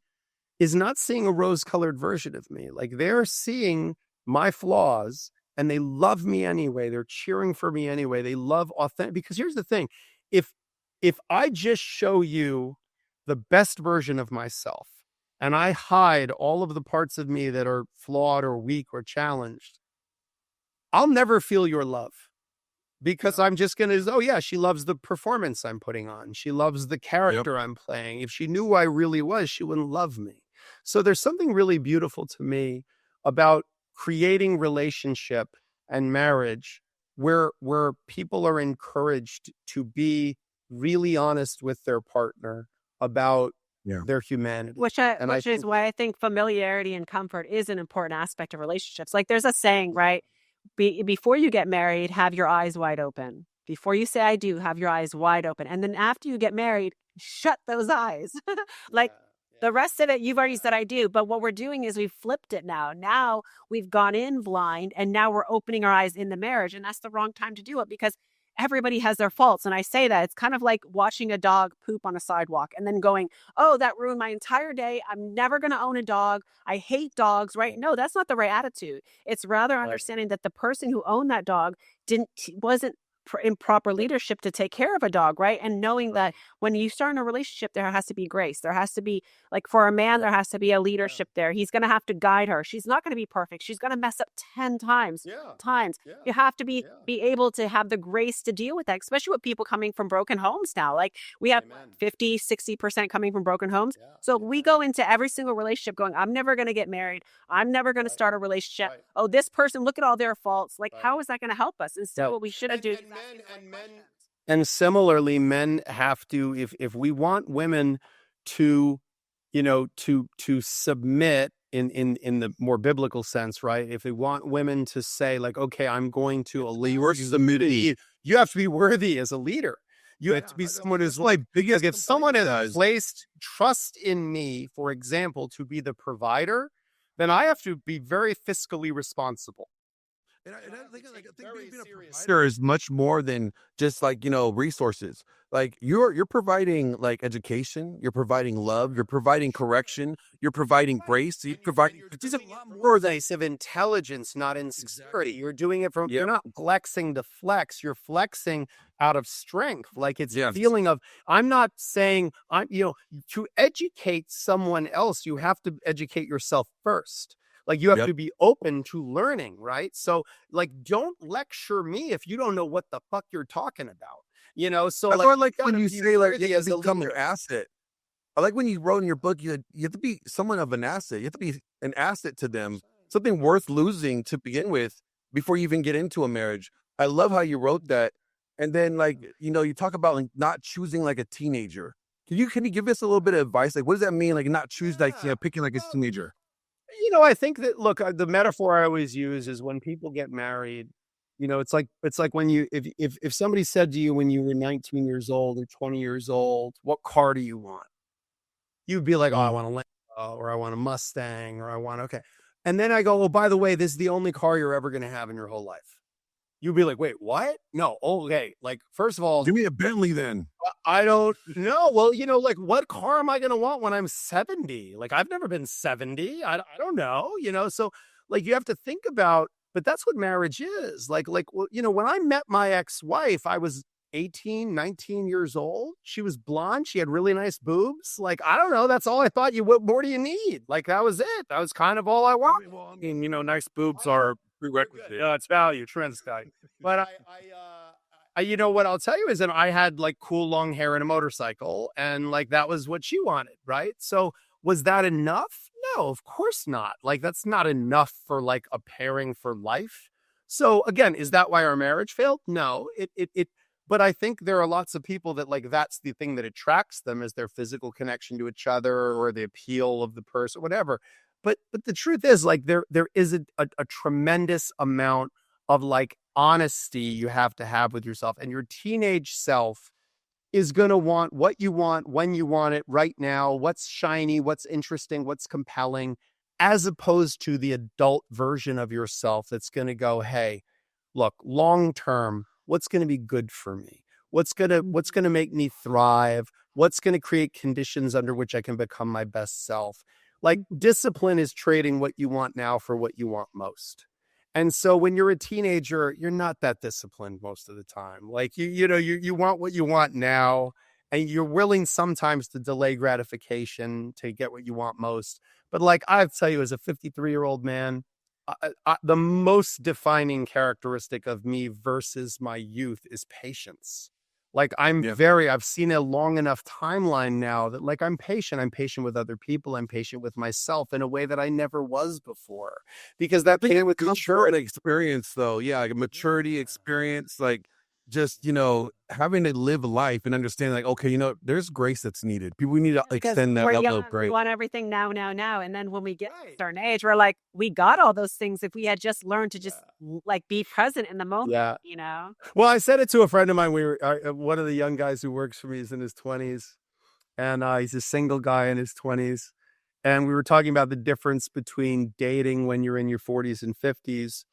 is not seeing a rose-colored version of me. Like they're seeing my flaws and they love me anyway. They're cheering for me anyway. They love authentic. Because here's the thing. If I just show you the best version of myself and I hide all of the parts of me that are flawed or weak or challenged, I'll never feel your love. Because I'm just going to, she loves the performance I'm putting on. She loves the character I'm playing. If she knew who I really was, she wouldn't love me. So there's something really beautiful to me about creating relationship and marriage where people are encouraged to be really honest with their partner about their humanity. Which is why I think familiarity and comfort is an important aspect of relationships. Like there's a saying, right? Before you get married, have your eyes wide open. Before you say I do, have your eyes wide open. And then after you get married, shut those eyes. The rest of it, you've already said I do. But what we're doing is we've flipped it now. Now we've gone in blind and now we're opening our eyes in the marriage. And that's the wrong time to do it because everybody has their faults. And I say that it's kind of like watching a dog poop on a sidewalk and then going, oh, that ruined my entire day. I'm never going to own a dog. I hate dogs, right? No, that's not the right attitude. It's rather understanding that the person who owned that dog wasn't in proper leadership to take care of a dog, right? And knowing that when you start in a relationship, there has to be grace. There has to be, like for a man, there has to be a leadership there. He's going to have to guide her. She's not going to be perfect. She's going to mess up 10 times. You have to be able to have the grace to deal with that, especially with people coming from broken homes now. Like we have 50, 60% coming from broken homes. So we go into every single relationship going, I'm never going to get married. I'm never going to start a relationship. Oh, this person, look at all their faults. Like, how is that going to help us? Instead, what we should do. And similarly, men have to, if we want women to, to submit in the more biblical sense, right? If we want women to say like, okay, I'm going to alleviate, you have to be worthy as a leader. You have to be someone who's like, because if someone has placed trust in me, for example, to be the provider, then I have to be very fiscally responsible. And I think being a provider is much more than just like, resources. Like you're providing like education, you're providing love, you're providing correction, you're providing grace, you're providing It's a lot more of intelligence, not insecurity. You're doing it from, you're not flexing to flex, you're flexing out of strength. Like it's a feeling of, I'm not saying, to educate someone else, you have to educate yourself first. Like you have to be open to learning, right? So like, don't lecture me if you don't know what the fuck you're talking about, so I like when you say like, you become an asset. I like when you wrote in your book, you have to be someone of an asset. You have to be an asset to them, something worth losing to begin with before you even get into a marriage. I love how you wrote that. And then like, you talk about like not choosing like a teenager. Can you give us a little bit of advice? Like, what does that mean? Like not choose like, picking like a teenager. I think that, look, the metaphor I always use is when people get married, it's like when if somebody said to you when you were 19 years old or 20 years old, what car do you want? You'd be like, oh, I want a Lambo, or I want a Mustang, or I want, okay. And then I go, oh, by the way, this is the only car you're ever going to have in your whole life. You'd be like, wait, what? No. Okay. Like, first of all, give me a Bentley then. I don't know. Well, like what car am I going to want when I'm 70? Like I've never been 70. I don't know, so like you have to think about, but that's what marriage is. Like, well, when I met my ex-wife, I was 18, 19 years old. She was blonde. She had really nice boobs. Like, I don't know. That's all I thought. What more do you need? Like, that was it. That was kind of all I wanted. I mean, nice boobs are prerequisite. It's value, trends guy. But what I'll tell you is that I had like cool long hair and a motorcycle, and like that was what she wanted, right? So was that enough? No, of course not. Like that's not enough for like a pairing for life. So again, is that why our marriage failed? No, but I think there are lots of people that like that's the thing that attracts them, is their physical connection to each other or the appeal of the person, whatever. But the truth is, like there is a tremendous amount of like honesty you have to have with yourself, and your teenage self is going to want what you want, when you want it, right now, what's shiny, what's interesting, what's compelling, as opposed to the adult version of yourself that's going to go, hey, look, long term, what's going to be good for me? What's going to make me thrive? What's going to create conditions under which I can become my best self? Like discipline is trading what you want now for what you want most. And so when you're a teenager, you're not that disciplined most of the time. Like you want what you want now, and you're willing sometimes to delay gratification to get what you want most. But like I tell you, as a 53-year-old man, the most defining characteristic of me versus my youth is patience. Like I've seen a long enough timeline now that like I'm patient with other people. I'm patient with myself in a way that I never was before, because that thing with maturity experience though. Yeah. Like a maturity experience, like just, having to live life and understand like, okay, there's grace that's needed. We need to extend that level of grace. We want everything now. And then when we get to a certain age, we're like, we got all those things if we had just learned to just like be present in the moment, Well, I said it to a friend of mine. One of the young guys who works for me is in his 20s, and he's a single guy in his 20s. And we were talking about the difference between dating when you're in your 40s and 50s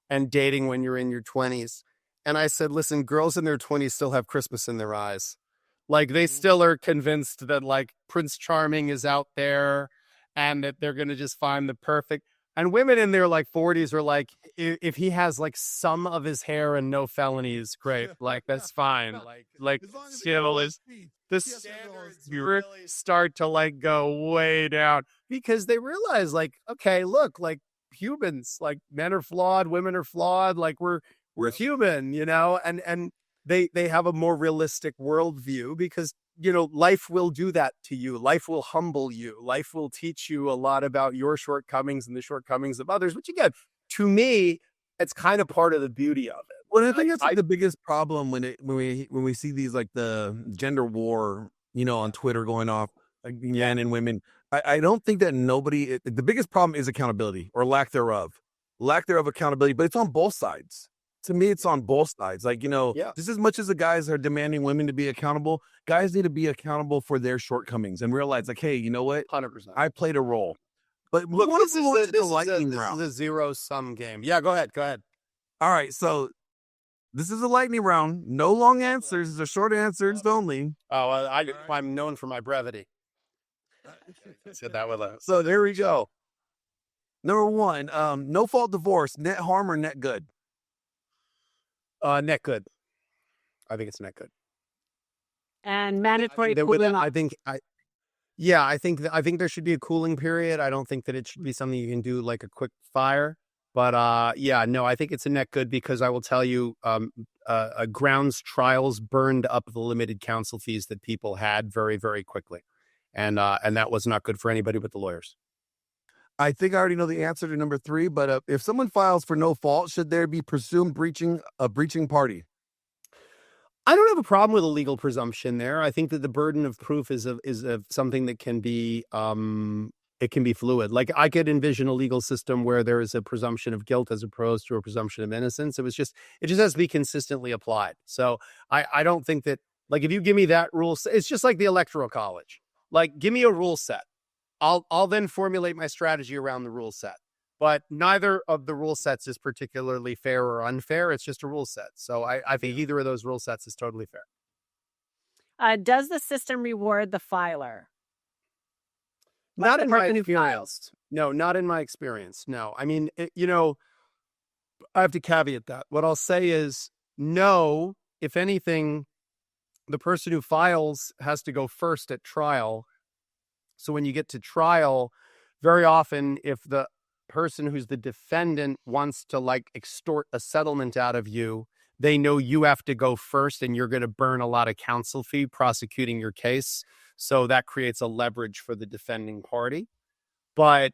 and dating when you're in your 20s. And I said, listen, girls in their 20s still have Christmas in their eyes. Like they still are convinced that like Prince Charming is out there and that they're going to just find the perfect. And women in their like 40s are like, if he has like some of his hair and no felonies, great. Like that's fine. Like skill is the standards really start to like go way down, because they realize like, okay, look, like humans, like men are flawed, women are flawed. Like we're human, and they have a more realistic worldview, because, life will do that to you. Life will humble you. Life will teach you a lot about your shortcomings and the shortcomings of others, which again, to me, it's kind of part of the beauty of it. Well, I think that's like the biggest problem when we see these like the gender war, on Twitter going off, like men and women. I don't think that the biggest problem is accountability or lack thereof accountability, but it's on both sides. to me, it's on both sides. Like, Yeah. just as much as the guys are demanding women to be accountable, guys need to be accountable for their shortcomings and realize, like, hey, you know what? 100%. I played a role. But Look, what if we went to the this lightning is round? a zero-sum game. Yeah, go ahead. All right, so this is a lightning round. No long answers. These are short answers only. Oh, I'm known for my brevity. Said that with a So there we go. Number one, no fault divorce, net harm or net good? net good. I think it's net good. And mandatory There cooling off. I think there should be a cooling period. I don't think that it should be something you can do like a quick fire. But I think it's a net good because I will tell you, grounds trials burned up the limited counsel fees that people had very, very quickly, and that was not good for anybody but the lawyers. I think I already know the answer to number 3, but if someone files for no fault, should there be presumed breaching party? I don't have a problem with a legal presumption there. I think that the burden of proof is of something that can be it can be fluid. Like I could envision a legal system where there is a presumption of guilt as opposed to a presumption of innocence. It just has to be consistently applied. So I don't think that, like, if you give me that rule, it's just like the Electoral College. Like, give me a rule set. I'll then formulate my strategy around the rule set. But neither of the rule sets is particularly fair or unfair. It's just a rule set. So I think either of those rule sets is totally fair. Does the system reward the filer? Not in my person who experience. No, not in my experience. No. I mean, I have to caveat that. What I'll say is, no, if anything, the person who files has to go first at trial. So when you get to trial, very often, if the person who's the defendant wants to like extort a settlement out of you, they know you have to go first and you're going to burn a lot of counsel fee prosecuting your case. So that creates a leverage for the defending party. But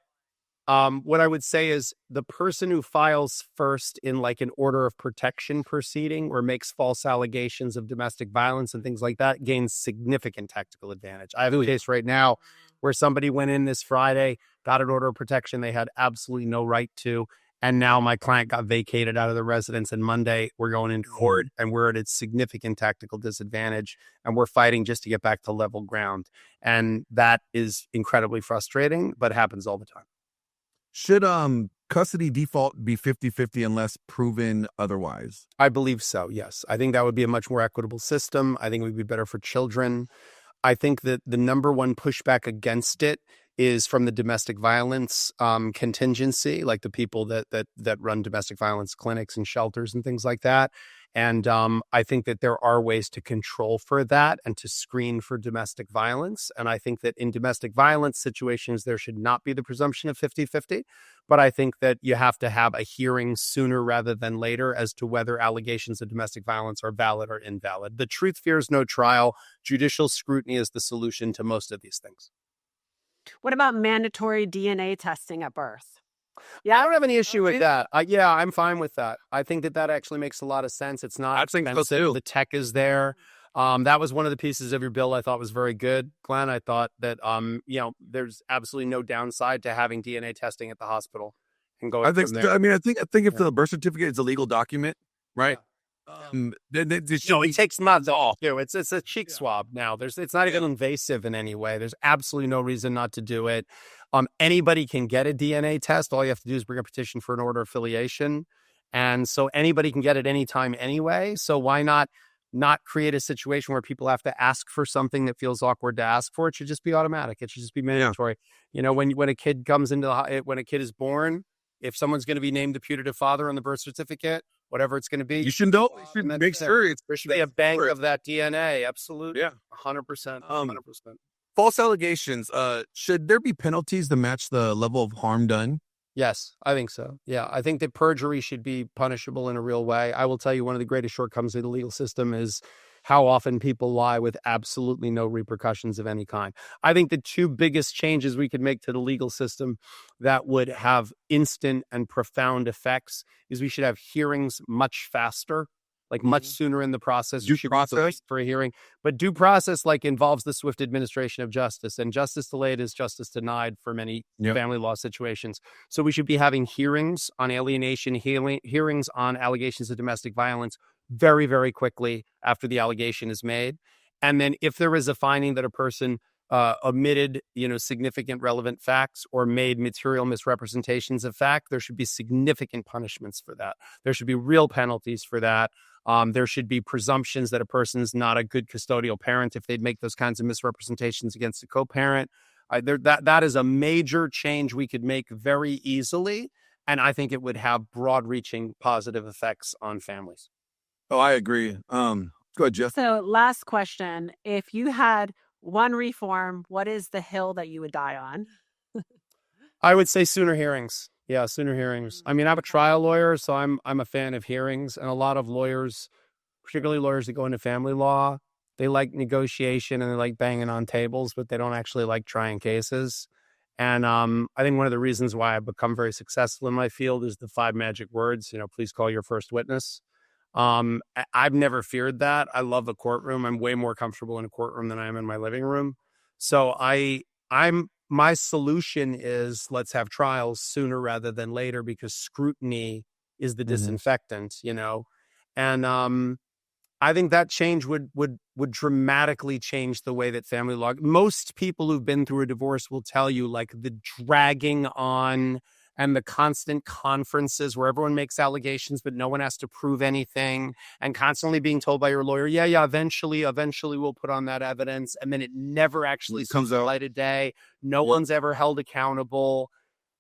what I would say is the person who files first in like an order of protection proceeding or makes false allegations of domestic violence and things like that gains significant tactical advantage. I have a case right now where somebody went in this Friday, got an order of protection they had absolutely no right to. And now my client got vacated out of the residence, and Monday we're going into court and we're at a significant tactical disadvantage and we're fighting just to get back to level ground. And that is incredibly frustrating, but happens all the time. Should custody default be 50-50 unless proven otherwise? I believe so, yes. I think that would be a much more equitable system. I think it would be better for children. I think that the number one pushback against it is from the domestic violence contingency, like the people that run domestic violence clinics and shelters and things like that. And I think that there are ways to control for that and to screen for domestic violence. And I think that in domestic violence situations, there should not be the presumption of 50-50. But I think that you have to have a hearing sooner rather than later as to whether allegations of domestic violence are valid or invalid. The truth fears no trial. Judicial scrutiny is the solution to most of these things. What about mandatory DNA testing at birth? Yeah, I don't have any issue with that. I'm fine with that. I think that actually makes a lot of sense. It's not expensive. The tech is there. That was one of the pieces of your bill I thought was very good, Glenn. I thought that there's absolutely no downside to having DNA testing at the hospital and going. I think. I think if the birth certificate is a legal document, right? It takes months off. It's a cheek swab now. It's not even invasive in any way. There's absolutely no reason not to do it. Anybody can get a DNA test. All you have to do is bring a petition for an order of affiliation, and so anybody can get it anytime anyway. So why not create a situation where people have to ask for something that feels awkward to ask for? It should just be automatic. It should just be mandatory. Yeah. When a kid comes when a kid is born, if someone's going to be named the putative father on the birth certificate, whatever it's going to be, you should know. You should make sure there should be a bank of that DNA. Absolutely. Yeah. 100%. 100%. False allegations. Should there be penalties to match the level of harm done? Yes, I think so. Yeah, I think that perjury should be punishable in a real way. I will tell you one of the greatest shortcomings of the legal system is how often people lie with absolutely no repercussions of any kind. I think the two biggest changes we could make to the legal system that would have instant and profound effects is we should have hearings much faster. like much sooner in the process. Due You should be process? released for a hearing. But due process like involves the swift administration of justice, and justice delayed is justice denied for many Yep. family law situations. So we should be having hearings on alienation, hearings on allegations of domestic violence very, very quickly after the allegation is made. And then if there is a finding that a person omitted, significant relevant facts or made material misrepresentations of fact, there should be significant punishments for that. There should be real penalties for that. There should be presumptions that a person is not a good custodial parent if they'd make those kinds of misrepresentations against a co-parent. That is a major change we could make very easily, and I think it would have broad-reaching positive effects on families. Oh, I agree. Go ahead, Jeff. So last question. If you had one reform, what is the hill that you would die on? I would say sooner hearings. Yeah, sooner hearings. I mean, I'm a trial lawyer, so I'm a fan of hearings. And a lot of lawyers, particularly lawyers that go into family law, they like negotiation and they like banging on tables, but they don't actually like trying cases. And I think one of the reasons why I've become very successful in my field is the 5 magic words, please call your first witness. I've never feared that. I love the courtroom. I'm way more comfortable in a courtroom than I am in my living room. So my solution is let's have trials sooner rather than later, because scrutiny is the disinfectant, and I think that change would dramatically change the way that family law. Most people who've been through a divorce will tell you, like, the dragging on and the constant conferences where everyone makes allegations, but no one has to prove anything, and constantly being told by your lawyer, yeah, eventually we'll put on that evidence. And then it never actually comes to light of day. No one's ever held accountable.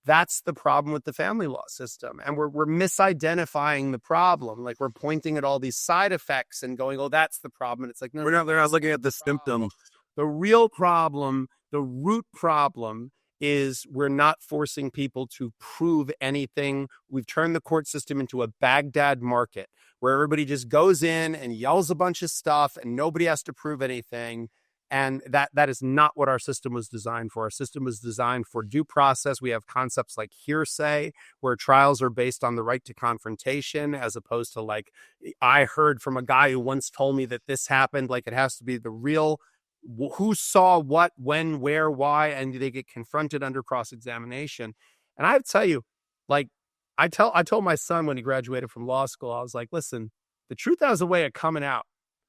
That's the problem with the family law system. And we're misidentifying the problem. Like, we're pointing at all these side effects and going, oh, that's the problem. And it's like, no, They're not looking at the symptom. The real problem, the root problem, is we're not forcing people to prove anything. We've turned the court system into a Baghdad market where everybody just goes in and yells a bunch of stuff and nobody has to prove anything. And that is not what our system was designed for. Our system was designed for due process. We have concepts like hearsay, where trials are based on the right to confrontation, as opposed to, like, I heard from a guy who once told me that this happened. Like, it has to be the real, who saw what, when, where, why, and they get confronted under cross-examination. And I have to tell you, like, I told my son when he graduated from law school, I was like, listen, the truth has a way of coming out.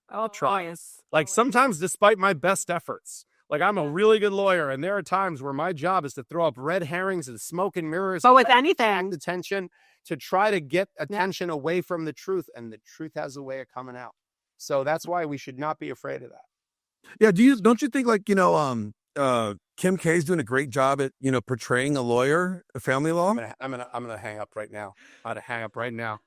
I'll try. Like, sometimes despite my best efforts, like, I'm a really good lawyer, and there are times where my job is to throw up red herrings and smoke and mirrors. But with anything, attention to try to get attention away from the truth, and the truth has a way of coming out. So that's why we should not be afraid of that. Yeah. Don't you think, like, Kim K's doing a great job at, portraying a lawyer, a family law? I'm gonna hang up right now. I'm gonna hang up right now.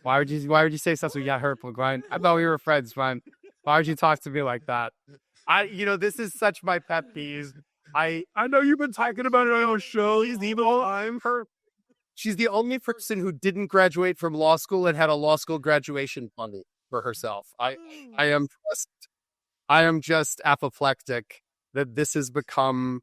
Why would you say something got hurtful, Glenn? I thought we were friends, man. Why would you talk to me like that? This is such my pet peeve. I know you've been talking about it on your show. She's the only person who didn't graduate from law school and had a law school graduation funding for herself. I am just apoplectic that this has become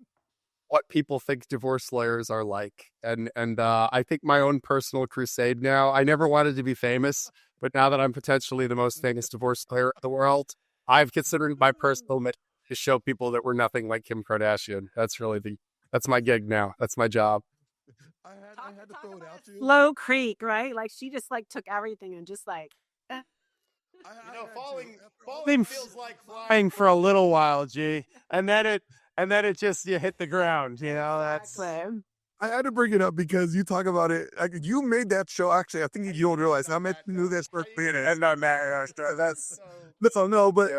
what people think divorce lawyers are like. And I think my own personal crusade now, I never wanted to be famous, but now that I'm potentially the most famous divorce lawyer in the world, I've considered my personal mission to show people that we're nothing like Kim Kardashian. That's my gig now. That's my job. I had to throw it out to you. Slow Creek, right? Like, she just, like, took everything and just, like, Falling feels like flying for a little while, G, and then it just, you hit the ground. That's. Exactly. I had to bring it up because you talk about it. Like, you made that show. Actually, I think you don't realize. I meant to do this first minute. And that's no. But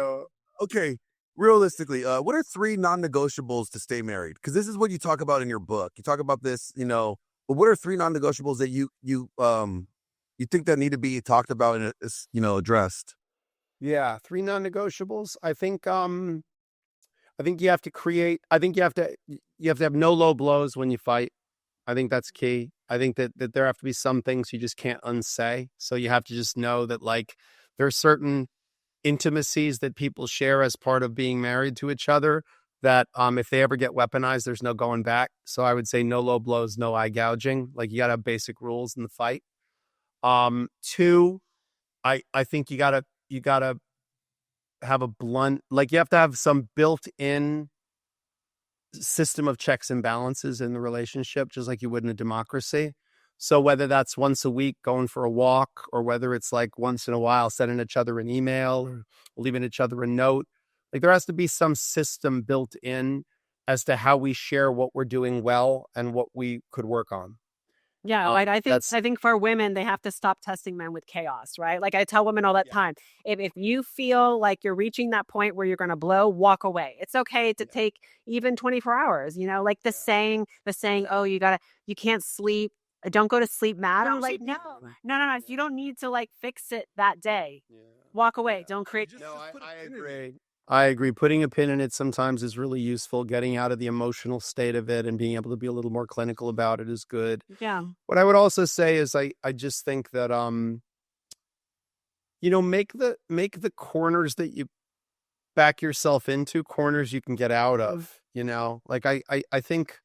okay, realistically, what are 3 non-negotiables to stay married? Because this is what you talk about in your book. You talk about this, but what are 3 non-negotiables that you think that need to be talked about and addressed? Yeah, 3 non-negotiables. I think you have to create. I think you have to have no low blows when you fight. I think that's key. I think that there have to be some things you just can't unsay. So you have to just know that, like, there are certain intimacies that people share as part of being married to each other that if they ever get weaponized, there's no going back. So I would say no low blows, no eye gouging. Like, you got to have basic rules in the fight. 2, I think you gotta have a blunt, like you have to have some built-in system of checks and balances in the relationship, just like you would in a democracy. So whether that's once a week going for a walk, or whether it's like once in a while sending each other an email or leaving each other a note, like there has to be some system built in as to how we share what we're doing well and what we could work on. Yeah, like I That's think for women, they have to stop testing men with chaos, right? Like I tell women all that time, if you feel like you're reaching that point where you're going to blow, walk away. It's okay to take even 24 hours, like the saying, oh, you can't sleep. Don't go to sleep mad. I'm like, no. You don't need to like fix it that day. Walk away. Don't create. No, I agree. I agree. Putting a pin in it sometimes is really useful. Getting out of the emotional state of it and being able to be a little more clinical about it is good. Yeah. What I would also say is I just think that make the corners that you back yourself into corners you can get out of, Like I think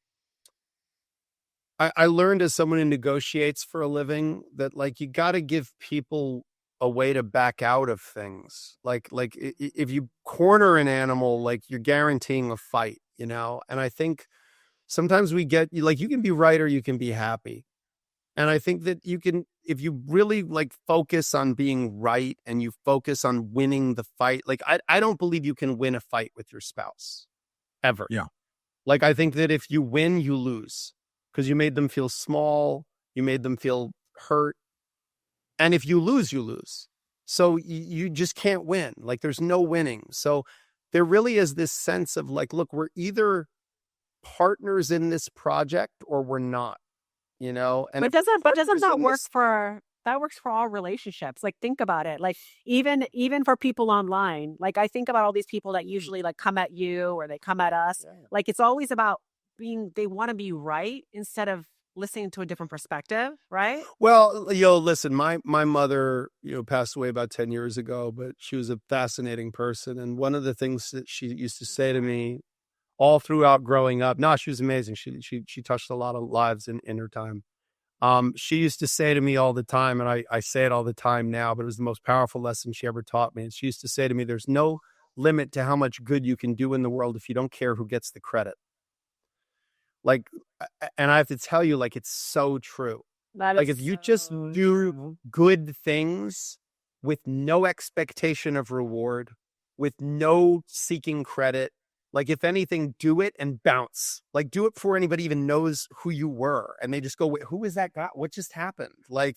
I learned as someone who negotiates for a living that like you got to give people a way to back out of things. Like if you corner an animal, like you're guaranteeing a fight, And I think sometimes we get like you can be right or you can be happy. And I think that you can, if you really like focus on being right and you focus on winning the fight, like I don't believe you can win a fight with your spouse ever. Yeah. Like I think that if you win, you lose because you made them feel small, you made them feel hurt. And if you lose, you lose. So you just can't win. Like there's no winning. So there really is this sense of like, look, we're either partners in this project or we're not, And But doesn't that works for all relationships? Like think about it. Like even for people online, like I think about all these people that usually like come at you or they come at us. Yeah. Like it's always about they want to be right instead of listening to a different perspective, right? Well, listen, my mother, passed away about 10 years ago, but she was a fascinating person. And one of the things that she used to say to me all throughout growing up, she was amazing. She touched a lot of lives in her time. She used to say to me all the time, and I say it all the time now, but it was the most powerful lesson she ever taught me. And she used to say to me, there's no limit to how much good you can do in the world if you don't care who gets the credit. Like, and I have to tell you, like, it's so true. Like, if you just do good things with no expectation of reward, with no seeking credit, like, if anything, do it and bounce. Like, do it before anybody even knows who you were. And they just go, wait, who is that guy? What just happened? Like,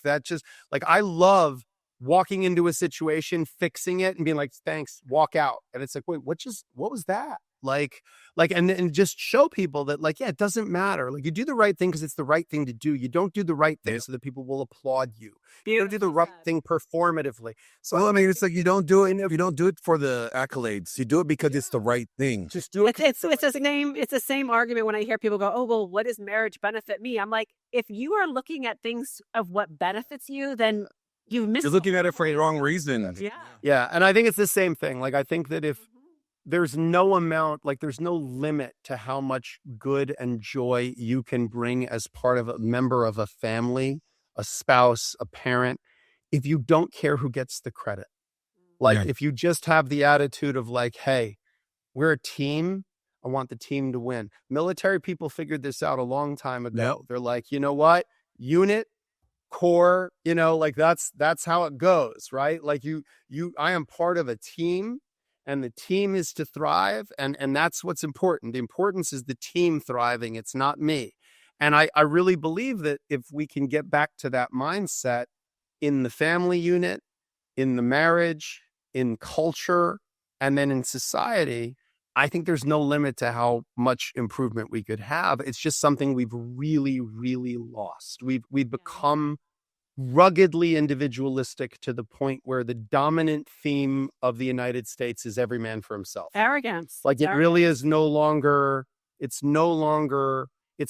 I love walking into a situation, fixing it and being like, thanks, walk out. And it's like, wait, what was that? And just show people that like, yeah, it doesn't matter. Like you do the right thing because it's the right thing to do. You don't do the right thing so that people will applaud you. You don't do the right thing performatively. So Well, I mean, it's like you don't do it for the accolades. You do it because it's the right thing. just do it. It's the same argument when I hear people go, oh, well, what does marriage benefit me? I'm like, if you are looking at things of what benefits you, then you've missed. You're looking at it for the wrong reason. Yeah. Yeah. And I think it's the same thing. Like, I think that if there's no amount, like there's no limit to how much good and joy you can bring as part of a member of a family, a spouse, a parent, if you don't care who gets the credit. Like if you just have the attitude of like, hey, we're a team. I want the team to win. Military people figured this out a long time ago. Yep. They're like, you know what? Unit, core, like that's how it goes, right? Like I am part of a team. And the team is to thrive. And that's what's important. The importance is the team thriving. It's not me. And I really believe that if we can get back to that mindset in the family unit, in the marriage, in culture, and then in society, I think there's no limit to how much improvement we could have. It's just something we've really, really lost. We've become ruggedly individualistic to the point where the dominant theme of the United States is every man for himself. Arrogance. Like it really is no longer, it's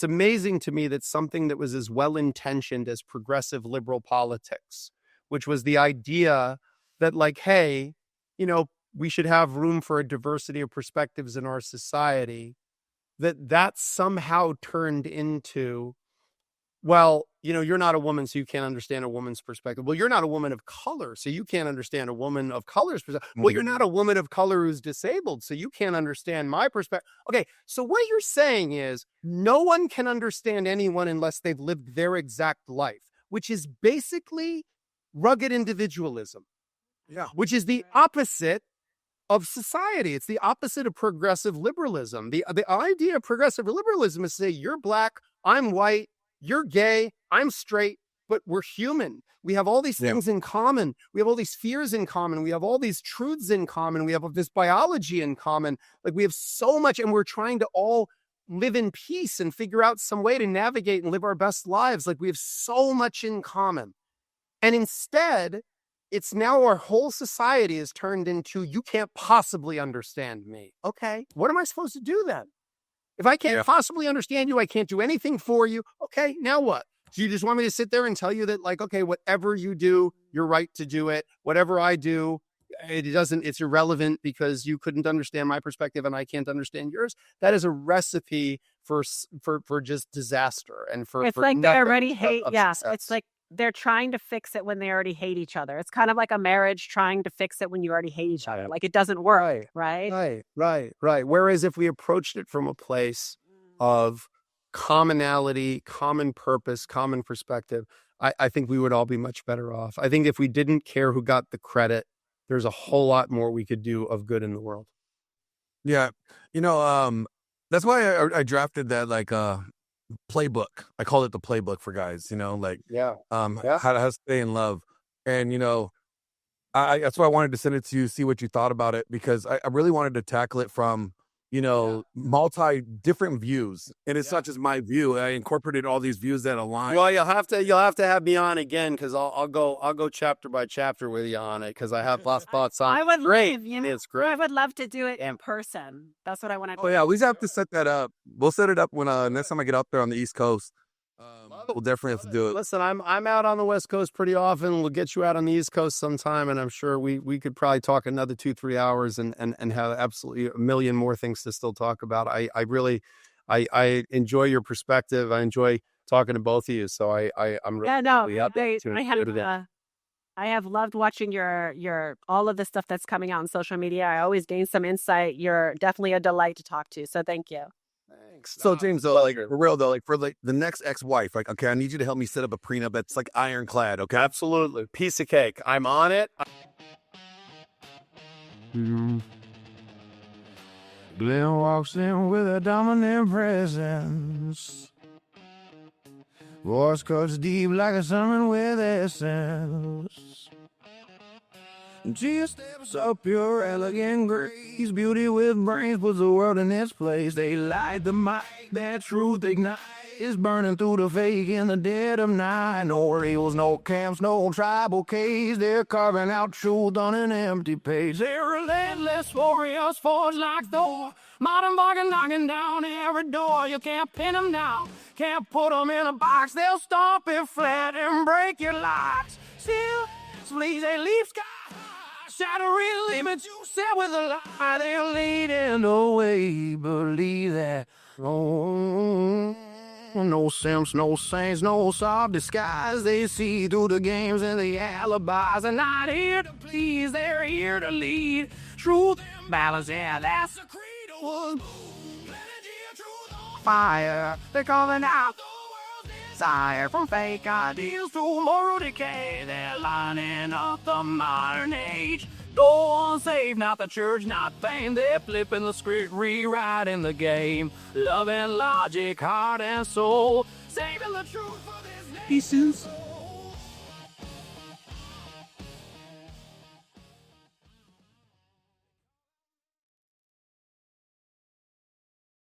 amazing to me that something that was as well-intentioned as progressive liberal politics, which was the idea that like, hey, we should have room for a diversity of perspectives in our society, that somehow turned into well, you're not a woman, so you can't understand a woman's perspective. Well, you're not a woman of color, so you can't understand a woman of color's perspective. Well, you're not a woman of color who's disabled, so you can't understand my perspective. Okay, so what you're saying is no one can understand anyone unless they've lived their exact life, which is basically rugged individualism. Yeah. Which is the opposite of society. It's the opposite of progressive liberalism. The idea of progressive liberalism is to say, you're black, I'm white, you're gay, I'm straight, but we're human. We have all these things in common. We have all these fears in common. We have all these truths in common. We have this biology in common. Like, we have so much, and we're trying to all live in peace and figure out some way to navigate and live our best lives. Like, we have so much in common. And instead, it's now our whole society is turned into, you can't possibly understand me. Okay, what am I supposed to do then? If I can't possibly understand you, I can't do anything for you. Okay, now what? Do you just want me to sit there and tell you that, like, okay, whatever you do, you're right to do it. Whatever I do, it's irrelevant because you couldn't understand my perspective and I can't understand yours. That is a recipe for just disaster and for. It's like they already hate. Yes, it's like they're trying to fix it when they already hate each other. It's kind of like a marriage trying to fix it when you already hate each other. Like, it doesn't work, right? Right. Whereas if we approached it from a place of commonality, common purpose, common perspective, I think we would all be much better off. I think if we didn't care who got the credit, there's a whole lot more we could do of good in the world. Yeah. That's why I drafted that, like, playbook. I call it the playbook for guys, how to stay in love. And, that's why I wanted to send it to you, see what you thought about it, because I really wanted to tackle it from, multi different views. And it's not just my view. I incorporated all these views that align. Well, you'll have to have me on again, because I'll go chapter by chapter with you on it, because I have lots of thoughts on it. I would great. It's great. I would love to do it in person. That's what I want to do. Oh yeah, we have to set that up. We'll set it up when next time I get up there on the East Coast. We'll definitely have to do it. Listen, I'm out on the West Coast pretty often. We'll get you out on the East Coast sometime, and I'm sure we could probably talk another 2-3 hours and have absolutely a million more things to still talk about. I really enjoy your perspective. I enjoy talking to both of you. So I'm really happy to do that. I have loved watching your all of the stuff that's coming out on social media. I always gain some insight. You're definitely a delight to talk to. So thank you. Thanks. So James, though, like, for real though, like, for like the next ex-wife, like, okay, I need you to help me set up a prenup that's like ironclad. Okay, absolutely, piece of cake. I'm on it. Glenn walks in with a dominant presence. Voice cuts deep like a sermon with essence. Gia steps up, pure elegant grace. Beauty with brains puts the world in its place. They light the mic, that truth ignites. Burning through the fake in the dead of night. No reels, no camps, no tribal case. They're carving out truth on an empty page. They're relentless warriors, forged like Thor. Modern bargain knocking down every door. You can't pin them down, can't put them in a box. They'll stomp it flat and break your locks. Still, please, they leave sky. Shattering limits you set with a lie. They're leading the way, believe that. Oh, no simps, no saints, no soft disguise. They see through the games and the alibis. They're not here to please, they're here to lead. Truth and balance, yeah, that's the creed of us. Fire, they're calling out the world's desire. From fake ideals to moral decay, they're lining up the modern age. No unsaved, not the church, not fame. They're flipping the script, rewriting the game. Love and logic, heart and soul, saving the truth for this nation's soul.